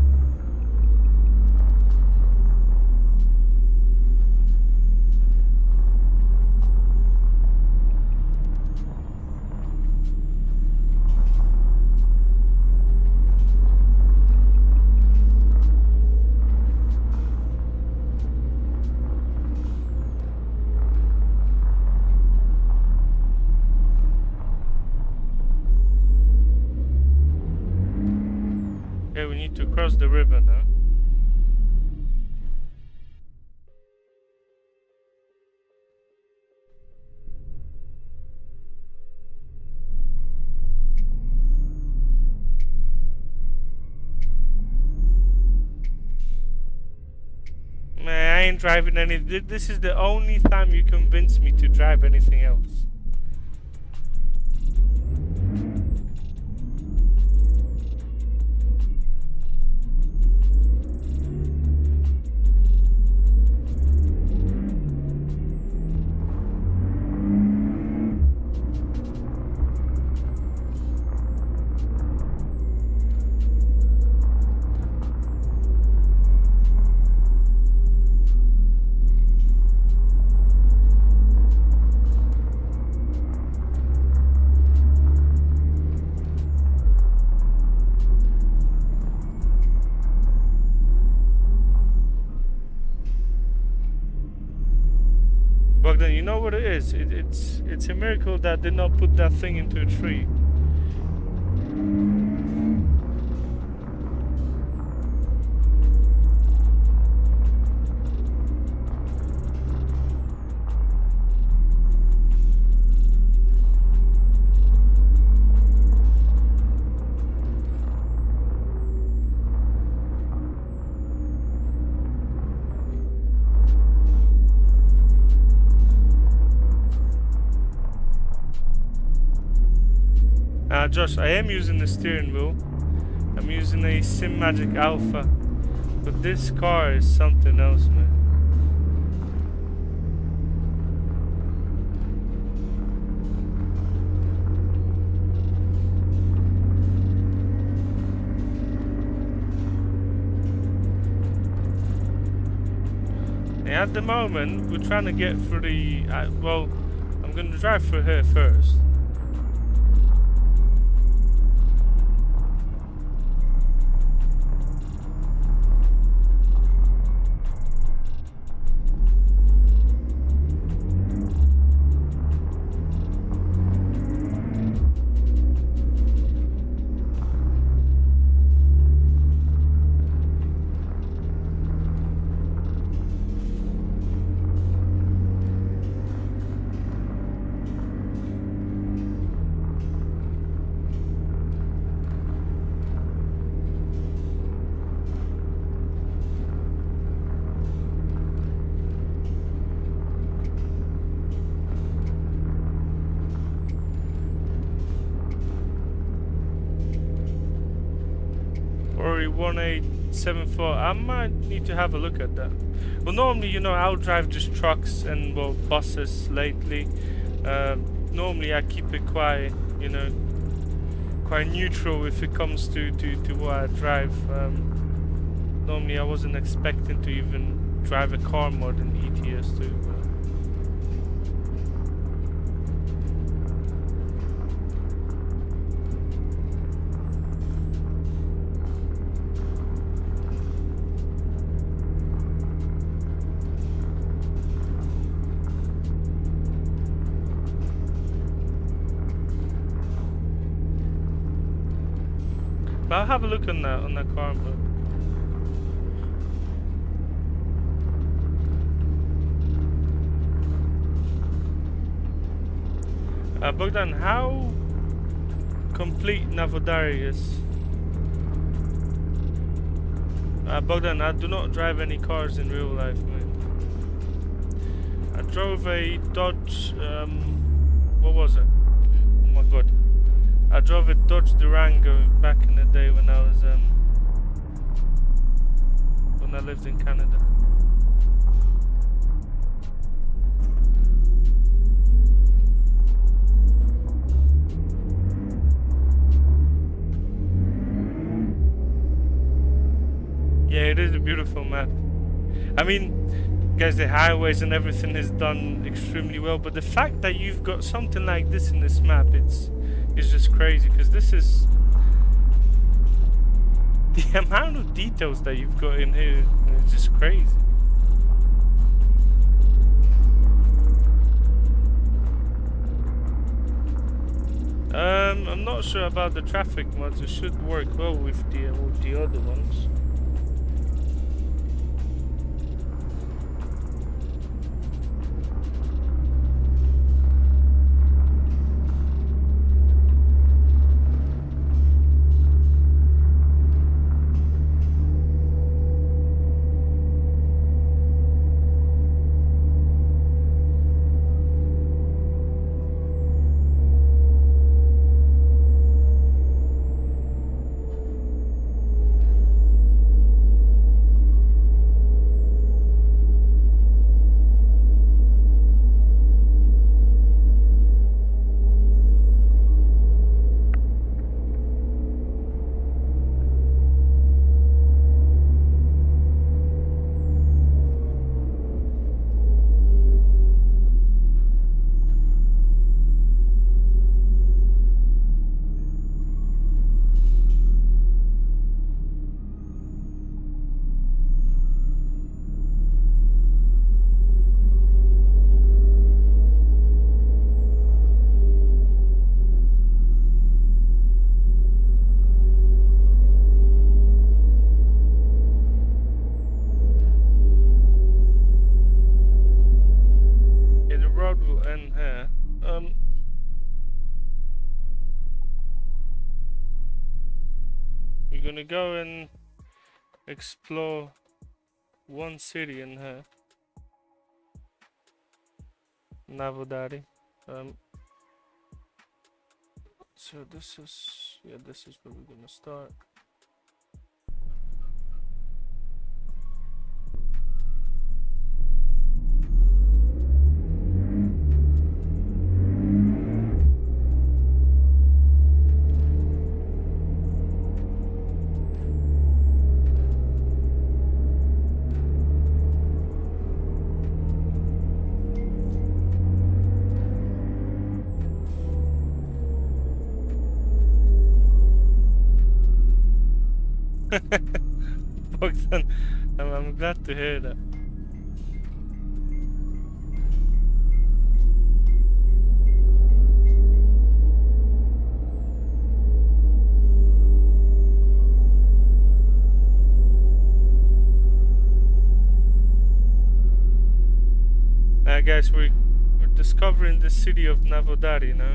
Okay, we need to cross the river now. Man, I ain't driving any. This is the only time you convince me to drive anything else. Bogdan, you know what it is? It's a miracle that did not put that thing into a tree. Josh, I am using the steering wheel. I'm using a SimMagic Alpha, but this car is something else, man. And at the moment, we're trying to get through the. Well, I'm going to drive through here first. Or 1874. I might need to have a look at that. Well, normally, you know, I'll drive just trucks and, well, buses lately. Normally I keep it quite, you know, quite neutral if it comes to what I drive. Normally I wasn't expecting to even drive a car more than ETS2. But I'll have a look on that car, but Bogdan, how complete Navodari is? Bogdan, I do not drive any cars in real life, man. I drove a Dodge, what was it? Oh my god. I drove a Dodge Durango back in the day when I was when I lived in Canada. Yeah, it is a beautiful map. I mean, guys, the highways and everything is done extremely well, but the fact that you've got something like this in this map, it's just crazy, because this is the amount of details that you've got in here. It's just crazy. I'm not sure about the traffic mods. It should work well with the other ones. Will end here. We're gonna go and explore one city in here, Navodari. So this is where we're gonna start. Bogdan, I'm glad to hear that. Guys, we're discovering the city of Navodari now.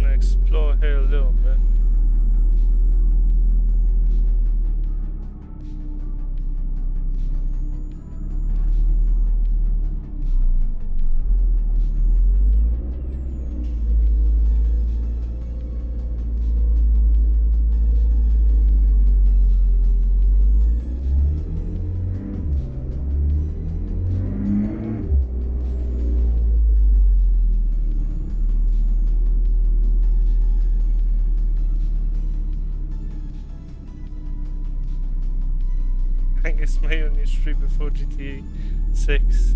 Explore here a little bit. Angus May on your street before GTA 6.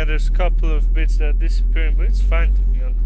there's a couple of bits that are disappearing, but it's fine to be honest.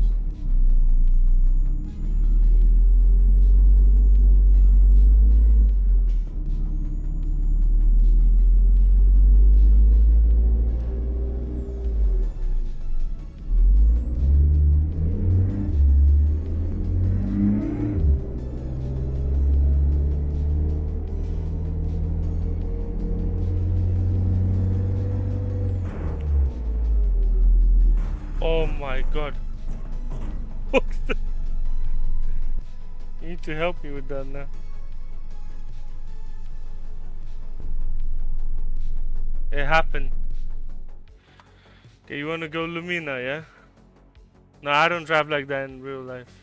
Oh my god. What the? You need to help me with that now. It happened. Okay, you wanna go Lumina, yeah? No, I don't drive like that in real life.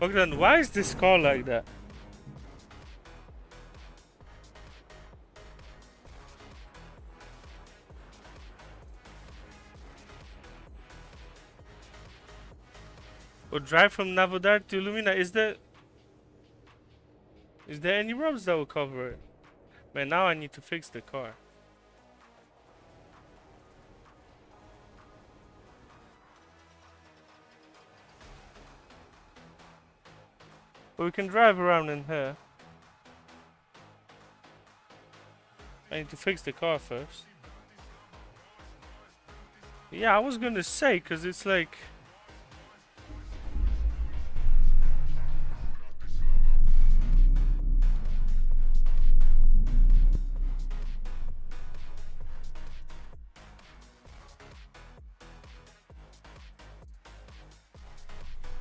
Bogdan, why is this car like that? Or drive from Navodar to Lumina, is there any roads that will cover it? Man, now I need to fix the car. But we can drive around in here. I need to fix the car first. Yeah, I was gonna say, cause it's like...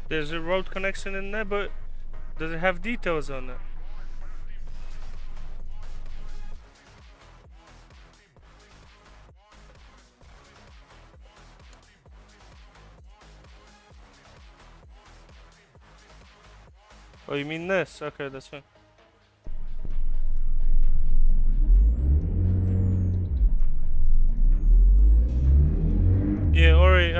There's a road connection in there, but does it have details on it? Oh, you mean this? Okay, that's fine. Yeah, Ori,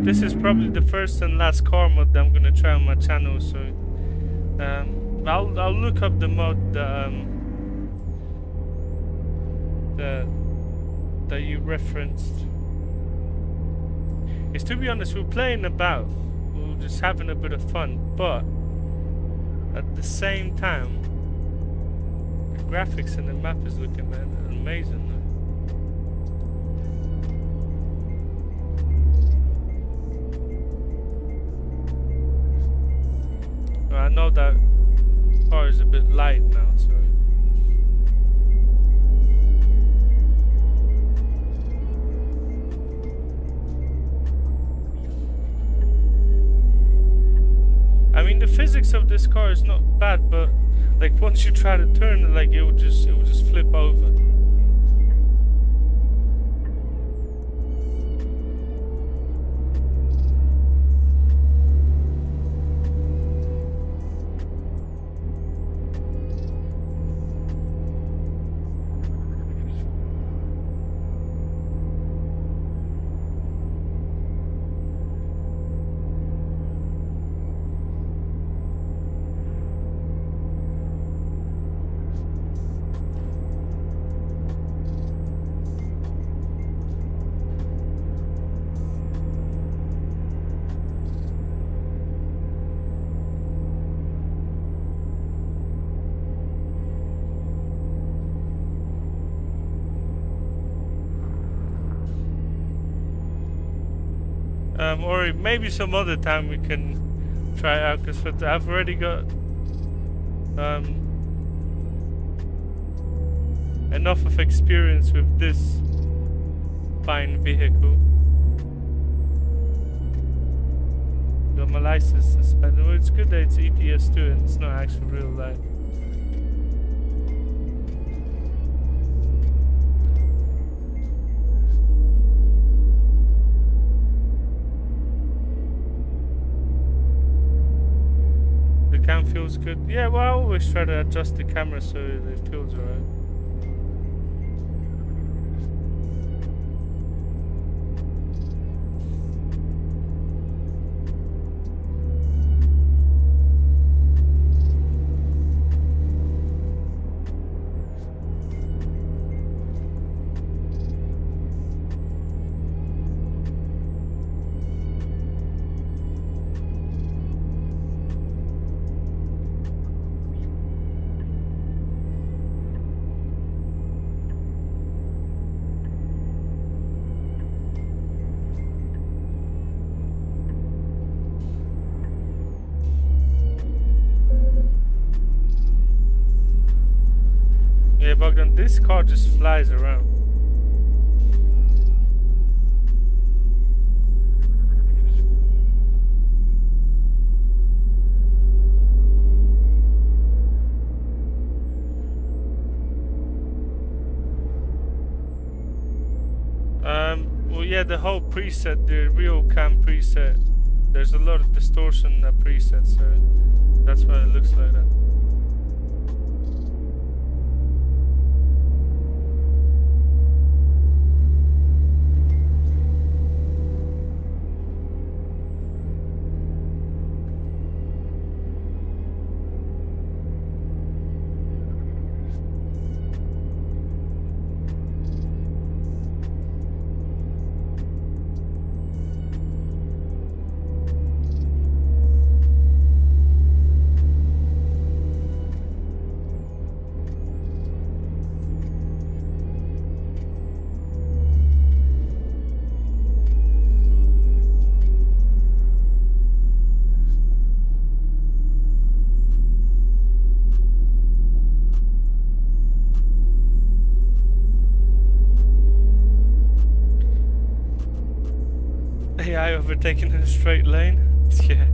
this is probably the first and last car mod that I'm gonna try on my channel, so I'll look up the mod that you referenced. Is, to be honest, we're playing about, we're just having a bit of fun, but at the same time, the graphics in the map is looking amazing. I know that car is a bit light now, so... I mean, the physics of this car is not bad, but like once you try to turn it, like it would just flip over. Or maybe some other time we can try out, because I've already got enough of experience with this fine vehicle. got my license suspended. Well, it's good that it's ETS2 and it's not actually real life. The cam feels good. Yeah, well, I always try to adjust the camera so it feels alright. Yeah, Bogdan, this car just flies around. Well, yeah, the whole preset, the RealCam preset, there's a lot of distortion in that preset, so that's why it looks like that. AI overtaking in a straight lane? Yeah.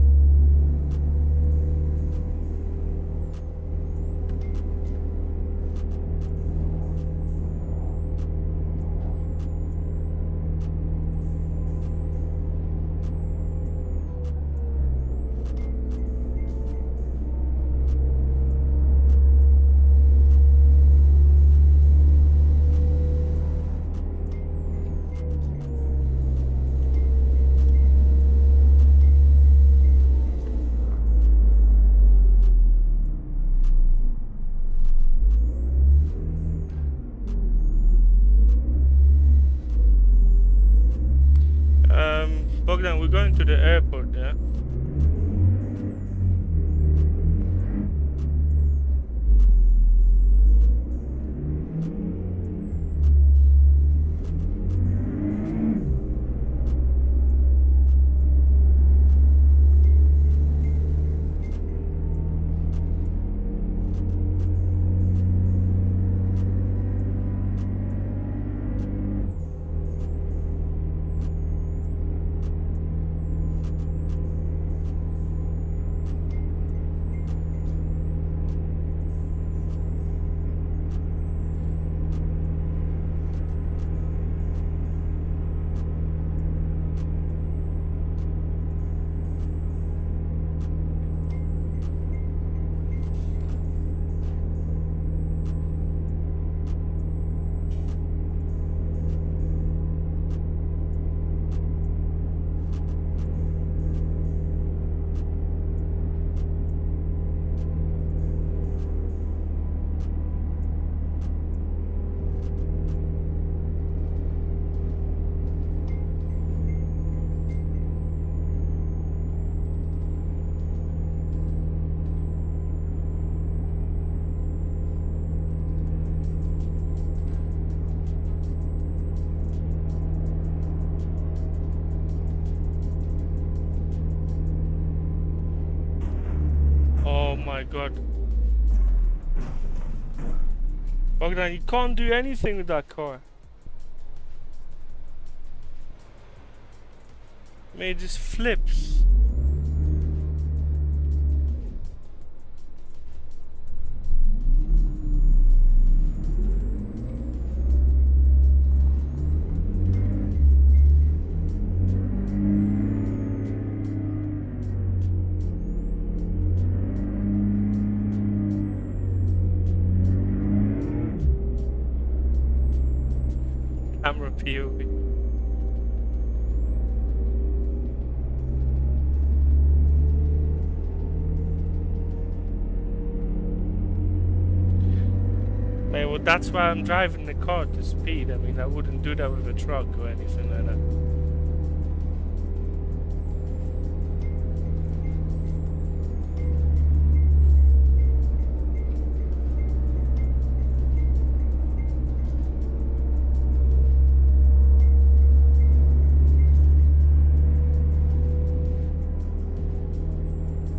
Bogdan, we're going to the airport, yeah? Oh my god. Bogdan, you can't do anything with that car. I mean, it just flips. camera POV. Man, well, that's why I'm driving the car to speed. I mean, I wouldn't do that with a truck or anything like that.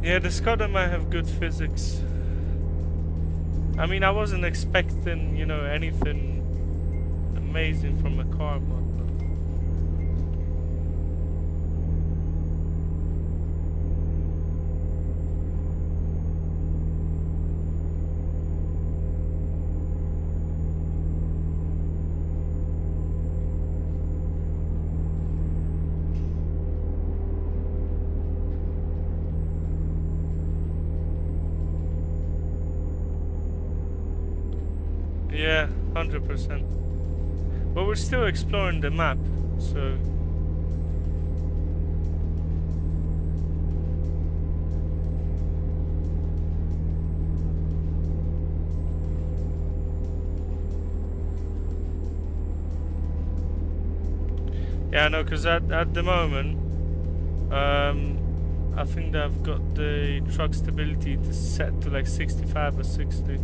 Yeah, the Skoda might have good physics. I mean, I wasn't expecting, you know, anything amazing from a car mod. Yeah, 100%. But we're still exploring the map, so... Yeah, no, because at the moment, I think that I've got the truck stability to set to like 65 or 60.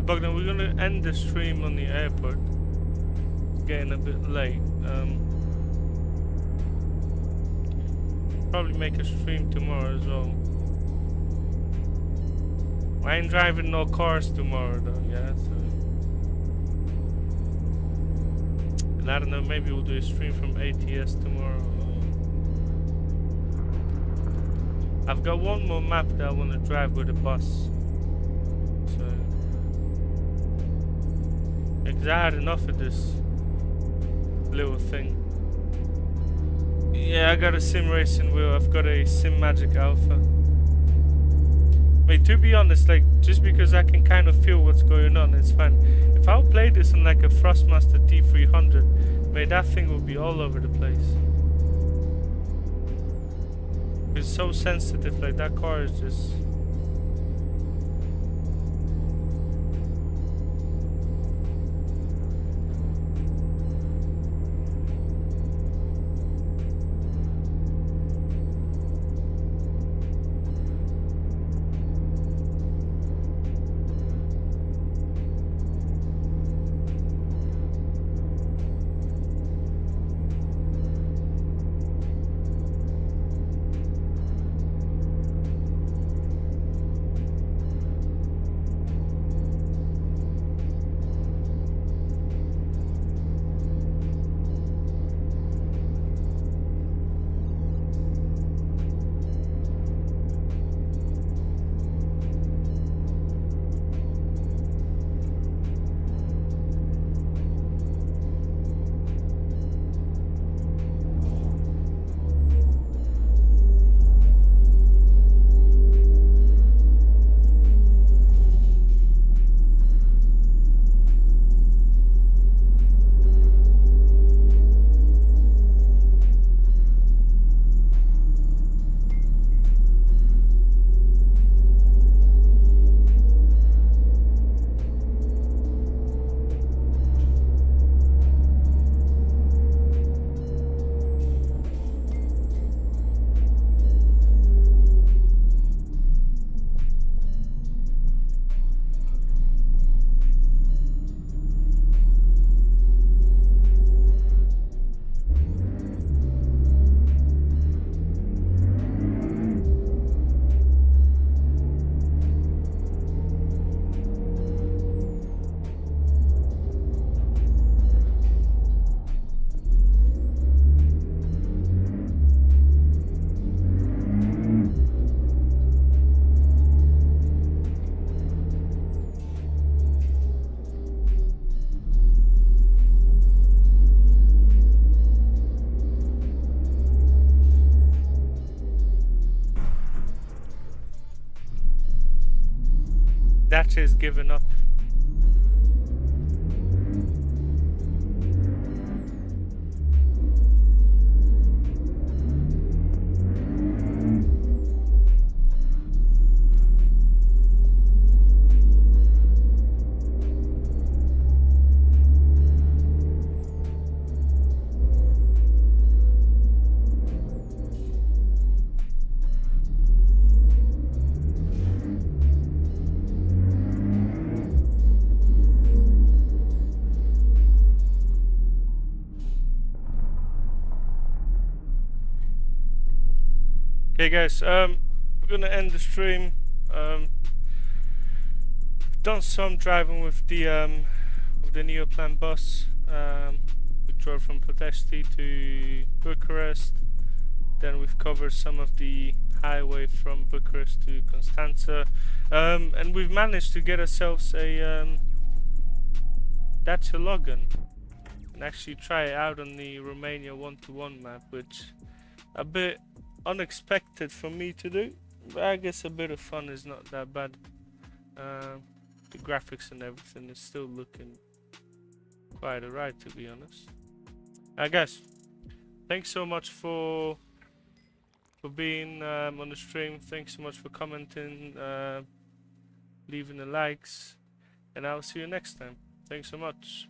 Bogdan, we're gonna end the stream on the airport. It's getting a bit late. Probably make a stream tomorrow as well. I ain't driving no cars tomorrow though, yeah, so... And I don't know, maybe we'll do a stream from ETS tomorrow. I've got one more map that I want to drive with a bus. So... Because I had enough of this little thing. Yeah, I got a sim racing wheel. I've got a Sim Magic Alpha. Wait, to be honest, like, just because I can kind of feel what's going on, it's fine. If I'll play this on like a Thrustmaster T300, mate, that thing will be all over the place. It's so sensitive, like that car is just... That is giving up. Okay guys, we're gonna end the stream. Done some driving with the Neoplan bus. We drove from Ploiești to Bucharest. Then we've covered some of the highway from Bucharest to Constanța, and we've managed to get ourselves a Dacia Logan and actually try it out on the Romania 1-to-1 map, which a bit unexpected for me to do, but I guess a bit of fun is not that bad. The graphics and everything is still looking quite alright, to be honest. Guys, thanks so much for being on the stream. Thanks so much for commenting, leaving the likes, and I'll see you next time. Thanks so much.